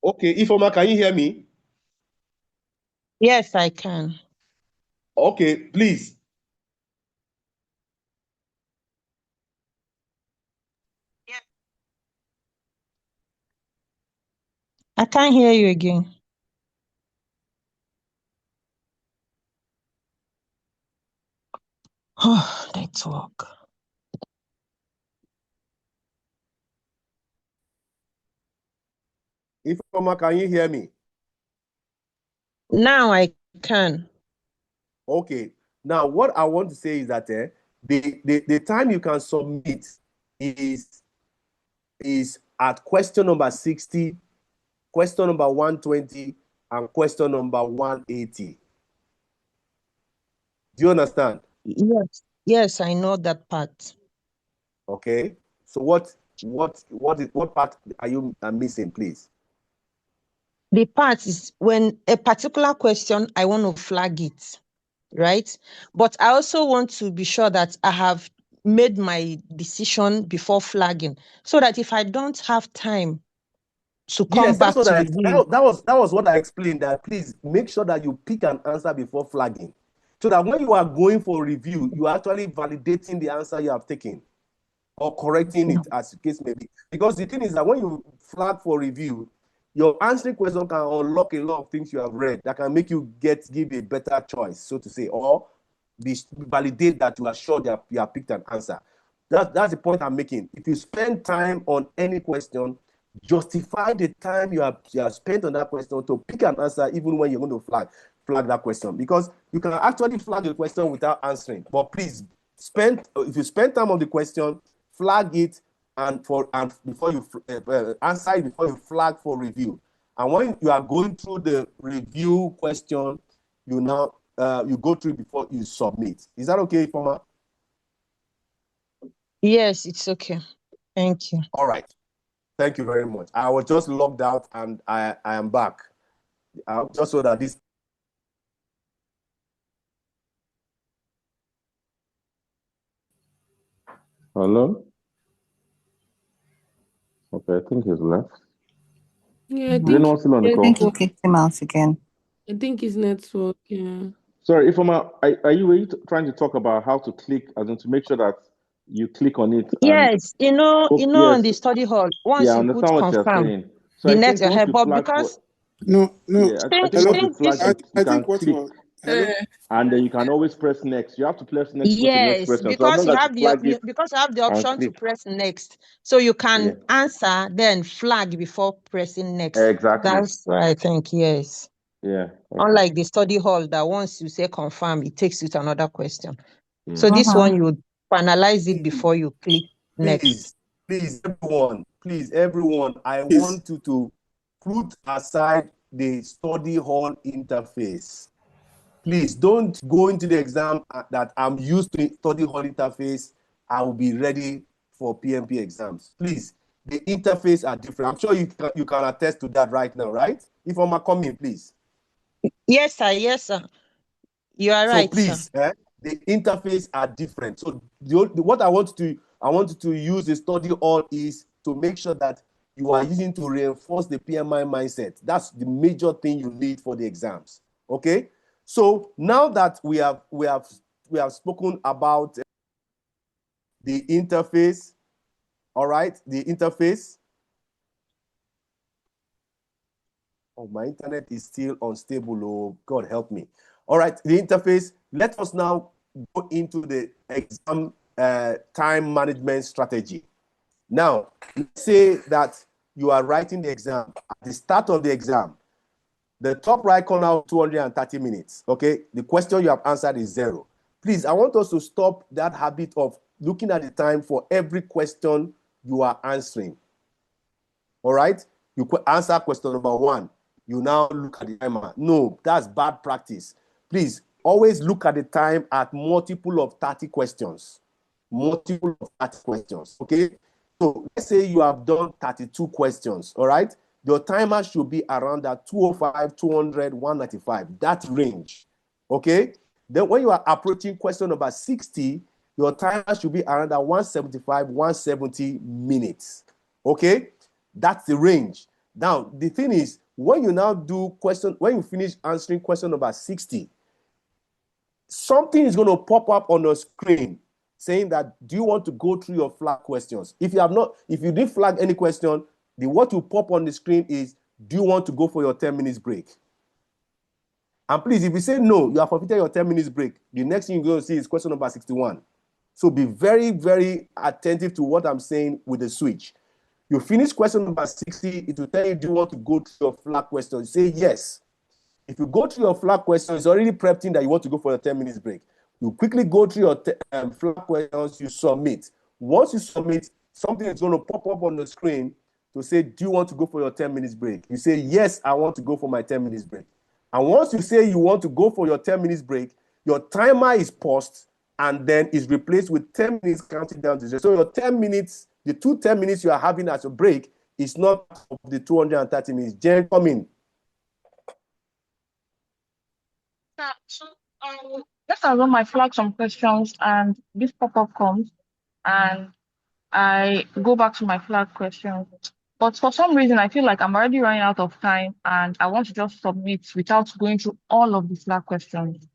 Okay, Ifoma, can you hear me? Yes, I can. Okay, please. I can't hear you again. Oh, network. Ifoma, can you hear me? Now I can. Okay. Now, what I want to say is that the time you can submit is at question number 60, question number 120, and question number 180. Do you understand? Yes, I know that part. Okay. So what part are you missing, please? The part is when a particular question, I want to flag it, right? But I also want to be sure that I have made my decision before flagging, so that if I don't have time to come back to review, that was what I explained. That please make sure that you pick an answer before flagging, so that when you are going for review, you are actually validating the answer you have taken or correcting it, as the case may be. Because the thing is that when you flag for review, your answering question can unlock a lot of things you have read that can make you give a better choice, so to say, or validate that you are sure that you have picked an answer. That's the point I'm making. If you spend time on any question, justify the time you have spent on that question to pick an answer, even when you're going to flag. flag that question, because you can actually flag a question without answering. But please if you spend time on the question, flag it and before you answer it, before you flag for review. And when you are going through the review question, you now you go through before you submit. Is that okay, Ifoma? Yes, it's okay. Thank you. All right. Thank you very much. I was just logged out and I am back. Just so that this. Hello? Okay, I think he's left. Yeah, I Is think anyone still on the I call? think you kicked him out again. I think his network, yeah. Sorry, Ifoma, are you trying to talk about how to click, as in to make sure that you click on it and Yes, on yes, the study hall, yeah, once I you put understand what you're confirm, saying. So the I net think will once help. you But flag for because No, I think once you flag it, you I can think what click was hello. and then you can always press next. You have to press next to go to the next yes, question. So as because long as you flag it because you have the and option to click. press next, so you can Yeah, answer then flag before pressing next. exactly. That's what I think. Yes. Yeah. Okay. Unlike the study hall that once you say confirm, it takes you to another question. So Mm. this one you finalize it before you click next. Please, everyone, I want you to put aside the study hall interface. Please don't go into the exam that I'm used to study hall interface. I will be ready for PMP exams. Please, the interface are different. I'm sure you can attest to that right now, right? If I'm coming, please. Yes, sir. Yes, sir. You are right, please, sir. The interface are different. So what I want to use the study hall is to make sure that you are using to reinforce the PMI mindset. That's the major thing you need for the exams. Okay. So now that we have spoken about the interface, all right, the interface. Oh, my internet is still unstable. Oh, God help me. All right, the interface. Let us now go into the exam time management strategy. Now, let's say that you are writing the exam. At the start of the exam, the top right corner, 230 minutes. Okay, the question you have answered is 0. Please, I want us to stop that habit of looking at the time for every question you are answering. All right, you answer question number 1. You now look at the timer. No, that's bad practice. Please, always look at the time at multiple of 30 questions. Multiple of 30 questions, okay? So let's say you have done 32 questions, all right? Your timer should be around that 205, 200, 195, that range, okay? Then when you are approaching question number 60, your timer should be around that 175, 170 minutes, okay? That's the range. Now, the thing is, when you now do when you finish answering question number 60, something is going to pop up on the screen saying that, do you want to go through your flag questions? If you didn't flag any question, what will pop on the screen is, do you want to go for your 10 minutes break? And please, if you say no, you have forfeited your 10 minutes break, the next thing you're going to see is question number 61. So be very, very attentive to what I'm saying with the switch. You finish question number 60, it will tell you, do you want to go through your flag question? You say yes. If you go through your flag question, it's already prepped in that you want to go for a 10 minutes break. You quickly go through your flag questions, you submit. Once you submit, something is going to pop up on the screen to say, do you want to go for your 10 minutes break? You say, yes, I want to go for my 10 minutes break. And once you say you want to go for your 10 minutes break, your timer is paused and then is replaced with 10 minutes counting down to 0. So your 10 minutes, the 10 minutes you are having as a break is not the 230 minutes. Jen, come in. So, let's run my flag some questions and this pop-up comes and I go back to my flag questions. But for some reason, I feel like I'm already running out of time and I want to just submit without going through all of the flag questions.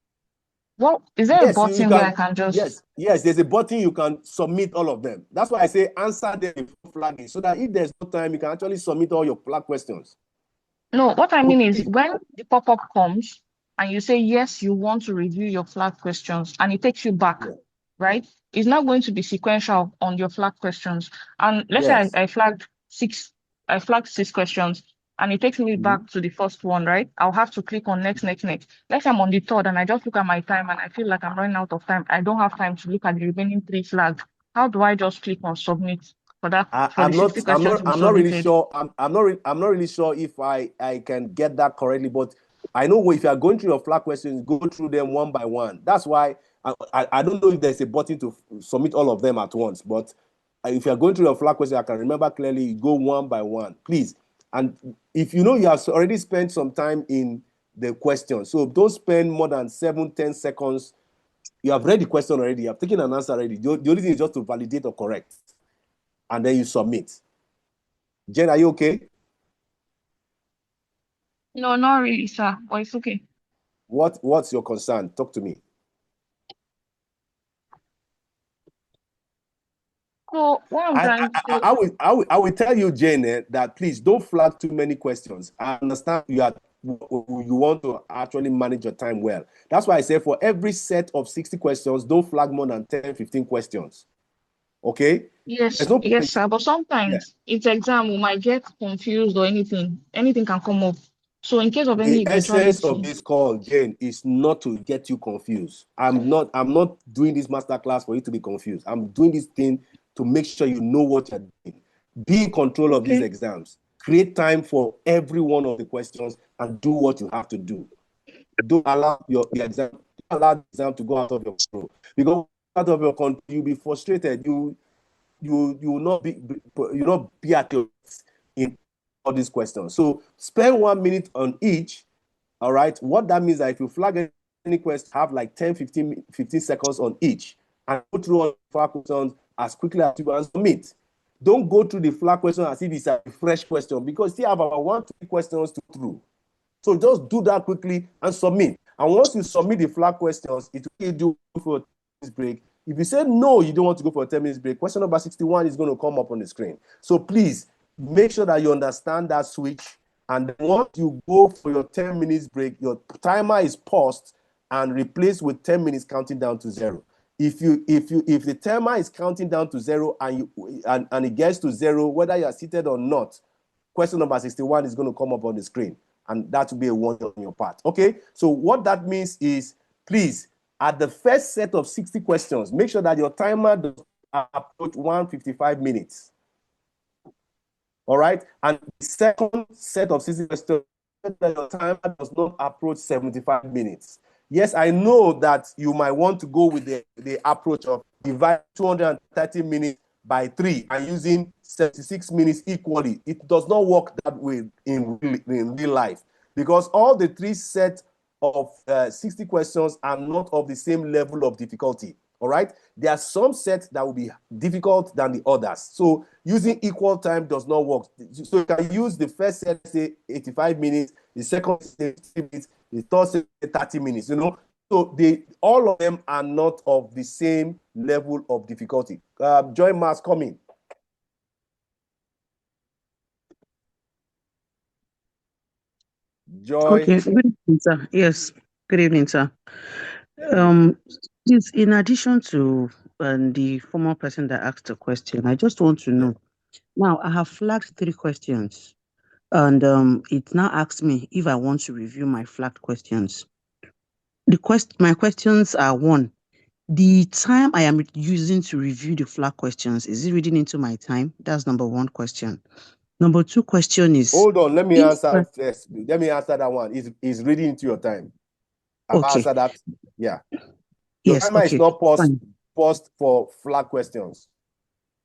Well, is there a button where I can just... Yes, there's a button you can submit all of them. That's why I say answer them before flagging, so that if there's no time, you can actually submit all your flag questions. No, what I mean is when the pop-up comes and you say, yes, you want to review your flag questions and it takes you back, right? It's not going to be sequential on your flag questions. And let's say I flagged 6 questions. and it takes me back to the first one, right? I'll have to click on next. Let's say I'm on the third and I just look at my time and I feel like I'm running out of time. I don't have time to look at the remaining 3 flags. How do I just click on submit for the 60 questions to be submitted? I'm not really sure if I can get that correctly, but I know if you are going through your flag questions, go through them one by one. That's why I don't know if there's a button to submit all of them at once, but if you're going through your flag question, I can remember clearly, you go one by one, please. And if you know you have already spent some time in the question, so don't spend more than 7-10 seconds. You have read the question already, you have taken an answer already. The only thing is just to validate or correct, and then you submit. Jen, are you okay? No, not really, sir, but it's okay. What's your concern? Talk to me. So what I'm trying to I will tell you, Jane, that please don't flag too many questions. I understand you want to actually manage your time well. That's why I say for every set of 60 questions, don't flag more than 10-15 questions. Okay? Yes, sir. But sometimes it's exam, we might get confused or anything. Anything can come up. So in case of any The essence of eventuality. this call, Jane, is not to get you confused. I'm not doing this masterclass for you to be confused. I'm doing this thing to make sure you know what you're doing. Be in control of these exams. Create time for every one of the questions and do what you have to do. Don't allow the exam to go out of your control. Because out of your control, you'll be frustrated. You will not be at your best in all these questions. So spend 1 minute on each. All right. What that means is that if you flag any question, have like 10-15 seconds on each and go through all the flag questions as quickly as you can submit. Don't go through the flag question as if it's a fresh question, because you still have about 1-2 questions to go through. So just do that quickly and submit. And once you submit the flag questions, it will do for a 10 minutes break. If you say no, you don't want to go for a 10 minutes break, question number 61 is going to come up on the screen. So please make sure that you understand that switch. And once you go for your 10 minutes break, your timer is paused and replaced with 10 minutes counting down to 0. If the timer is counting down to 0 and it gets to 0, whether you are seated or not, question number 61 is going to come up on the screen, and that will be a 1 on your part. Okay, so what that means is, please, at the first set of 60 questions, make sure that your timer does approach 155 minutes. All right, and the second set of 60 questions, your timer does not approach 75 minutes. Yes, I know that you might want to go with the approach of divide 230 minutes by 3 and using 76 minutes equally. It does not work that way in real life, because all the 3 sets of 60 questions are not of the same level of difficulty. All right, there are some sets that will be difficult than the others. So using equal time does not work. So you can use the first set, say 85 minutes, the second say 50 minutes, the third say 30 minutes, So all of them are not of the same level of difficulty. Joy Mass coming. Joy. Okay, good evening, sir. Yes, good evening, sir. Yes, in addition to the former person that asked the question, I just want to know. Now, I have flagged 3 questions, and it now asks me if I want to review my flagged questions. My questions are: 1, the time I am using to review the flag questions, is it reading into my time? That's number 1 question. Number 2 question is... Hold on, let me answer first. Let me answer that one. Is reading into your time. Okay. Answer that. Yeah. Your Yes, timer okay. is not paused for flag questions.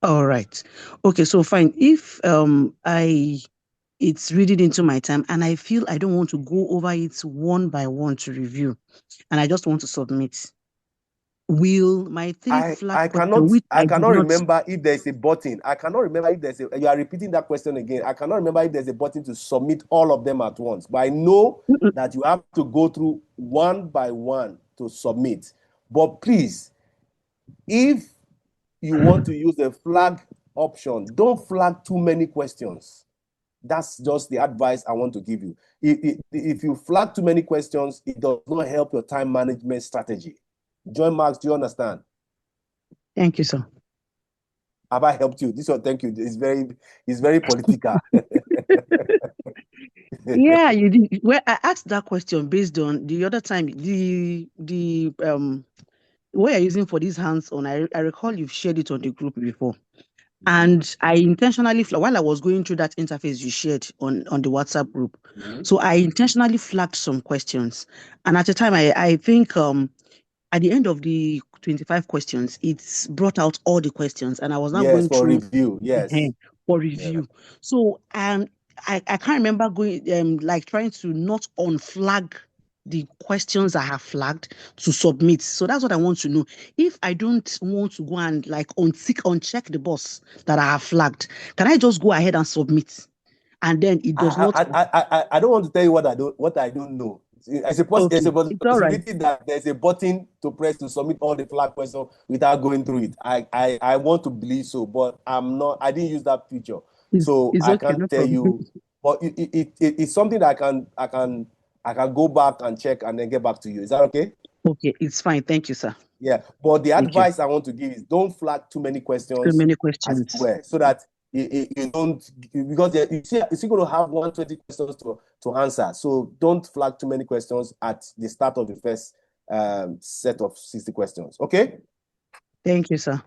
All right. Okay, so fine. If it's reading into my time and I feel I don't want to go over it one by one to review, and I just want to submit, will my 3 flag questions, which I cannot remember if there's a button. I cannot remember if there's you are repeating that question again. I cannot remember if there's a button to submit all of them at once. But I know that you have to go through one by one to submit. But please, if you want to use the flag option, don't flag too many questions. That's just the advice I want to give you. If you flag too many questions, it does not help your time management strategy. Joy Marks, do you understand? Thank you, sir. Have I helped you? This one, thank you. It's very political. Yeah, you did. Well, I asked that question based on the other time, the what you're using for these hands-on. I recall you've shared it on the group before. And I intentionally, while I was going through that interface you shared on the WhatsApp group, so I intentionally flagged some questions. And at the time, I think at the end of the 25 questions, it's brought out all the questions, and I was now Yes, going for through review. Yes. for review. So I can't remember going like trying to not unflag the questions I have flagged to submit. So that's what I want to know. If I don't want to go and like uncheck the box that I have flagged, can I just go ahead and submit? And then it does not. I don't want to tell you what I don't know. There's a possibility that there's a button to press to submit all the flag questions without going through it. I want to believe so, but I didn't use that feature, so I okay, can't tell you. But it's something that I can go back and check and then get back to you. Is that okay? Okay, it's fine. Thank you, sir. Yeah, but the advice I want to give is don't flag too many questions. Too many questions. As well, so that you don't, because you're going to have 120 questions to answer. So don't flag too many questions at the start of the first set of 60 questions. Okay? Thank you, sir.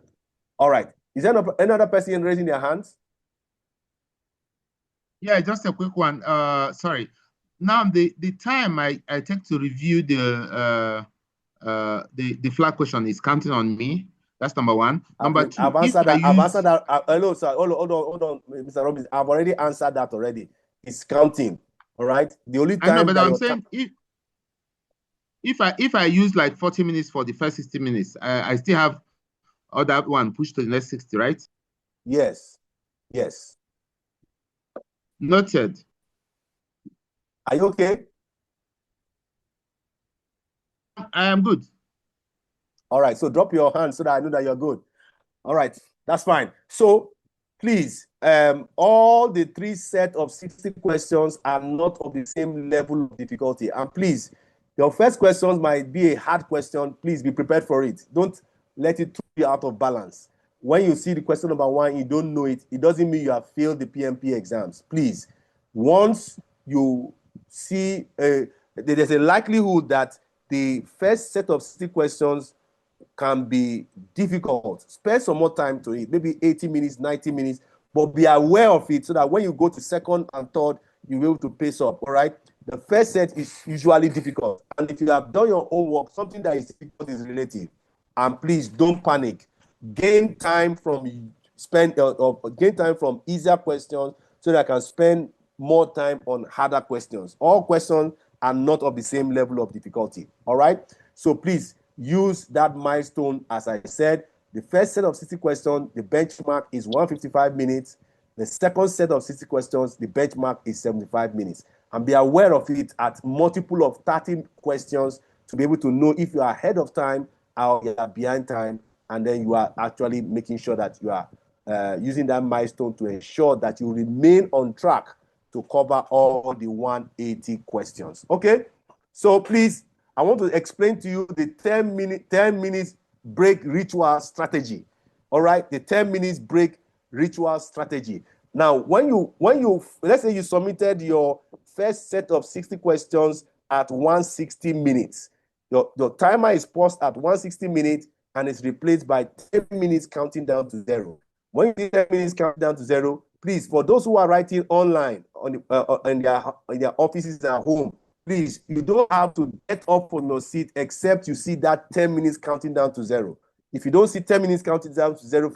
All right. Is there another person raising their hands? Yeah, just a quick one. Sorry. Now the time I take to review the flag question is counting on me. That's number one. Number two, I've answered that. Hello, sir. Hold on, Mr. Robbins. I've already answered that already. It's counting. All right. The only time I know, but I'm saying if I use like 40 minutes for the first 60 minutes, I still have other one pushed to the next 60, right? Yes. Yes. Noted. Are you okay? I am good. All right. So drop your hand so that I know that you're good. All right. That's fine. So please, all the 3 sets of 60 questions are not of the same level of difficulty. And please, your first questions might be a hard question. Please be prepared for it. Don't let it throw you out of balance. When you see the question number 1, you don't know it, it doesn't mean you have failed the PMP exams. Please, once you see, there's a likelihood that the first set of 60 questions can be difficult. Spend some more time to it, maybe 80 minutes, 90 minutes, but be aware of it so that when you go to second and third, you'll be able to pace up, all right? The first set is usually difficult. And if you have done your own work, something that is difficult is relative. And please don't panic. Gain time from easier questions so that I can spend more time on harder questions. All questions are not of the same level of difficulty, all right? So please, use that milestone. As I said, the first set of 60 questions, the benchmark is 155 minutes. The second set of 60 questions, the benchmark is 75 minutes. And be aware of it at multiple of 30 questions to be able to know if you are ahead of time or you are behind time, and then you are actually making sure that you are using that milestone to ensure that you remain on track to cover all the 180 questions. Okay? So please, I want to explain to you the 10 minutes break ritual strategy. All right, the 10 minutes break ritual strategy. Now, when you let's say you submitted your first set of 60 questions at 160 minutes, your timer is paused at 160 minutes and it's replaced by 10 minutes counting down to 0. When you do 10 minutes counting down to 0, please, for those who are writing online on in their offices at home, please, you don't have to get up from your seat except you see that 10 minutes counting down to 0. If you don't see 10 minutes counting down to 0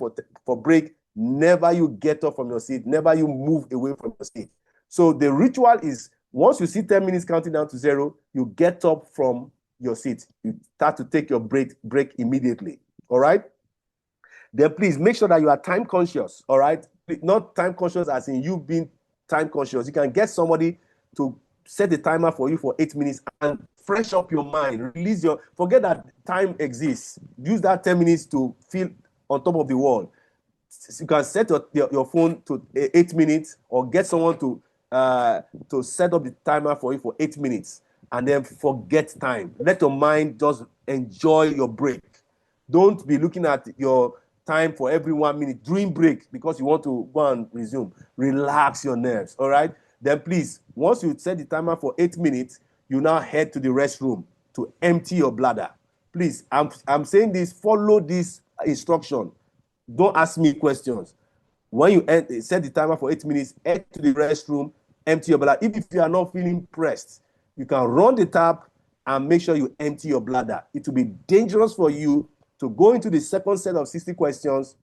for break, never you get up from your seat, never you move away from your seat. So the ritual is once you see 10 minutes counting down to 0, you get up from your seat. You start to take your break immediately. All right? Then please make sure that you are time conscious. All right? Not time conscious as in you being time conscious. You can get somebody to set a timer for you for 8 minutes and fresh up your mind. Forget that time exists. Use that 10 minutes to feel on top of the world. You can set your phone to 8 minutes or get someone to set up the timer for you for 8 minutes and then forget time. Let your mind just enjoy your break. Don't be looking at your time for every 1 minute during break because you want to go and resume. Relax your nerves, all right? Then please, once you set the timer for 8 minutes, you now head to the restroom to empty your bladder. Please, I'm saying this, follow this instruction. Don't ask me questions. When you set the timer for 8 minutes, head to the restroom, empty your bladder. If you are not feeling pressed, you can run the tap and make sure you empty your bladder. It will be dangerous for you to go into the second set of 60 questions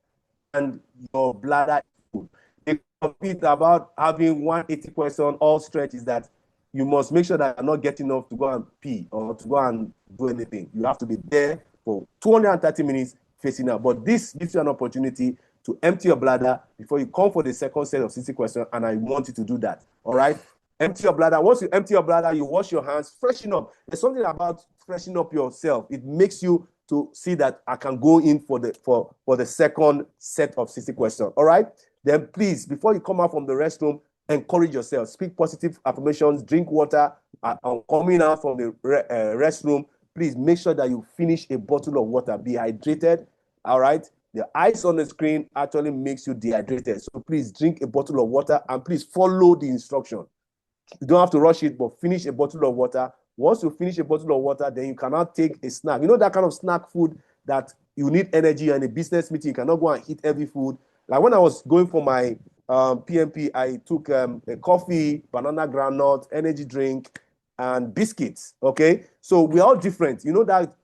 and your bladder is full. They compete about having 180 question, all stretch is that you must make sure that you're not getting enough to go and pee or to go and do anything. You have to be there for 230 minutes facing out. But this gives you an opportunity to empty your bladder before you come for the second set of 60 questions, and I want you to do that. All right? Empty your bladder. Once you empty your bladder, you wash your hands, freshen up. There's something about freshening up yourself. It makes you to see that I can go in for the second set of 60 questions. All right? Then please, before you come out from the restroom, encourage yourself. Speak positive affirmations, drink water. Coming out from the restroom, please make sure that you finish a bottle of water. Be hydrated. All right? The ice on the screen actually makes you dehydrated. So please drink a bottle of water and please follow the instruction. You don't have to rush it, but finish a bottle of water. Once you finish a bottle of water, then you cannot take a snack. You know that kind of snack food that you need energy, and a business meeting, you cannot go and eat heavy food. Like when I was going for my PMP, I took a coffee, banana granite, energy drink, and biscuits, okay? So we're all different. You know that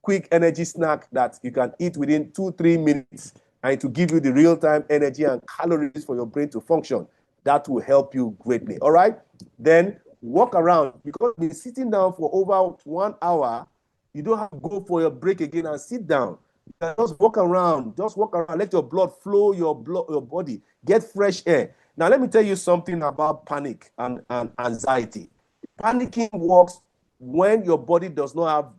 quick energy snack that you can eat within 2-3 minutes, and to give you the real-time energy and calories for your brain to function. That will help you greatly. All right? Then walk around, because you've been sitting down for over 1 hour. You don't have to go for your break again and sit down. You can just walk around. Just walk around. Let your blood flow, your body. Get fresh air. Now, let me tell you something about panic and anxiety. Panicking works when your body does not have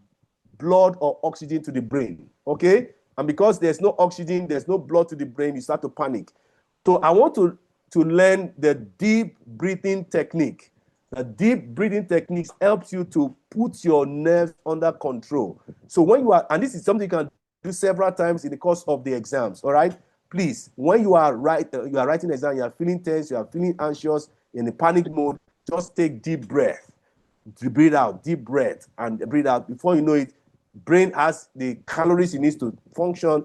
blood or oxygen to the brain. Okay? And because there's no oxygen, there's no blood to the brain, you start to panic. So I want to learn the deep breathing technique. The deep breathing techniques helps you to put your nerves under control. So when you are, and this is something you can do several times in the course of the exams, all right? Please, when you are writing exam, you are feeling tense, you are feeling anxious, in the panic mode, just take deep breath. Breathe out, deep breath, and breathe out. Before you know it, brain has the calories it needs to function,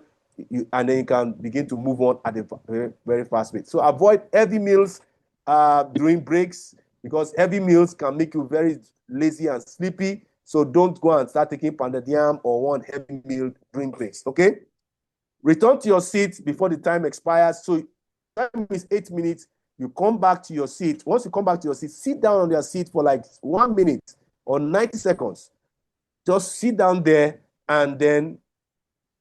and then you can begin to move on at a very, very fast rate. So avoid heavy meals during breaks, because heavy meals can make you very lazy and sleepy. So don't go and start taking pounded yam or one heavy meal during breaks, okay? Return to your seat before the time expires. So time is 8 minutes. You come back to your seat. Once you come back to your seat, sit down on your seat for like 1 minute or 90 seconds. Just sit down there and then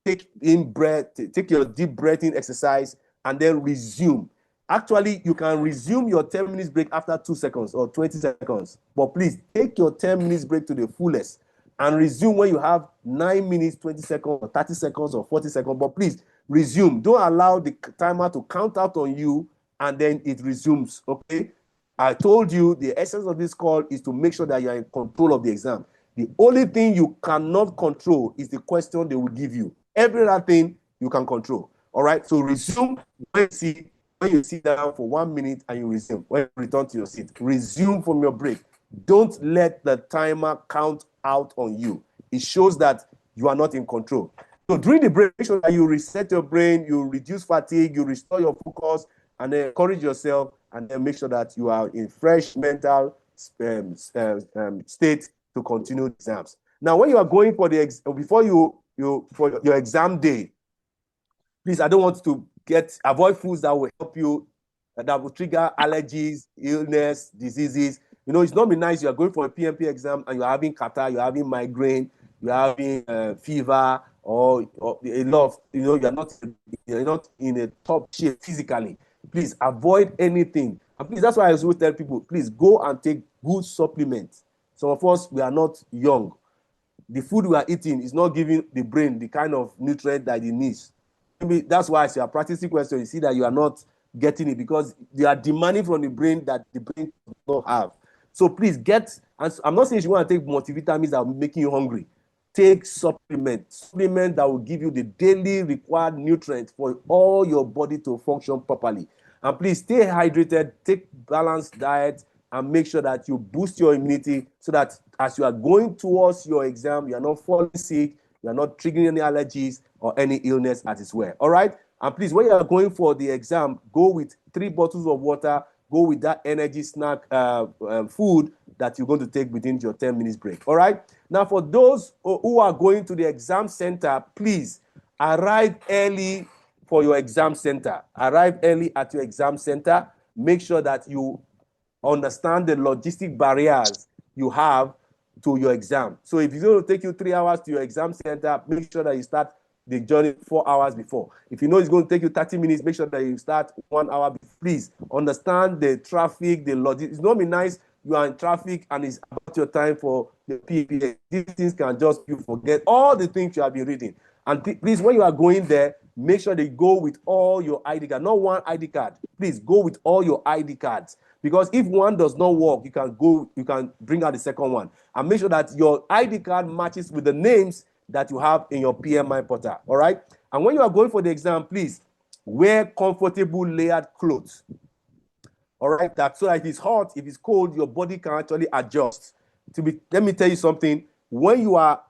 take in breath, take your deep breathing exercise, and then resume. Actually, you can resume your 10 minutes break after 2 seconds or 20 seconds. But please take your 10 minutes break to the fullest and resume when you have 9 minutes, 20 seconds, or 30 seconds, or 40 seconds. But please resume. Don't allow the timer to count out on you and then it resumes. Okay? I told you the essence of this call is to make sure that you are in control of the exam. The only thing you cannot control is the question they will give you. Every other thing you can control. All right? So resume when you sit down for 1 minute and you resume. When you return to your seat, resume from your break. Don't let the timer count out on you. It shows that you are not in control. So during the break, make sure that you reset your brain, you reduce fatigue, you restore your focus, and then encourage yourself, and then make sure that you are in fresh mental state to continue the exams. Now, when you are going for the before for your exam day, please, I don't want to avoid foods that will help you, that will trigger allergies, illness, diseases. You know, it's not be nice. You are going for a PMP exam and you're having catarrh, you're having migraine, you're having fever, or a lot of, you know, you're not in a top shape physically. Please avoid anything. And please, that's why I always tell people, please go and take good supplements. Some of us, we are not young. The food we are eating is not giving the brain the kind of nutrient that it needs. Maybe that's why as you are practicing questions, you see that you are not getting it, because they are demanding from the brain that the brain does not have. So please and I'm not saying you want to take multivitamins that will make you hungry. Take supplements that will give you the daily required nutrients for all your body to function properly. And please stay hydrated, take balanced diet, and make sure that you boost your immunity so that as you are going towards your exam, you are not falling sick, you are not triggering any allergies or any illness as it were. All right? And please, when you are going for the exam, go with 3 bottles of water, go with that energy snack food that you're going to take within your 10 minutes break. All right? Now, for those who are going to the exam center, please arrive early for your exam center. Arrive early at your exam center. Make sure that you understand the logistic barriers you have to your exam. So if it's going to take you 3 hours to your exam center, make sure that you start the journey 4 hours before. If you know it's going to take you 30 minutes, make sure that you start 1 hour before. Please understand the traffic, the logistics. It's not be nice you are in traffic and it's about your time for the PMP. These things can just you forget all the things you have been reading. And please, when you are going there, make sure they go with all your ID card, not one ID card. Please go with all your ID cards. Because if one does not work, you can bring out the second one. And make sure that your ID card matches with the names that you have in your PMI portal. All right? And when you are going for the exam, please wear comfortable layered clothes. All right? That so that if it's hot, if it's cold, your body can actually adjust. Let me tell you something. When you are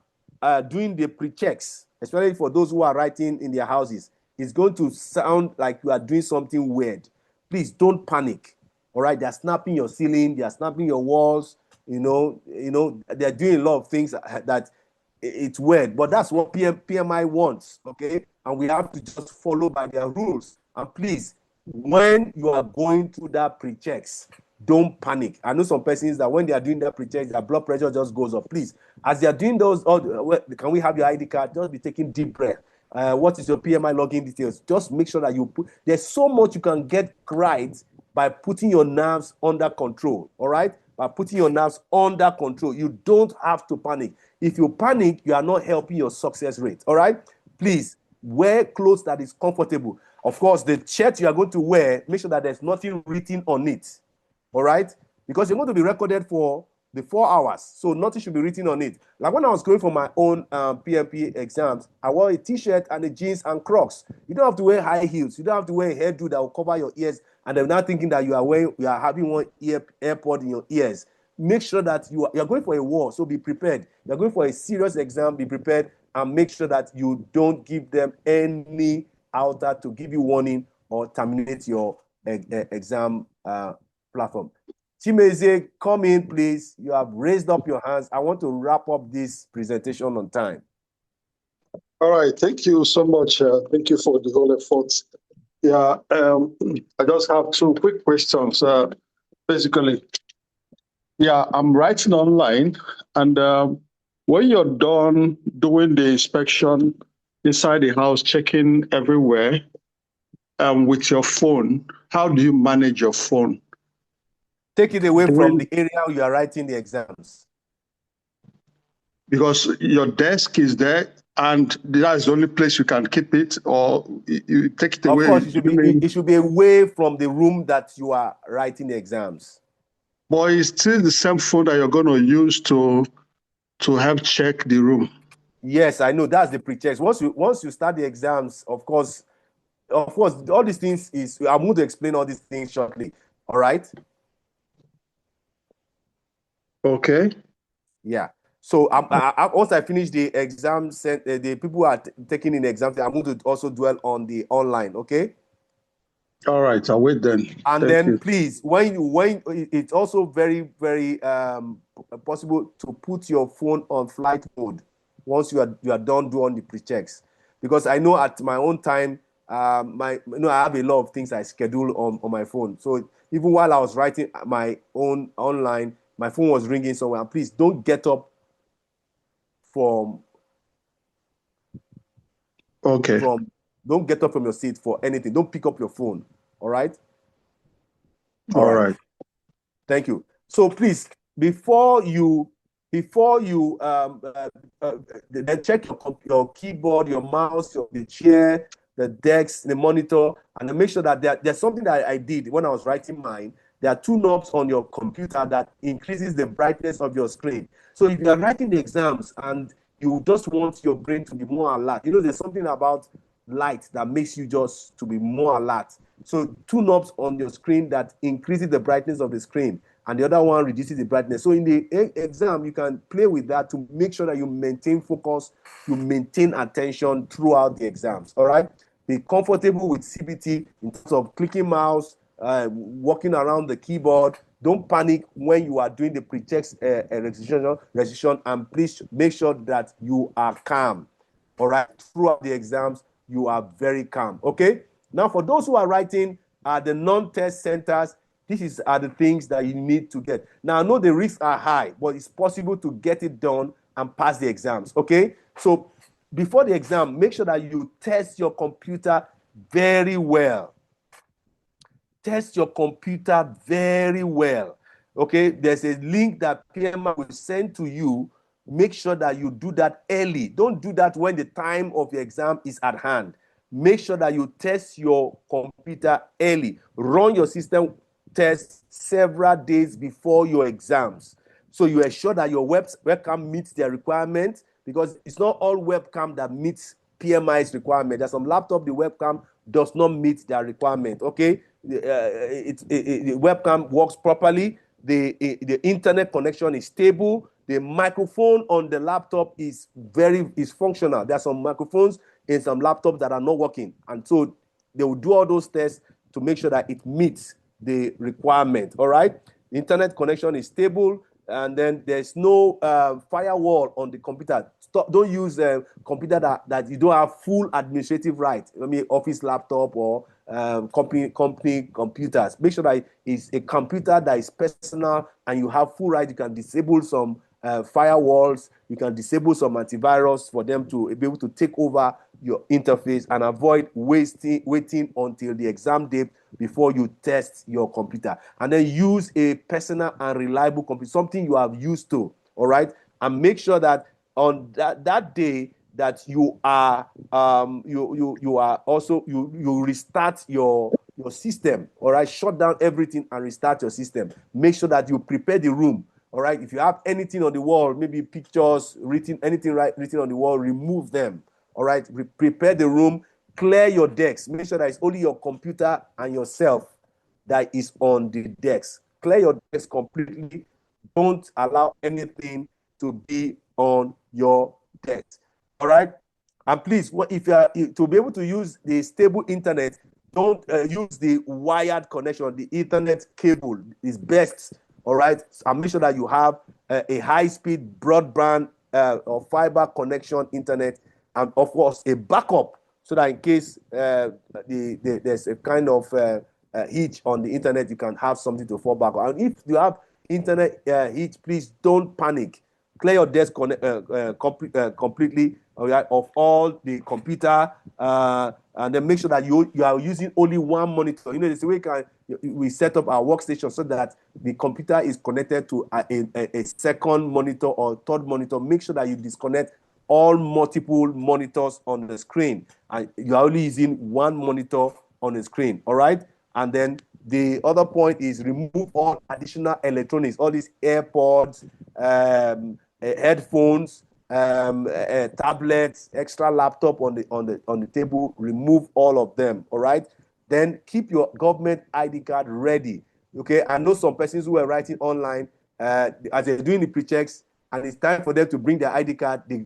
doing the pre-checks, especially for those who are writing in their houses, it's going to sound like you are doing something weird. Please don't panic. All right, they're snapping your ceiling, they're snapping your walls. They're doing a lot of things that it's weird, but that's what PMI wants. Okay, and we have to just follow by their rules. And please, when you are going through that pre-checks, don't panic. I know some persons that when they are doing their pre-checks, their blood pressure just goes up. Please, as they are doing those, can we have your ID card? Just be taking deep breath. What is your PMI login details? Just make sure that you put. There's so much you can get right by putting your nerves under control. All right, by putting your nerves under control. You don't have to panic. If you panic, you are not helping your success rate. All right, please wear clothes that is comfortable. Of course, the shirt you are going to wear, make sure that there's nothing written on it. All right? Because you're going to be recorded for the 4 hours. So nothing should be written on it. Like when I was going for my own PMP exams, I wore a t-shirt and a jeans and Crocs. You don't have to wear high heels. You don't have to wear a hairdo that will cover your ears. And they're not thinking that you are having one AirPod in your ears. Make sure that you are going for a war. So be prepared. You're going for a serious exam. Be prepared and make sure that you don't give them any outer to give you warning or terminate your exam platform. Chimeze, come in, please. You have raised up your hands. I want to wrap up this presentation on time. All right. Thank you so much. Thank you for the whole effort. Yeah, I just have 2 quick questions. Basically, yeah, I'm writing online, and when you're done doing the inspection inside the house, checking everywhere with your phone, how do you manage your phone? Take it away from the area you are writing the exams. Because your desk is there, and that's the only place you can keep it, or you take it away. Of course, it should be away from the room that you are writing the exams. But it's still the same phone that you're going to use to help check the room. Yes, I know. That's the pre-checks. Once you start the exams, of course, all these things I'm going to explain all these things shortly. All right? Okay. Yeah. So once I finish the exam, the people who are taking in the exams, I'm going to also dwell on the online. Okay. All right. I'll wait then. And Thank then you. please, when it's also very, very possible to put your phone on flight mode once you are done doing the pre-checks, because I know at my own time, I have a lot of things I schedule on my phone. So even while I was writing my own online, my phone was ringing somewhere. And please don't get up don't get up from your seat for anything. Don't pick up your phone. All right. All right. Thank you. So please, before you then check your keyboard, your mouse, the chair, the desk, the monitor, and then make sure that there's something that I did when I was writing mine. There are 2 knobs on your computer that increases the brightness of your screen. So if you are writing the exams and you just want your brain to be more alert, there's something about light that makes you just to be more alert. So 2 knobs on your screen that increases the brightness of the screen, and the other one reduces the brightness. So in the exam, you can play with that to make sure that you maintain focus, you maintain attention throughout the exams. All right. Be comfortable with CBT in terms of clicking mouse, walking around the keyboard. Don't panic when you are doing the pre-text registration, and please make sure that you are calm. All right, throughout the exams, you are very calm. Okay. Now, for those who are writing at the non-test centers, these are the things that you need to get. Now, I know the risks are high, but it's possible to get it done and pass the exams. Okay. So before the exam, make sure that you test your computer very well. Test your computer very well. Okay, there's a link that PMI will send to you. Make sure that you do that early. Don't do that when the time of the exam is at hand. Make sure that you test your computer early. Run your system tests several days before your exams, so you ensure that your webcam meets their requirements, because it's not all webcam that meets PMI's requirement. There's some laptop the webcam does not meet their requirement. Okay, the webcam works properly. The internet connection is stable. The microphone on the laptop is functional. There are some microphones in some laptops that are not working, and so they will do all those tests to make sure that it meets the requirement. All right, the internet connection is stable, and then there's no firewall on the computer. Don't use a computer that you don't have full administrative right. I mean, office laptop or company computers. Make sure that it's a computer that is personal and you have full right. You can disable some firewalls. You can disable some antivirus for them to be able to take over your interface, and avoid waiting until the exam day before you test your computer. And then use a personal and reliable computer, something you are used to. All right, and make sure that on that day that you are you are also you restart your system. All right, shut down everything and restart your system. Make sure that you prepare the room. All right, if you have anything on the wall, maybe pictures written, anything written on the wall, remove them. All right, prepare the room, clear your decks. Make sure that it's only your computer and yourself that is on the decks. Clear your decks completely. Don't allow anything to be on your decks. All right, and please, if you are to be able to use the stable internet, don't use the wired connection. The Ethernet cable is best. All right, and make sure that you have a high-speed broadband or fiber connection internet, and of course a backup, so that in case there's a kind of hitch on the internet, you can have something to fall back on. And if you have internet hitch, please don't panic. Clear your desk completely, right, of all the computer, and then make sure that you are using only one monitor. You know, this way we set up our workstation so that the computer is connected to a second monitor or third monitor. Make sure that you disconnect all multiple monitors on the screen, and you are only using one monitor on the screen. All right, and then the other point is remove all additional electronics, all these AirPods, headphones, tablets, extra laptop on the table. Remove all of them. All right. Then keep your government ID card ready. Okay. I know some persons who are writing online as they're doing the pre-checks, and it's time for them to bring their ID card. They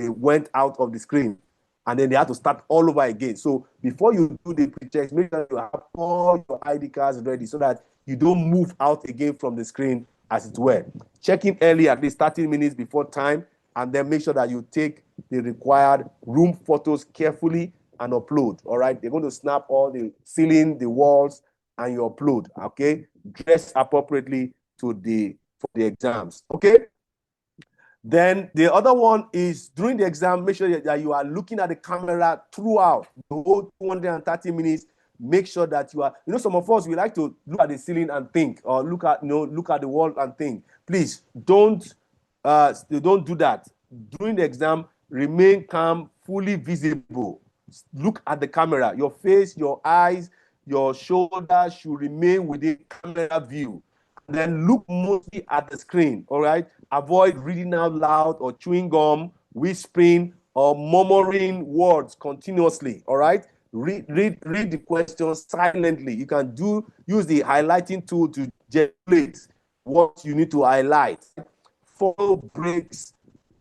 went out of the screen, and then they have to start all over again. So before you do the pre-checks, make sure you have all your ID cards ready so that you don't move out again from the screen, as it were. Check in early, at least 30 minutes before time, and then make sure that you take the required room photos carefully and upload. All right, they're going to snap all the ceiling, the walls, and you upload. Okay, dress appropriately for the exams. Okay. Then the other one is during the exam, make sure that you are looking at the camera throughout the whole 230 minutes. Make sure that you are, some of us, we like to look at the ceiling and think, or look at the wall and think. Please don't do that. During the exam, remain calm, fully visible. Look at the camera. Your face, your eyes, your shoulders should remain within camera view. Then look mostly at the screen. All right. Avoid reading out loud or chewing gum, whispering, or murmuring words continuously. All right. Read the question silently. You can use the highlighting tool to generate what you need to highlight. Follow breaks,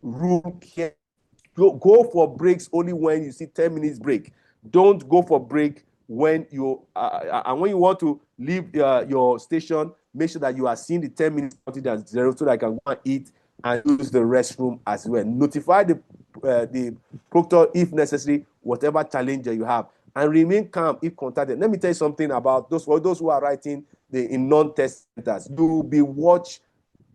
room care. Go for breaks only when you see 10 minutes break. Don't go for break when you and when you want to leave your station. Make sure that you are seeing the 10 minutes counted as zero, so that I can go and eat and use the restroom as well. Notify the proctor if necessary, whatever challenge you have, and remain calm if contacted. Let me tell you something about those who are writing in non-test centers. You will be watched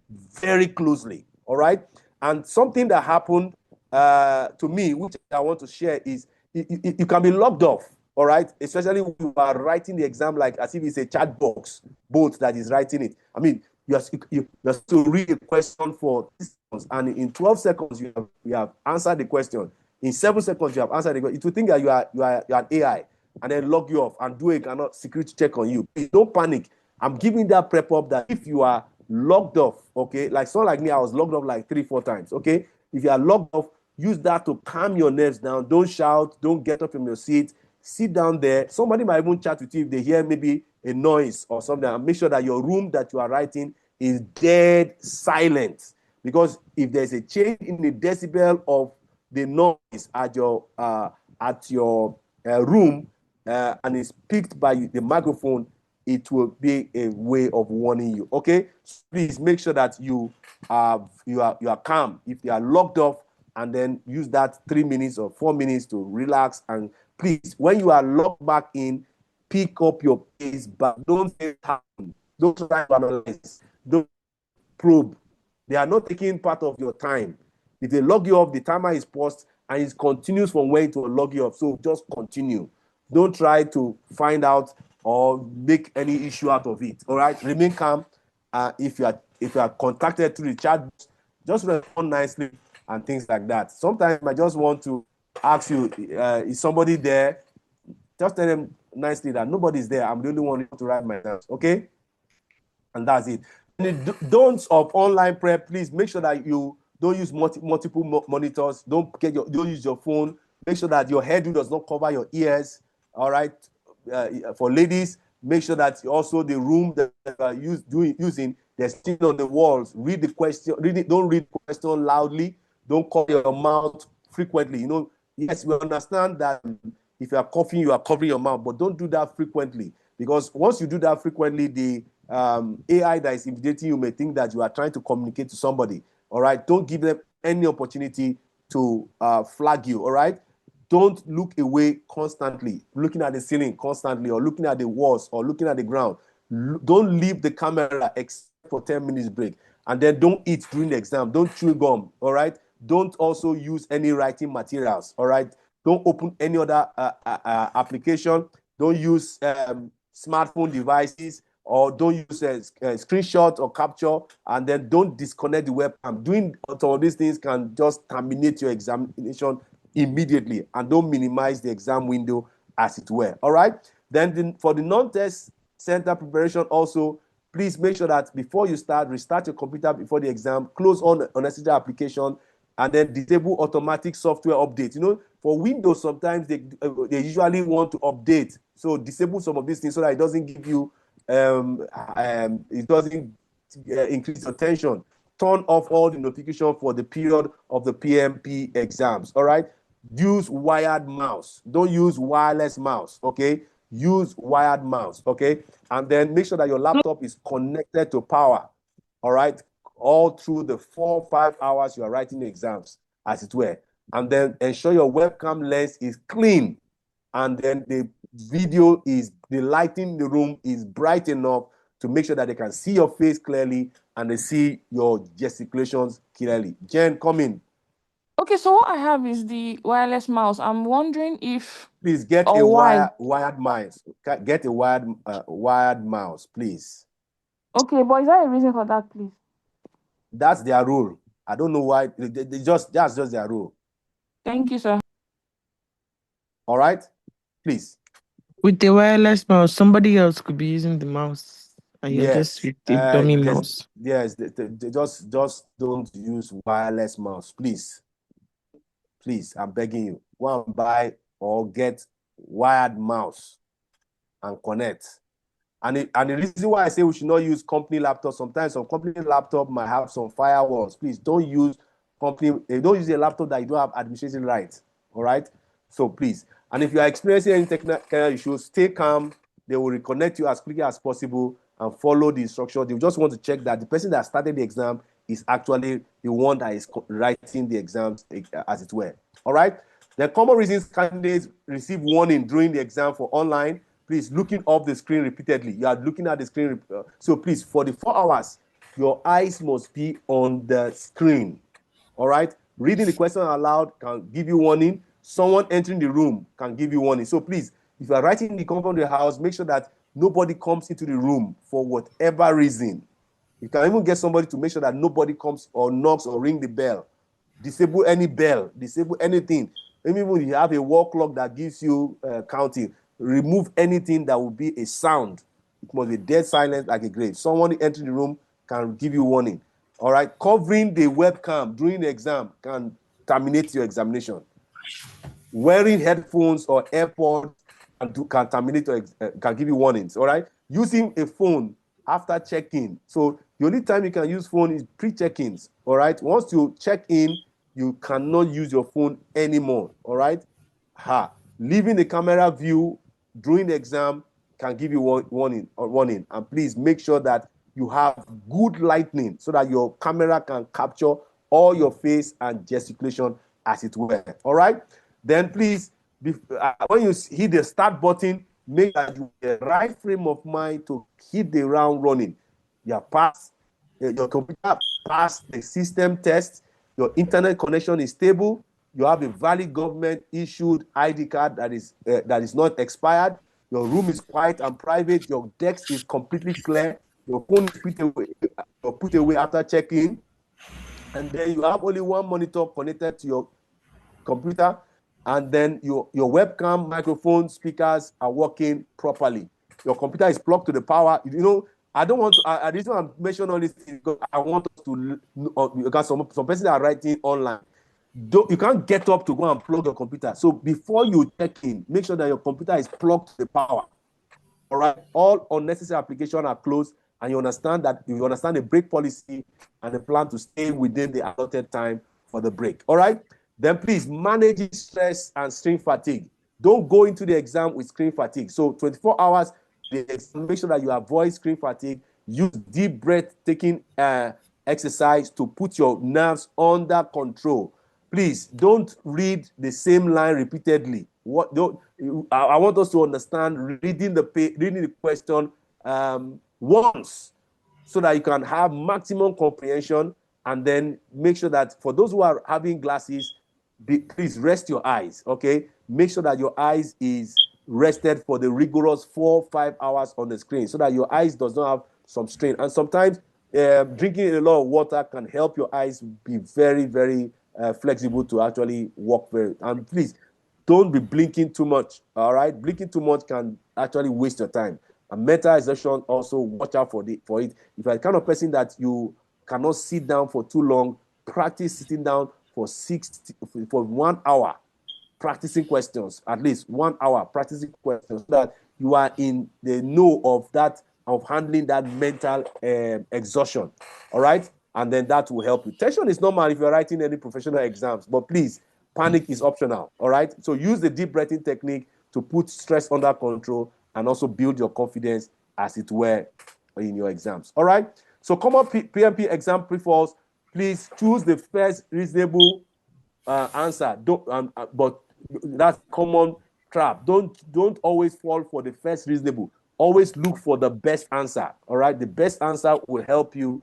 very closely. All right. And something that happened to me, which I want to share, is you can be logged off. All right. Especially when you are writing the exam like as if it's a chat box bot that is writing it. I mean, you have to read a question for 6 seconds, and in 12 seconds you have answered the question. In 7 seconds you have answered the question. It will think that you are an AI, and then log you off and do a security check on you. Please don't panic. I'm giving that prep up that if you are logged off, okay, like someone like me, I was logged off like 3-4 times, okay. If you are logged off, use that to calm your nerves down. Don't shout, don't get up from your seat, sit down there. Somebody might even chat with you if they hear maybe a noise or something, and make sure that your room that you are writing is dead silent, because if there's a change in the decibel of the noise at your room, and it's picked by the microphone, it will be a way of warning you. Okay, so please make sure that you are calm if you are locked off, and then use that 3 minutes or 4 minutes to relax. And please, when you are locked back in, pick up your pace, but don't say don't try to analyze, don't probe. They are not taking part of your time. If they log you off, the timer is paused and it continues from when to log you off. So just continue. Don't try to find out or make any issue out of it. All right, remain calm. If you are contacted through the chat, just respond nicely and things like that. Sometimes I just want to ask you, is somebody there? Just tell them nicely that nobody's there. I'm the only one to write my notes. Okay, and that's it. And the don'ts of online prep, please make sure that you don't use multiple monitors. Don't use your phone. Make sure that your hairdo does not cover your ears. All right. For ladies, make sure that also the room that you are using, there's things on the walls. Read the question. Don't read the question loudly. Don't cover your mouth frequently. Yes, we understand that if you are coughing, you are covering your mouth, but don't do that frequently, because once you do that frequently, the AI that is imitating you may think that you are trying to communicate to somebody. All right. Don't give them any opportunity to flag you. All right. Don't look away constantly, looking at the ceiling constantly, or looking at the walls, or looking at the ground. Don't leave the camera except for 10 minutes break. And then don't eat during the exam. Don't chew gum. All right. Don't also use any writing materials. All right. Don't open any other application. Don't use smartphone devices, or don't use a screenshot or capture, and then don't disconnect the webcam. Doing all these things can just terminate your examination immediately, and don't minimize the exam window, as it were. All right. Then for the non-test center preparation also, please make sure that before you restart your computer before the exam, close all unnecessary application, and then disable automatic software updates. For Windows, sometimes they usually want to update. So disable some of these things so that it doesn't give you, it doesn't increase your tension. Turn off all the notification for the period of the PMP exams. All right. Use wired mouse. Don't use wireless mouse. Okay. Use wired mouse. Okay. And then make sure that your laptop is connected to power. All right. All through the 4-5 hours you are writing the exams, as it were. And then ensure your webcam lens is clean. And then the lighting in the room is bright enough to make sure that they can see your face clearly and they see your gesticulations clearly. Jen, come in. Okay, so what I have is the wireless mouse. I'm wondering if please get a wired mouse. Get a wired mouse, please. Okay, but is there a reason for that, please? That's their rule. I don't know why. That's just their rule. Thank you, sir. All right, please. With the wireless mouse, somebody else could be using the mouse, and you're just with the dummy mouse. Yes, just don't use wireless mouse, please. please, I'm begging you, go and buy or get wired mouse and connect. And the reason why I say we should not use company laptops, sometimes some company laptop might have some firewalls. Please don't use don't use a laptop that you don't have administrative rights. All right. So please, and if you are experiencing any technical issues, stay calm. They will reconnect you as quickly as possible and follow the instructions. They just want to check that the person that started the exam is actually the one that is writing the exams, as it were. All right. The common reasons candidates receive warning during the exam for online. Please, looking up the screen repeatedly. You are looking at the screen. So please, for the 4 hours, your eyes must be on the screen. All right. Reading the question aloud can give you warning. Someone entering the room can give you warning. So please, if you are writing in the compound of the house, make sure that nobody comes into the room for whatever reason. You can even get somebody to make sure that nobody comes or knocks or ring the bell. Disable any bell. Disable anything. Even if you have a wall clock that gives you counting, remove anything that will be a sound. It must be dead silent like a grave. Someone entering the room can give you warning. All right. Covering the webcam during the exam can terminate your examination. Wearing headphones or AirPods can terminate or can give you warnings. All right. Using a phone after check-in. So the only time you can use phone is pre-check-ins. All right. Once you check in, you cannot use your phone anymore. All right. Leaving the camera view during the exam can give you warning. And please make sure that you have good lighting so that your camera can capture all your face and gesticulation as it were. All right. Then please, when you hit the start button, make sure you have the right frame of mind to hit the round running. You have passed, your computer passed the system test, your internet connection is stable, you have a valid government issued ID card that is not expired, your room is quiet and private, your desk is completely clear, your phone is put away after checking, and then you have only one monitor connected to your computer, and then your webcam, microphone, speakers are working properly. Your computer is plugged to the power. I don't want to. I just want to mention all these things because I want us to. Because some persons are writing online. You can't get up to go and plug your computer. So before you check in, make sure that your computer is plugged to the power. All right. All unnecessary applications are closed, and you understand the break policy and the plan to stay within the allotted time for the break. All right. Then please manage stress and screen fatigue. Don't go into the exam with screen fatigue. So 24 hours, make sure that you avoid screen fatigue. Use deep breath-taking exercise to put your nerves under control. Please don't read the same line repeatedly. I want us to understand reading the question once so that you can have maximum comprehension, and then make sure that for those who are having glasses, please rest your eyes, okay? Make sure that your eyes is rested for the rigorous 4-5 hours on the screen so that your eyes does not have some strain. And sometimes drinking a lot of water can help your eyes be very, very flexible to actually work very. And please, don't be blinking too much, all right? Blinking too much can actually waste your time. And mental exertion, also watch out for it. If you're the kind of person that you cannot sit down for too long, practice sitting down for 1 hour, practicing questions, at least 1 hour practicing questions, so that you are in the know of handling that mental exhaustion. All right. And then that will help you. Tension is normal if you're writing any professional exams, but please, panic is optional. All right. So use the deep breathing technique to put stress under control and also build your confidence, as it were, in your exams. All right. So common PMP exam pre-falls, please choose the first reasonable answer. But that's common trap. Don't always fall for the first reasonable. Always look for the best answer. All right. The best answer will help you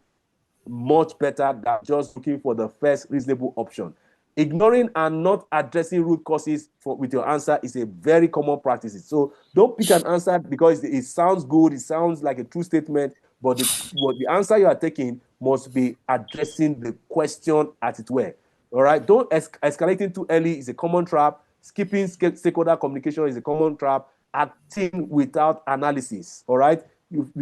much better than just looking for the first reasonable option. Ignoring and not addressing root causes with your answer is a very common practice. So don't pick an answer because it sounds good, it sounds like a true statement, but the answer you are taking must be addressing the question, as it were. All right. Don't escalating too early is a common trap. Skipping stakeholder communication is a common trap. Acting without analysis. All right.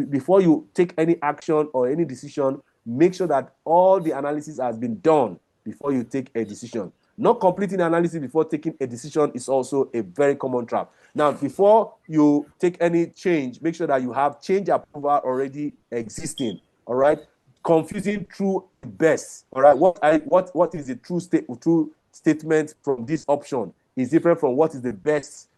Before you take any action or any decision, make sure that all the analysis has been done before you take a decision. Not completing analysis before taking a decision is also a very common trap. Now, before you take any change, make sure that you have change approval already existing. All right. Confusing true best. All right. What is the true statement from this option is different from what is the best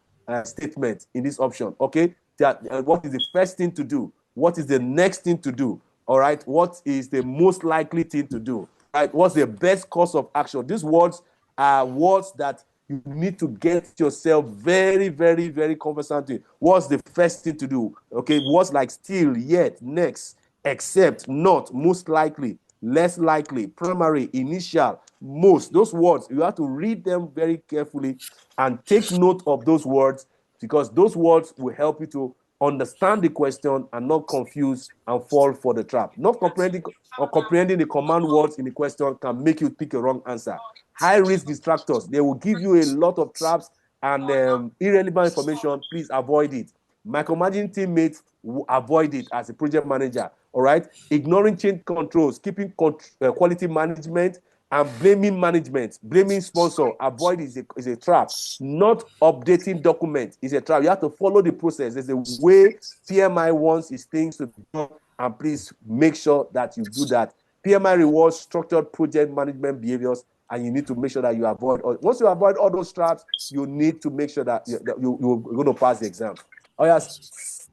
statement in this option. Okay. What is the first thing to do? What is the next thing to do? All right. What is the most likely thing to do? Right. What's the best course of action? These words are words that you need to get yourself very, very, very conversant with. What's the first thing to do? Okay. What's like still, yet, next, except, not, most likely, less likely, primary, initial, most. Those words, you have to read them very carefully and take note of those words, because those words will help you to understand the question and not confuse and fall for the trap. Not comprehending the command words in the question can make you pick a wrong answer. High risk distractors, they will give you a lot of traps and irrelevant information. Please avoid it. Micromanaging teammates, avoid it as a project manager. All right. Ignoring change controls, keeping quality management, and blaming management, blaming sponsor, avoid is a trap. Not updating document is a trap. You have to follow the process. There's a way PMI wants his things to be done, and please make sure that you do that. PMI rewards structured project management behaviors, and you need to make sure that you avoid. Once you avoid all those traps, you need to make sure that you're going to pass the exam. Oh yes,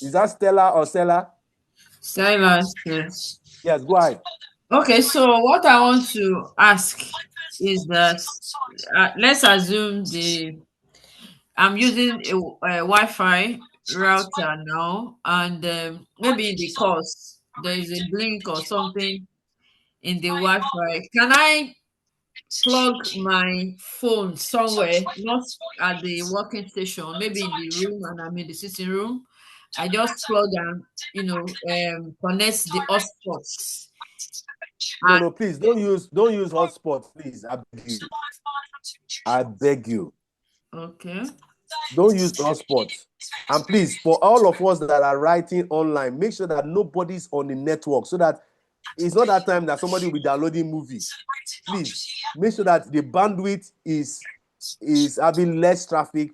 is that Stella or Stella? Stella, yes. Yes, go ahead. Okay, so what I want to ask is that let's assume I'm using a Wi-Fi router now, and maybe in the course there is a blink or something in the Wi-Fi. Can I plug my phone somewhere, not at the working station, maybe in the room, and I'm in the sitting room? I just plug and connect the hotspots. No, please don't use hotspots, please. I beg you. I beg you. Okay. Don't use hotspots. And please, for all of us that are writing online, make sure that nobody's on the network, so that it's not that time that somebody will be downloading movie. Please make sure that the bandwidth is having less traffic,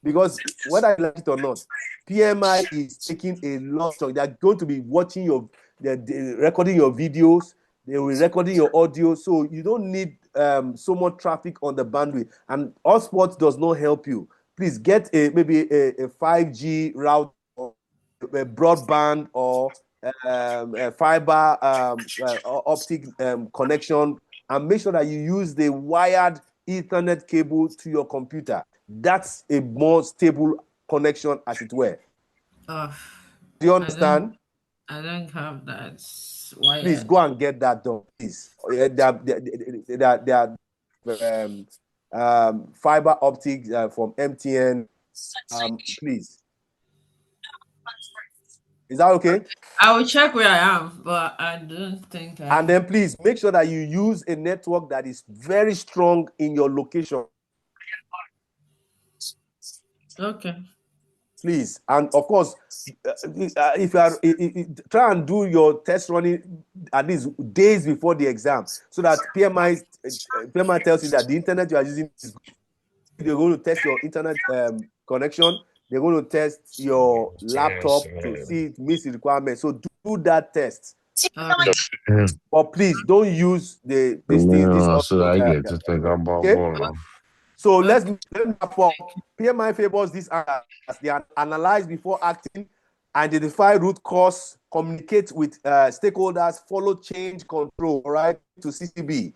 because whether you like it or not, PMI is taking a lot of. They're going to be watching they're recording your videos, they will be recording your audio, so you don't need so much traffic on the bandwidth. And hotspot does not help you. Please get maybe a 5G route, or a broadband, or a fiber optic connection, and make sure that you use the wired Ethernet cable to your computer. That's a more stable connection, as it were. Do you understand? I don't have that wired. Please go and get that done, please. There are fiber optic from MTN. Please. Is that okay? I will check where I am, but I don't think I. And then please make sure that you use a network that is very strong in your location. Okay. Please. And of course, if you are try and do your test running at least days before the exam, so that PMI tells you that the internet you are using is good. They're going to test your internet connection. They're going to test your laptop to see it meets the requirements. So do that test. But please don't use this okay? So let me PMI favors this as they analyze before acting, identify root cause, communicate with stakeholders, follow change control, right, to CCB,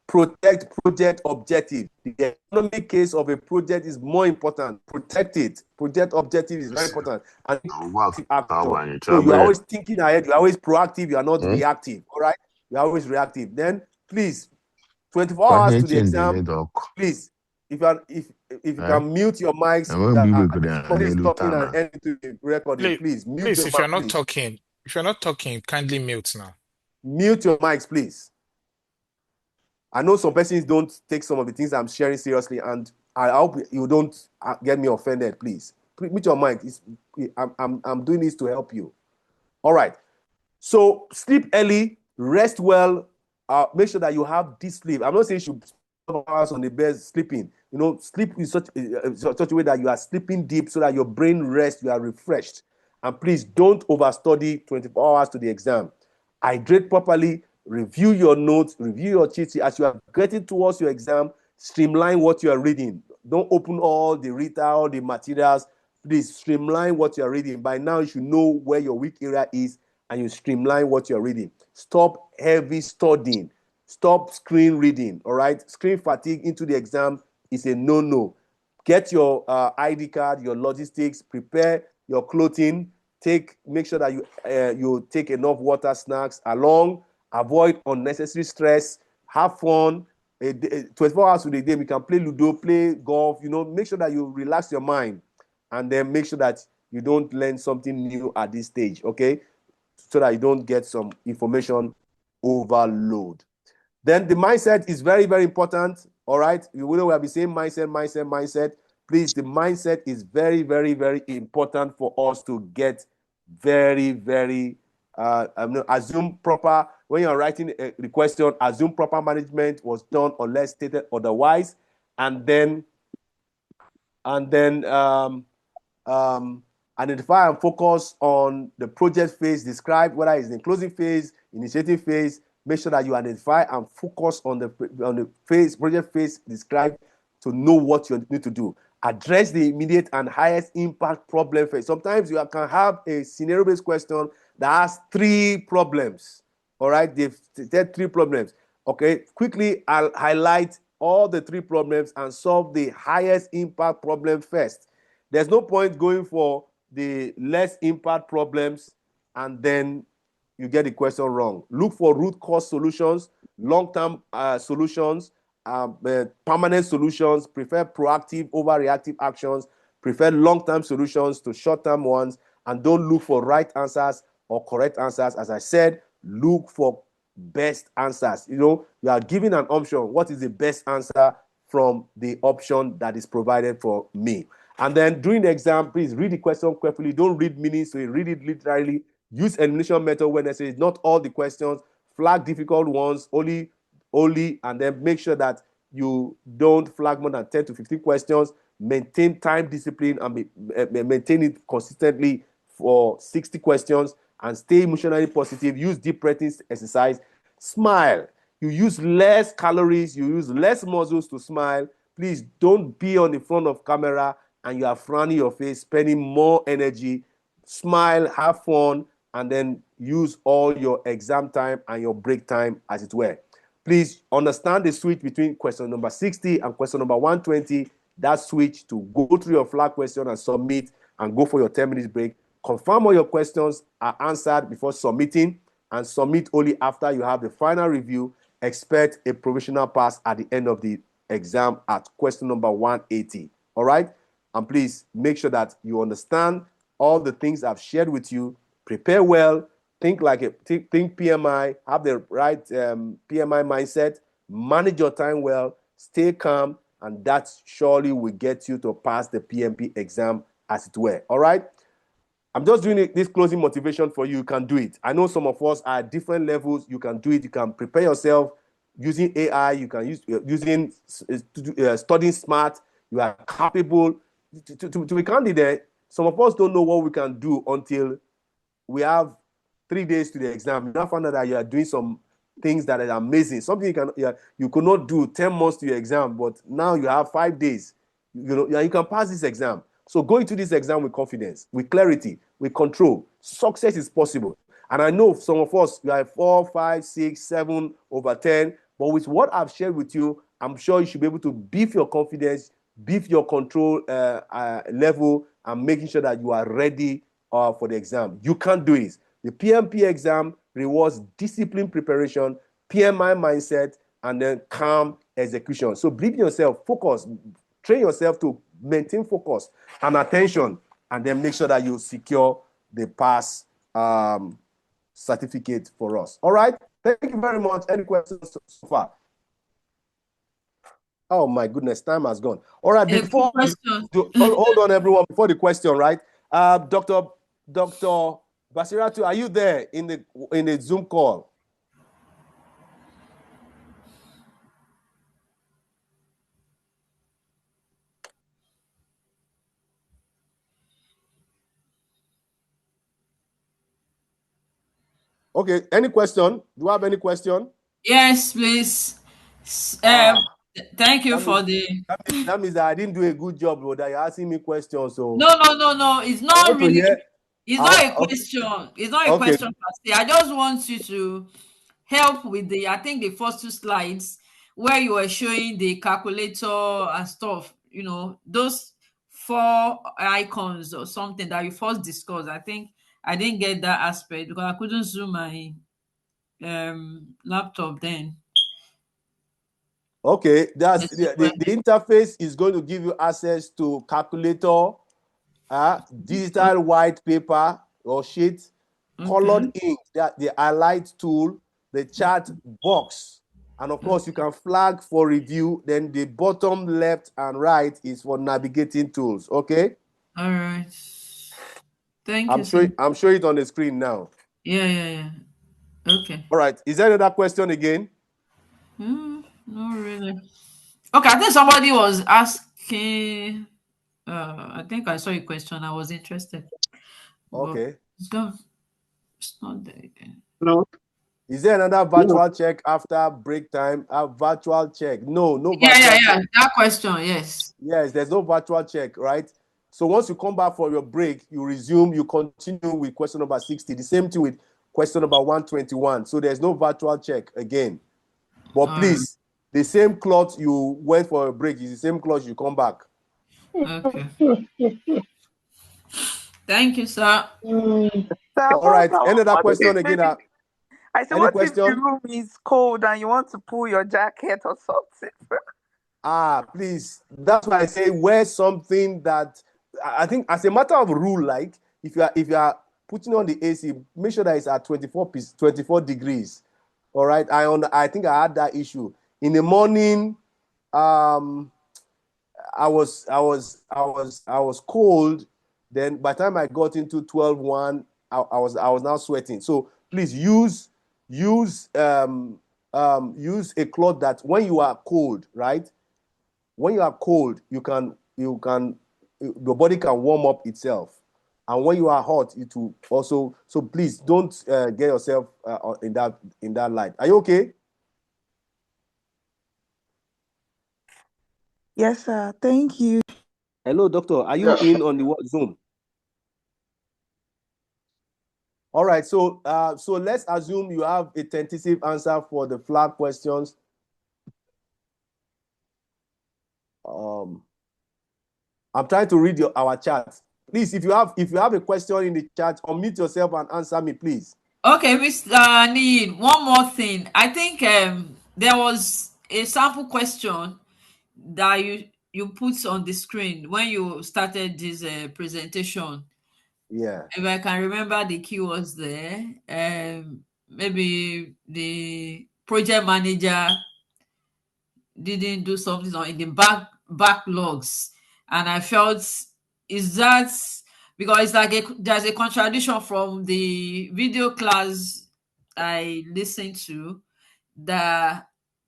protect project objective. The economic case of a project is more important. Protect it. Project objective is very important. And so you're always thinking ahead. You're always proactive. You are not reactive. All right. You're always reactive. Then please, 24 hours to the exam. Please, if you can mute your mics. Somebody is talking and anything to recording. Please mute please, your if mic, you're not talking, kindly mute now. Mute your mics, please. I know some persons don't take some of the things I'm sharing seriously, and I hope you don't get me offended, please. Mute your mic. I'm doing this to help you. All right. So sleep early, rest well. Make sure that you have deep sleep. I'm not saying you should hours on the bed sleeping. Sleep in such a way that you are sleeping deep so that your brain rests, you are refreshed. And please don't overstudy 24 hours to the exam. Hydrate properly, review your notes, review your cheat sheet. As you are getting towards your exam, streamline what you are reading. Don't open all the materials. Please streamline what you are reading. By now, you should know where your weak area is, and you streamline what you are reading. Stop heavy studying. Stop screen reading, all right? Screen fatigue into the exam is a no-no. Get your ID card, your logistics, prepare your clothing, make sure that you take enough water, snacks along, avoid unnecessary stress, have fun. 24 hours of the day, we can play Ludo, play golf, make sure that you relax your mind, and then make sure that you don't learn something new at this stage, okay? So that you don't get some information overload. Then the mindset is very, very important. All right. We have been saying mindset. Please, the mindset is very, very, very important for us to get very, very assume proper. When you're writing the question, assume proper management was done unless stated otherwise, and then identify and focus on the project phase described, whether it's the closing phase, initiative phase. Make sure that you identify and focus on the project phase described to know what you need to do. Address the immediate and highest impact problem phase. Sometimes you can have a scenario-based question that has 3 problems. All right, they've said 3 problems. Okay, quickly, I'll highlight all the 3 problems and solve the highest impact problem first. There's no point going for the less impact problems and then you get the question wrong. Look for root cause solutions, long-term solutions, permanent solutions. Prefer proactive over reactive actions. Prefer long-term solutions to short-term ones, and don't look for right answers or correct answers. As I said, look for best answers. You are given an option. What is the best answer from the option that is provided for me? And then during the exam, please read the question carefully. Don't read meanings, so you read it literally. Use elimination method when necessary. Not all the questions. Flag difficult ones only, and then make sure that you don't flag more than 10 to 15 questions. Maintain time discipline and maintain it consistently for 60 questions, and stay emotionally positive. Use deep breathing exercise. Smile. You use less calories. You use less muscles to smile. Please don't be on the front of camera and you are frowning your face, spending more energy. Smile, have fun, and then use all your exam time and your break time as it were. Please understand the switch between question number 60 and question number 120. That switch to go through your flag question and submit and go for your 10 minutes break. Confirm all your questions are answered before submitting, and submit only after you have the final review. Expect a provisional pass at the end of the exam at question number 180. All right? And please make sure that you understand all the things I've shared with you. Prepare well, think PMI, have the right PMI mindset, manage your time well, stay calm, and that surely will get you to pass the PMP exam as it were. All right? I'm just doing this closing motivation for you. You can do it. I know some of us are at different levels. You can do it. You can prepare yourself using AI. You can use studying smart. You are capable. To be candid, some of us don't know what we can do until we have 3 days to the exam. You now find out that you are doing some things that are amazing. Something you could not do 10 months to your exam, but now you have 5 days. You can pass this exam. So go into this exam with confidence, with clarity, with control. Success is possible. And I know some of us, you are 4, 5, 6, 7 over 10. But with what I've shared with you, I'm sure you should be able to beef your confidence, beef your control level, and making sure that you are ready for the exam. You can do it. The PMP exam rewards disciplined preparation, PMI mindset, and then calm execution. So believe in yourself, focus, train yourself to maintain focus and attention, and then make sure that you secure the pass certificate for us. All right. Thank you very much. Any questions so far? Oh my goodness, time has gone. All right, before hold on, everyone. Before the question, right? Dr. Basiratu, are you there in the Zoom call? Okay, any question? Do you have any question? Yes, please. Thank you for the. That means that I didn't do a good job, bro. That you're asking me questions. So No. It's not really. It's not a Okay. question. It's not a question per se. I just want you to help with the. I think the first two slides where you were showing the calculator and stuff. You know, those 4 icons or something that you first discussed. I think I didn't get that aspect because I couldn't zoom my laptop then. Okay, that's the interface is going to give you access to calculator, digital white paper or sheet, colored ink, that the highlight tool, the chat box, and of course you can flag for review. Then the bottom left and right is for navigating tools. Okay. All right. Thank you. I'm showing it on the screen now. Yeah. Okay. All right. Is there another question again? Not really. Okay, I think somebody was asking. I think I saw a question. I was interested. Okay. It's not there again. No. Is there another virtual check after break time? A virtual check? No virtual check. Yeah. That question, yes. Yes, there's no virtual check, right? So once you come back for your break, you resume, you continue with question number 60. The same thing with question number 121. So there's no virtual check again. But please, the same cloth you went for a break is the same cloth you come back. Okay. Thank you, sir. All right. Another question again? I said, what if the room is cold and you want to pull your jacket or something? Please. That's why I say wear something that I think as a matter of rule, like if you are putting on the AC, make sure that it's at 24 degrees. All right. I think I had that issue. In the morning, I was cold. Then by the time I got into 12:1, I was now sweating. So please use a cloth that when you are cold, right? When you are cold, you can your body can warm up itself, and when you are hot, it will also. So please don't get yourself in that light. Are you okay? Yes, sir. Thank you. Hello, doctor. Are you in on the Zoom? All right, so let's assume you have a tentative answer for the flag questions. I'm trying to read our chat. Please, if you have a question in the chat, unmute yourself and answer me, please. Okay, Mr. Niyi, one more thing. I think there was a sample question that you put on the screen when you started this presentation. Yeah. If I can remember the keywords there, maybe the project manager didn't do something in the backlogs, and I felt, is that because it's like there's a contradiction from the video class I listened to. The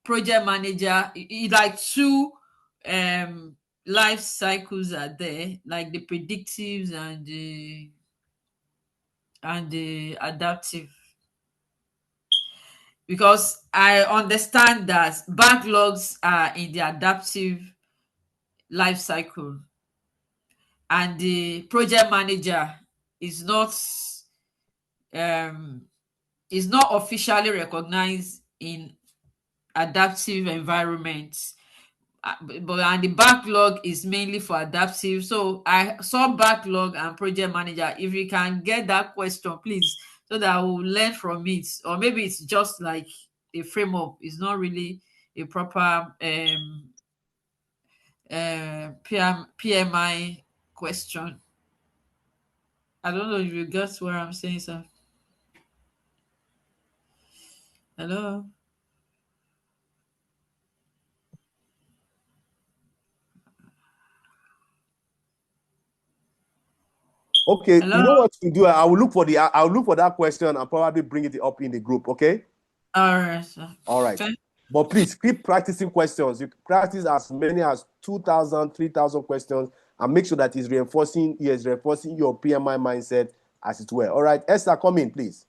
project manager, like 2 life cycles are there, like the predictives and the adaptive, because I understand that backlogs are in the adaptive life cycle and the project manager is not officially recognized in adaptive environments. And the backlog is mainly for adaptive. So I saw backlog and project manager. If you can get that question, please, so that I will learn from it. Or maybe it's just like a framework. It's not really a proper PMI question. I don't know if you got where I'm saying, sir. Hello? Okay, Hello? you know what to do? I'll look for that question and probably bring it up in the group, okay? All right, sir. All right. Okay. But please keep practicing questions. You practice as many as 2,000, 3,000 questions and make sure that it's reinforcing your PMI mindset as it were. All right, Esther, come in, please.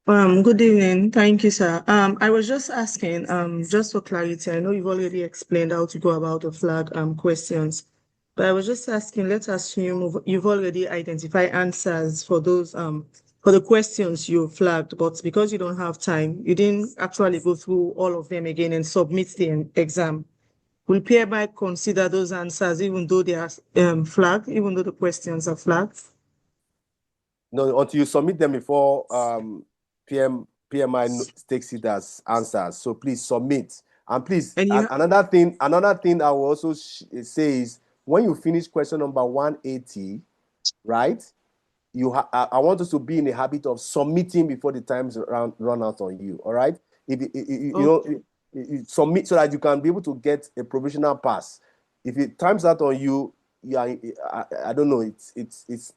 Good evening. Thank you, sir. I was just asking, just for clarity, I know you've already explained how to go about the flag questions, but I was just asking, let's assume you've already identified answers for those for the questions you flagged, but because you don't have time, you didn't actually go through all of them again and submit the exam. Will PMI consider those answers even though they are flagged, even though the questions are flagged? No, until you submit them before PMI takes it as answers. So please submit. And please, another thing I will also say is when you finish question number 180, right? I want us to be in the habit of submitting before the times run out on you. All right? You submit so that you can be able to get a provisional pass. If it times out on you, I don't know. It's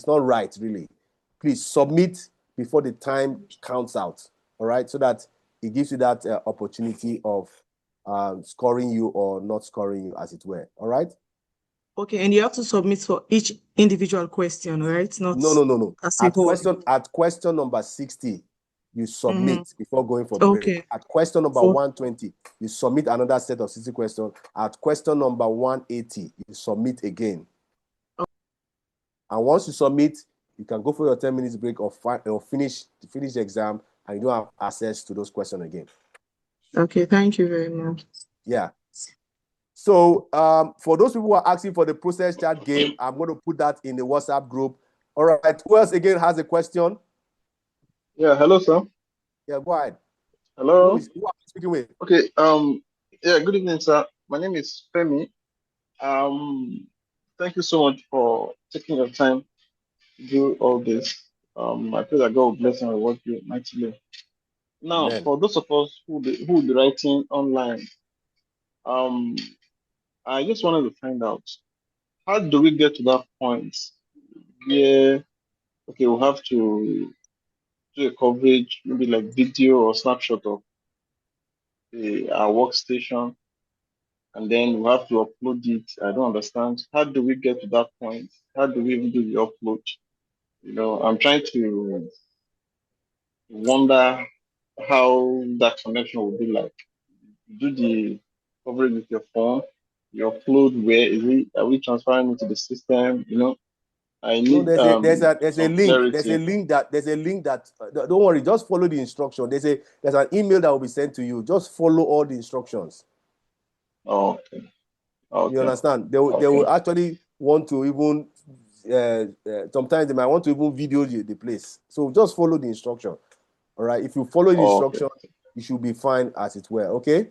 not right, really. Please submit before the time counts out. All right, so that it gives you that opportunity of scoring you or not scoring you, as it were. All right. Okay, and you have to submit for each individual question, right? Not no. At question number 60, you submit before going for break. Okay. At question number 120, you submit another set of 60 questions. At question number 180, you submit again. And once you submit, you can go for your 10 minutes break or finish the exam, and you don't have access to those questions again. Okay, thank you very much. Yeah. So for those people who are asking for the process chat game, I'm going to put that in the WhatsApp group. All right. Who else again has a question? Yeah. Hello, sir. Yeah, go ahead. Hello. Who am I speaking with? Okay. Yeah. Good evening, sir. My name is Femi. Thank you so much for taking your time to do all this. I pray that God will bless and reward you mightily. Now, Amen. for those of us who will be writing online, I just wanted to find out, how do we get to that point where, okay, we'll have to do a coverage, maybe like video or snapshot of our workstation, and then we have to upload it. I don't understand. How do we get to that point? How do we even do the upload? I'm trying to wonder how that connection will be like. Do the coverage with your phone, you upload where is it? Are we transferring it to the system? I need there's a some link. clarity. There's a link that don't worry, just follow the instruction. There's an email that will be sent to you. Just follow all the instructions. Okay. You understand? They will actually want to even sometimes they might want to even video the place. So just follow the instruction. All right. If you follow the instruction, you should be fine as it were. Okay.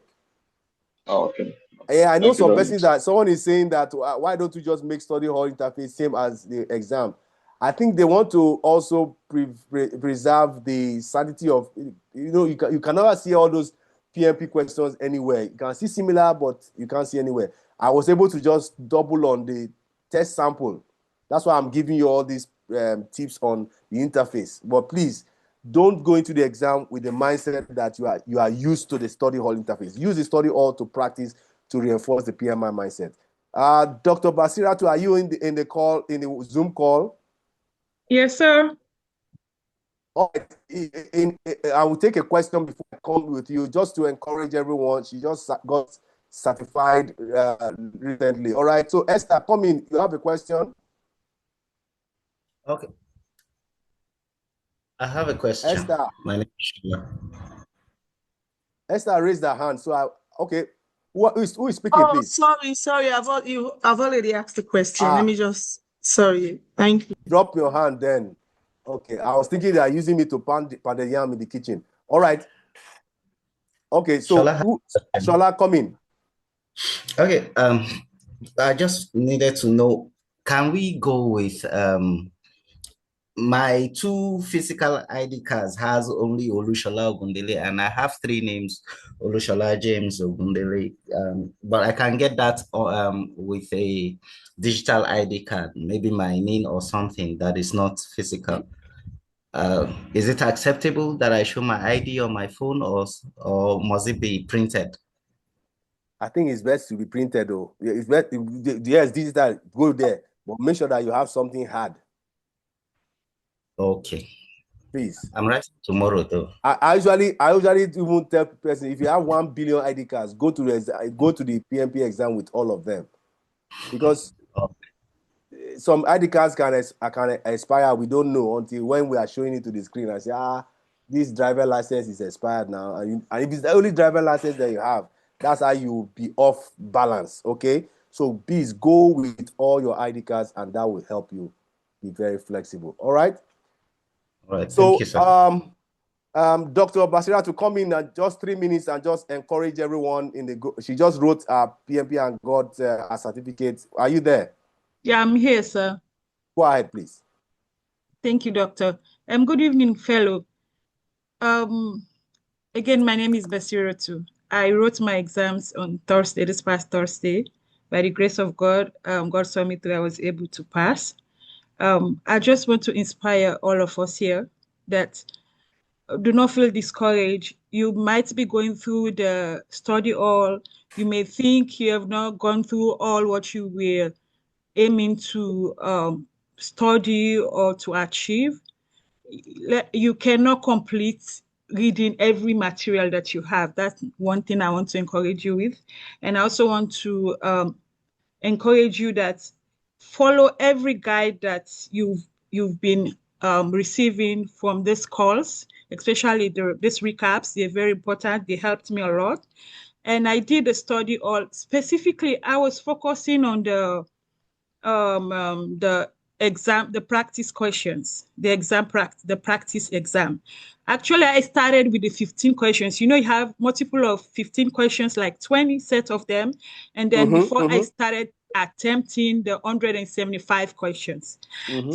Okay. Yeah, I know some persons that someone is saying that why don't we just make study hall interface same as the exam? I think they want to also preserve the sanity of, you can never see all those PMP questions anywhere. You can see similar, but you can't see anywhere. I was able to just double on the test sample. That's why I'm giving you all these tips on the interface. But please, don't go into the exam with the mindset that you are used to the study hall interface. Use the study hall to practice, to reinforce the PMI mindset. Dr. Basiratu, are you in the call, in the Zoom call? Yes, sir. All right. I will take a question before I come with you, just to encourage everyone. She just got certified recently. All right. So Esther, come in. You have a question? Okay. I have a question. Esther. My name is Sheila. Esther raised her hand. So okay. Who is speaking, please? Sorry. I've already asked the question. Let me just. Sorry. Thank you. Drop your hand then. Okay. I was thinking they are using me to pound the yam in the kitchen. All right. Okay. So Shola, come in. Okay. I just needed to know, can we go with my 2 physical ID cards has only Olushola Ogundele, and I have 3 names, Olushola James Ogundele, but I can get that with a digital ID card, maybe my name or something that is not physical. Is it acceptable that I show my ID on my phone, or must it be printed? I think it's best to be printed, though. It's best, yes, digital, go there, but make sure that you have something hard. Okay. Please. I'm writing tomorrow though. I usually even tell person, if you have 1 billion ID cards, go to the PMP exam with all of them, because some ID cards can expire. We don't know until when we are showing it to the screen and say, this driver license is expired now, and if it's the only driver license that you have, that's how you will be off balance. Okay, so please go with all your ID cards, and that will help you be very flexible. All right. All right. So Thank you, sir. Dr. Basira to come in and just 3 minutes and just encourage everyone in the group. She just wrote a PMP and got a certificate. Are you there? Yeah, I'm here, sir. Go ahead, please. Thank you, doctor. Good evening, fellow. Again, my name is Basira too. I wrote my exams on Thursday, this past Thursday. By the grace of God, God saw me through. I was able to pass. I just want to inspire all of us here that do not feel discouraged. You might be going through the study hall. You may think you have not gone through all what you were aiming to study or to achieve. You cannot complete reading every material that you have. That's one thing I want to encourage you with. And I also want to encourage you that follow every guide that you've been receiving from these calls, especially these recaps. They're very important. They helped me a lot. And I did a study all specifically. I was focusing on the exam, the practice questions, the practice exam. Actually, I started with the 15 questions. You have multiple of 15 questions, like 20 sets of them. And then before I started attempting the 175 questions.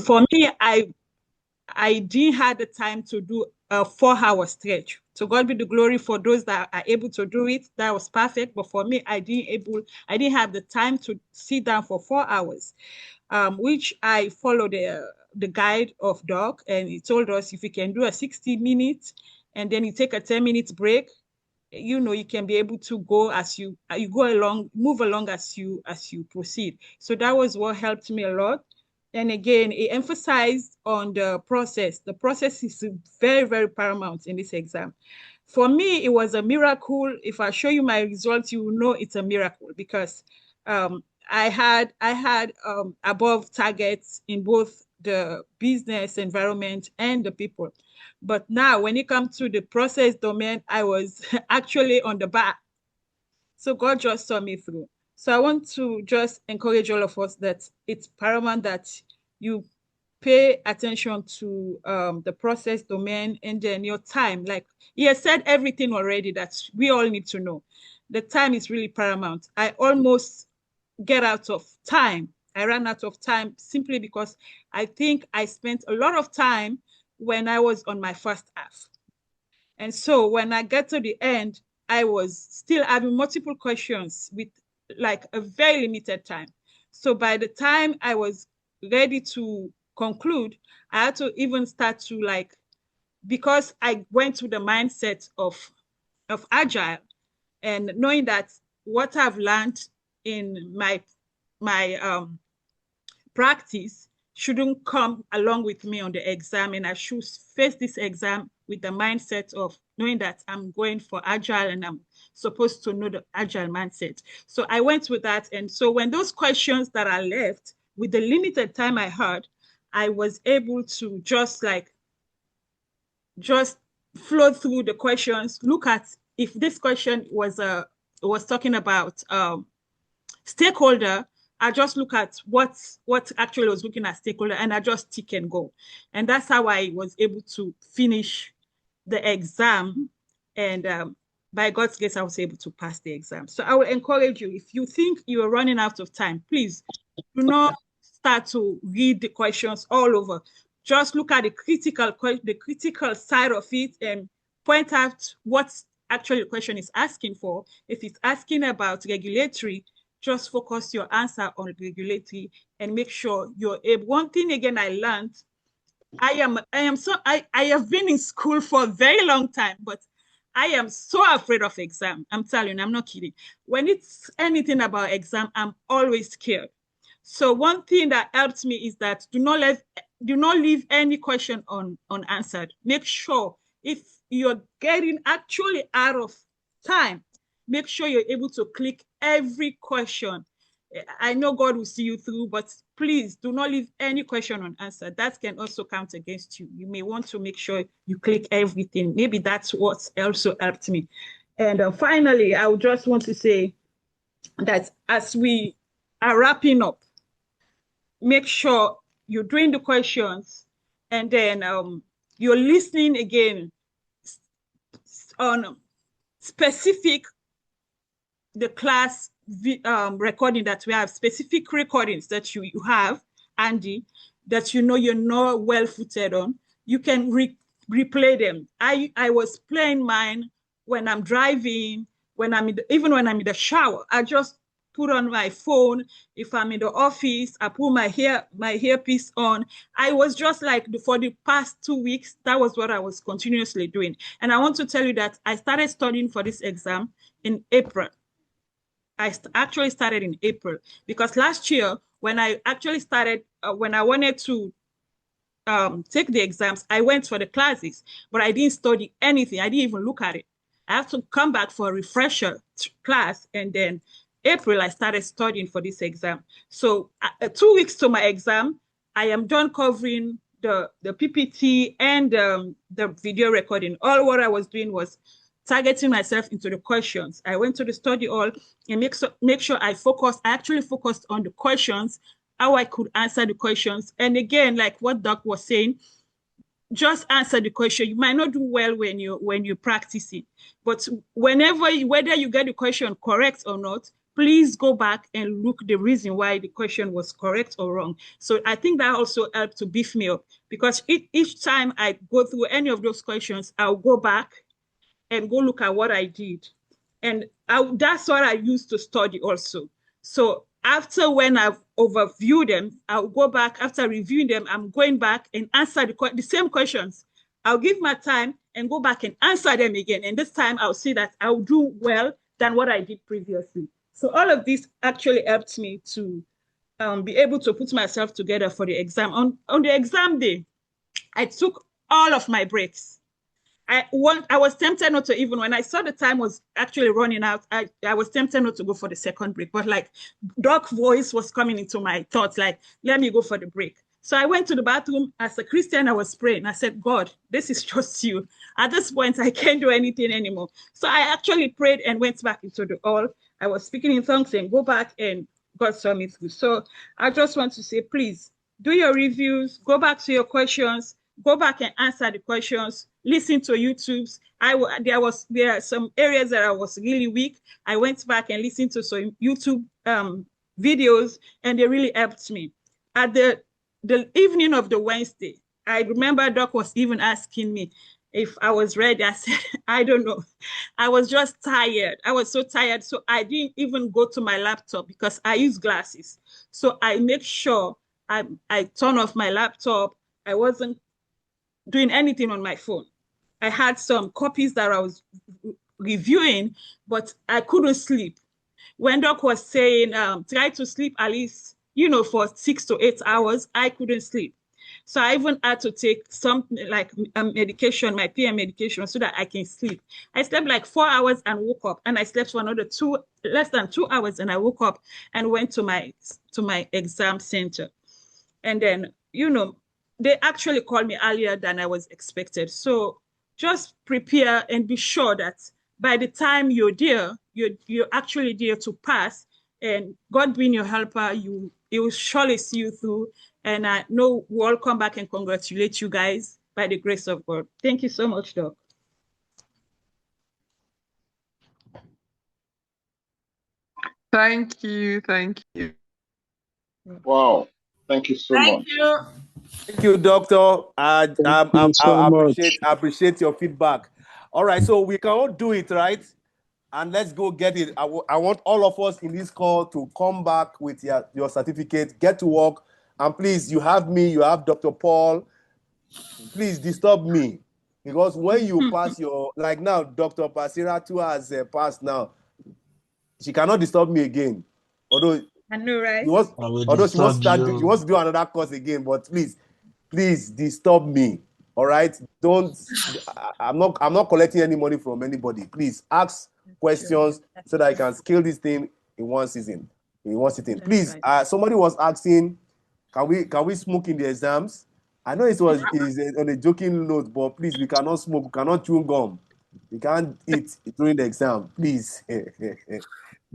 For me, I didn't have the time to do a 4-hour stretch. So God be the glory for those that are able to do it. That was perfect. But for me, I didn't have the time to sit down for 4 hours, which I followed the guide of Doc, and he told us if you can do a 60 minutes and then you take a 10-minute break, you can be able to go as you go along, move along as you proceed. So that was what helped me a lot. And again, it emphasized on the process. The process is very, very paramount in this exam. For me, it was a miracle. If I show you my results, you will know it's a miracle, because I had above targets in both the business environment and the people. But now when it comes to the process domain, I was actually on the back. So God just saw me through. So I want to just encourage all of us that it's paramount that you pay attention to the process domain, and then your time. Like he has said everything already that we all need to know. The time is really paramount. I almost get out of time. I ran out of time simply because I think I spent a lot of time when I was on my first half. And so when I get to the end, I was still having multiple questions with like a very limited time. So by the time I was ready to conclude, I had to even start to because I went through the mindset of Agile, and knowing that what I've learned in my practice shouldn't come along with me on the exam, and I should face this exam with the mindset of knowing that I'm going for Agile and I'm supposed to know the Agile mindset. So I went with that. And so when those questions that are left, with the limited time I had, I was able to just flow through the questions, look at if this question was talking about stakeholder, I just look at what actually was looking at stakeholder, and I just tick and go. And that's how I was able to finish the exam. And by God's grace, I was able to pass the exam. So I will encourage you, if you think you are running out of time, please do not start to read the questions all over. Just look at the critical side of it and point out what actually the question is asking for. If it's asking about regulatory, just focus your answer on regulatory and make sure you're able. One thing again I learned, I have been in school for a very long time, but I am so afraid of exam. I'm telling you, I'm not kidding. When it's anything about exam, I'm always scared. So one thing that helped me is that do not let do not leave any question unanswered. Make sure if you're getting actually out of time, make sure you're able to click every question. I know God will see you through, but please do not leave any question unanswered. That can also count against you. You may want to make sure you click everything. Maybe that's what also helped me. And finally, I would just want to say that as we are wrapping up, make sure you're doing the questions and then you're listening again on specific the class recording that we have, specific recordings that you have, Andy, that you know you're not well-footed on. You can replay them. I was playing mine when I'm driving, even when I'm in the shower. I just put on my phone. If I'm in the office, I put my earpiece on. I was just like, for the past 2 weeks, that was what I was continuously doing. And I want to tell you that I started studying for this exam in April. I actually started in April because last year when I actually started, when I wanted to take the exams, I went for the classes, but I didn't study anything. I didn't even look at it. I have to come back for a refresher class, and then April I started studying for this exam. So 2 weeks to my exam, I am done covering the PPT and the video recording. All what I was doing was targeting myself into the questions. I went to the study hall and make sure I actually focused on the questions, how I could answer the questions. And again, like what Doc was saying, just answer the question. You might not do well when you practice it, but whether you get the question correct or not, please go back and look the reason why the question was correct or wrong. So I think that also helped to beef me up, because each time I go through any of those questions, I'll go back and go look at what I did. And that's what I used to study also. So after when I've overviewed them, I'll go back after reviewing them, I'm going back and answer the same questions. I'll give my time and go back and answer them again. And this time I'll see that I'll do well than what I did previously. So all of this actually helped me to be able to put myself together for the exam. On the exam day, I took all of my breaks. I was tempted not to, even when I saw the time was actually running out, I was tempted not to go for the second break, but like Doc's voice was coming into my thoughts, like, let me go for the break. So I went to the bathroom. As a Christian, I was praying. I said, God, this is just you. At this point, I can't do anything anymore. So I actually prayed and went back into the hall. I was speaking in tongues and go back, and God saw me through. So I just want to say, please do your reviews, go back to your questions, go back and answer the questions, listen to YouTube's. There are some areas that I was really weak. I went back and listened to some YouTube videos, and they really helped me. At the evening of the Wednesday, I remember Doc was even asking me if I was ready. I said, I don't know. I was just tired. I was so tired. So I didn't even go to my laptop because I use glasses. So I make sure I turn off my laptop. I wasn't doing anything on my phone. I had some copies that I was reviewing, but I couldn't sleep. When Doc was saying, try to sleep at least, for 6 to 8 hours, I couldn't sleep. So I even had to take something like medication, my PM medication, so that I can sleep. I slept like 4 hours and woke up, and I slept for another less than 2 hours, and I woke up and went to my exam center. And then, they actually called me earlier than I was expected. So just prepare and be sure that by the time you're there, you're actually there to pass. And God being your helper, He will surely see you through. And I know we'll all come back and congratulate you guys by the grace of God. Thank you so much, Doc. Thank you. Thank you. Wow. Thank you so much. Thank you, Doctor. I appreciate your feedback. All right, so we can all do it, right? And let's go get it. I want all of us in this call to come back with your certificate, get to work. And please, you have me, you have Dr. Paul. Please disturb me. Because when you pass like now, Dr. Pasiratu has passed now. She cannot disturb me again. Although I know, right? she wants to do another course again, but please, please disturb me. All right, don't. I'm not collecting any money from anybody. Please ask questions so that I can scale this thing in one season. Please, somebody was asking, can we smoke in the exams? I know is on a joking note, but please, we cannot smoke, we cannot chew gum, we can't eat during the exam, please.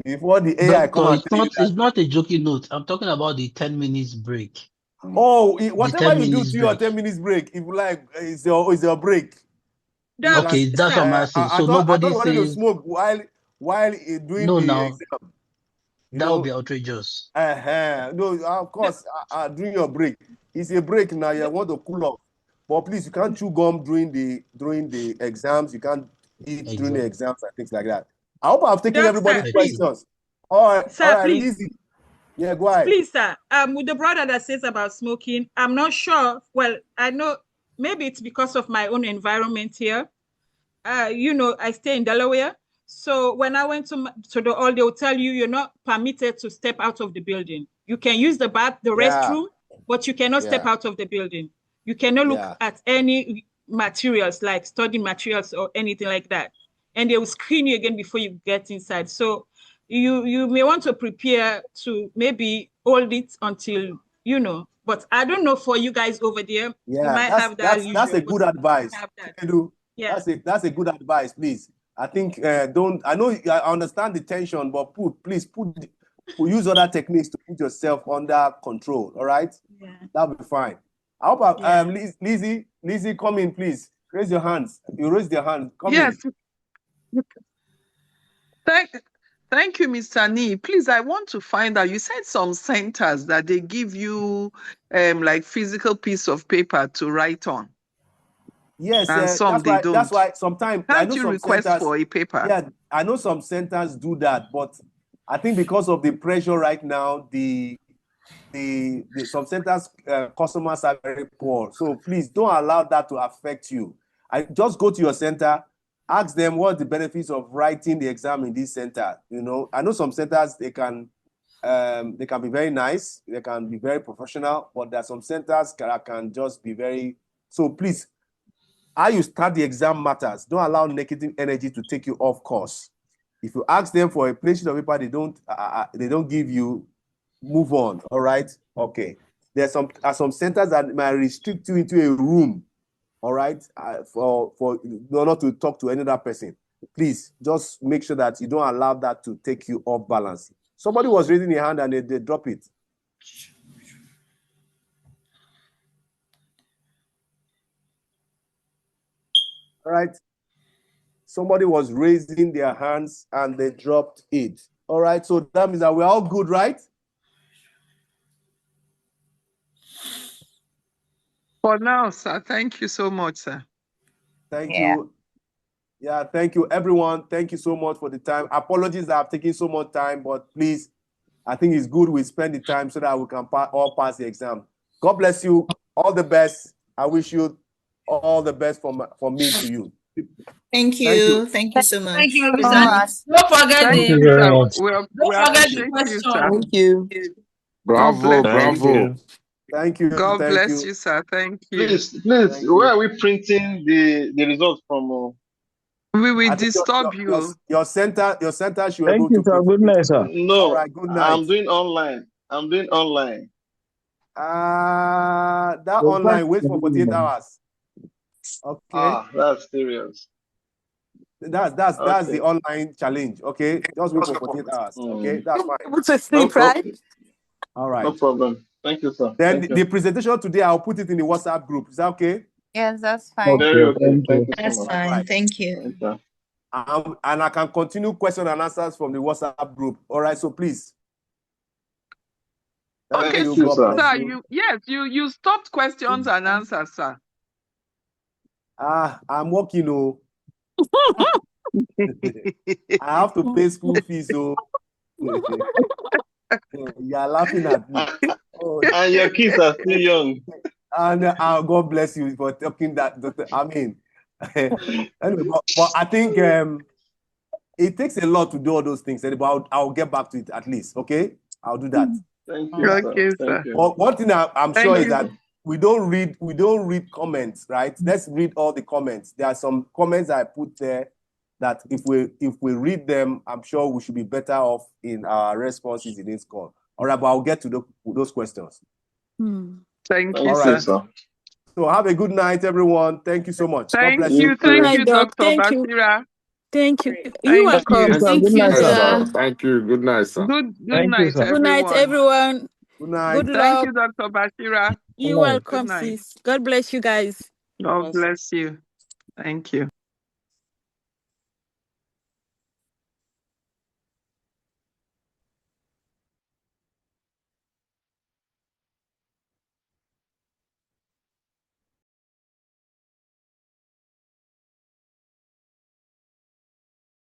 Before the AI come Doctor, and tell you that. it's not a joking note. I'm talking about the 10 minutes break. Oh, whatever you do 10 minutes to your break. 10 minutes break, if you like, is your break. Okay, that's what I'm asking. So I nobody thought wanted to says smoke while doing no the now. exam. That would be outrageous. No, of course, during your break. It's a break now. You want to cool off, but please, you can't chew gum during the exams. You can't eat during the exams and things like that. I hope I've taken everybody's questions. All right, please. Lizzie. Yeah, go ahead. Please, sir. With the brother that says about smoking, I'm not sure. Well, I know maybe it's because of my own environment here. I stay in Delaware. So when I went to the hall, they will tell you you're not permitted to step out of the building. You can use the restroom, but you cannot step out of the building. You cannot look at any materials like study materials or anything like that. And they will screen you again before you get inside. So you may want to prepare to maybe hold it until, but I don't know for you guys over there. Yeah, you might have that. That's a good advice. Yeah. That's a good advice, please. I think I understand the tension, but please use other techniques to put yourself under control. All right? Yeah. That'll be fine. I hope Lizzie, come in, please. Raise your hands. You raised your hand. Come in. Thank you, Mr. Niyi. Please, I want to find out. You said some centers that they give you like physical piece of paper to write on. Yes, and some they don't. That's why sometimes I know you some request centers for a paper? Yeah, I know some centers do that, but I think because of the pressure right now, some centers customers are very poor. So please don't allow that to affect you. I just go to your center, ask them what the benefits of writing the exam in this center. I know some centers they can be very nice, they can be very professional, but there are some centers that can just be very. So please, how you start the exam matters. Don't allow negative energy to take you off course. If you ask them for a place of paper, they don't give you, move on. All right. Okay. There's some centers that might restrict you into a room. All right. For not to talk to another person. Please just make sure that you don't allow that to take you off balance. Somebody was raising their hand and they drop it. All right. Somebody was raising their hands and they dropped it. All right. So that means that we're all good, right? For now, sir. Thank you so much, sir. Thank you. Yeah, thank you, everyone. Thank you so much for the time. Apologies that I've taken so much time, but please, I think it's good we spend the time so that we can all pass the exam. God bless you. All the best. I wish you all the best from me to you. Thank you. Thank you so much. Thank you, Good Mr. night. Don't forget Thank the you, sir. don't forget the question. Thank you. Bravo, Thank bravo. you. Thank you. God Thank bless you. you, sir. Thank you. Please, Thank you. where are we printing the results from? We will I think disturb you. Your center should be Thank able you, to sir. print. Good night, sir. No, All right, good night. I'm doing online. That online, wait for 48 hours. Okay. That's serious. That's the online challenge. Okay, just wait for 48 hours. Okay, that's fine. Able to sleep, right? All right. No problem. Thank you, sir. Then the presentation today, I'll put it in the WhatsApp group. Is that okay? Yes, that's fine. Very okay. Thank you That's so much. fine. Right. Thank you. And I can continue question and answers from the WhatsApp group. All right, so please. Okay, you, God sir. bless you. You stopped questions and answers, sir. I'm working. I have to pay school fees, so you're laughing at me. And your kids are still young. And God bless you for talking that. I mean, anyway, but I think it takes a lot to do all those things. But I'll get back to it at least. Okay, I'll do that. Thank you, sir. Okay, Thank sir. you. But one thing I'm sure is that we don't read comments, right? Let's read all the comments. There are some comments I put there that if we read them, I'm sure we should be better off in our responses in this call. All right, but I'll get to those questions. Thank you, All right. sir. So have a good night, everyone. Thank you so much. God Thank bless you, you. thank you, Doc. Dr. Thank you. Basira. Thank you. Thank You're welcome. you. Thank Good you, night, sir. sir. Thank you. Good night, sir. Good Thank you, night, sir. Good night, everyone. Good night. Good Thank luck. you, Dr. Basira. You're Good night. welcome, sis. God bless you guys. God bless you. Thank you.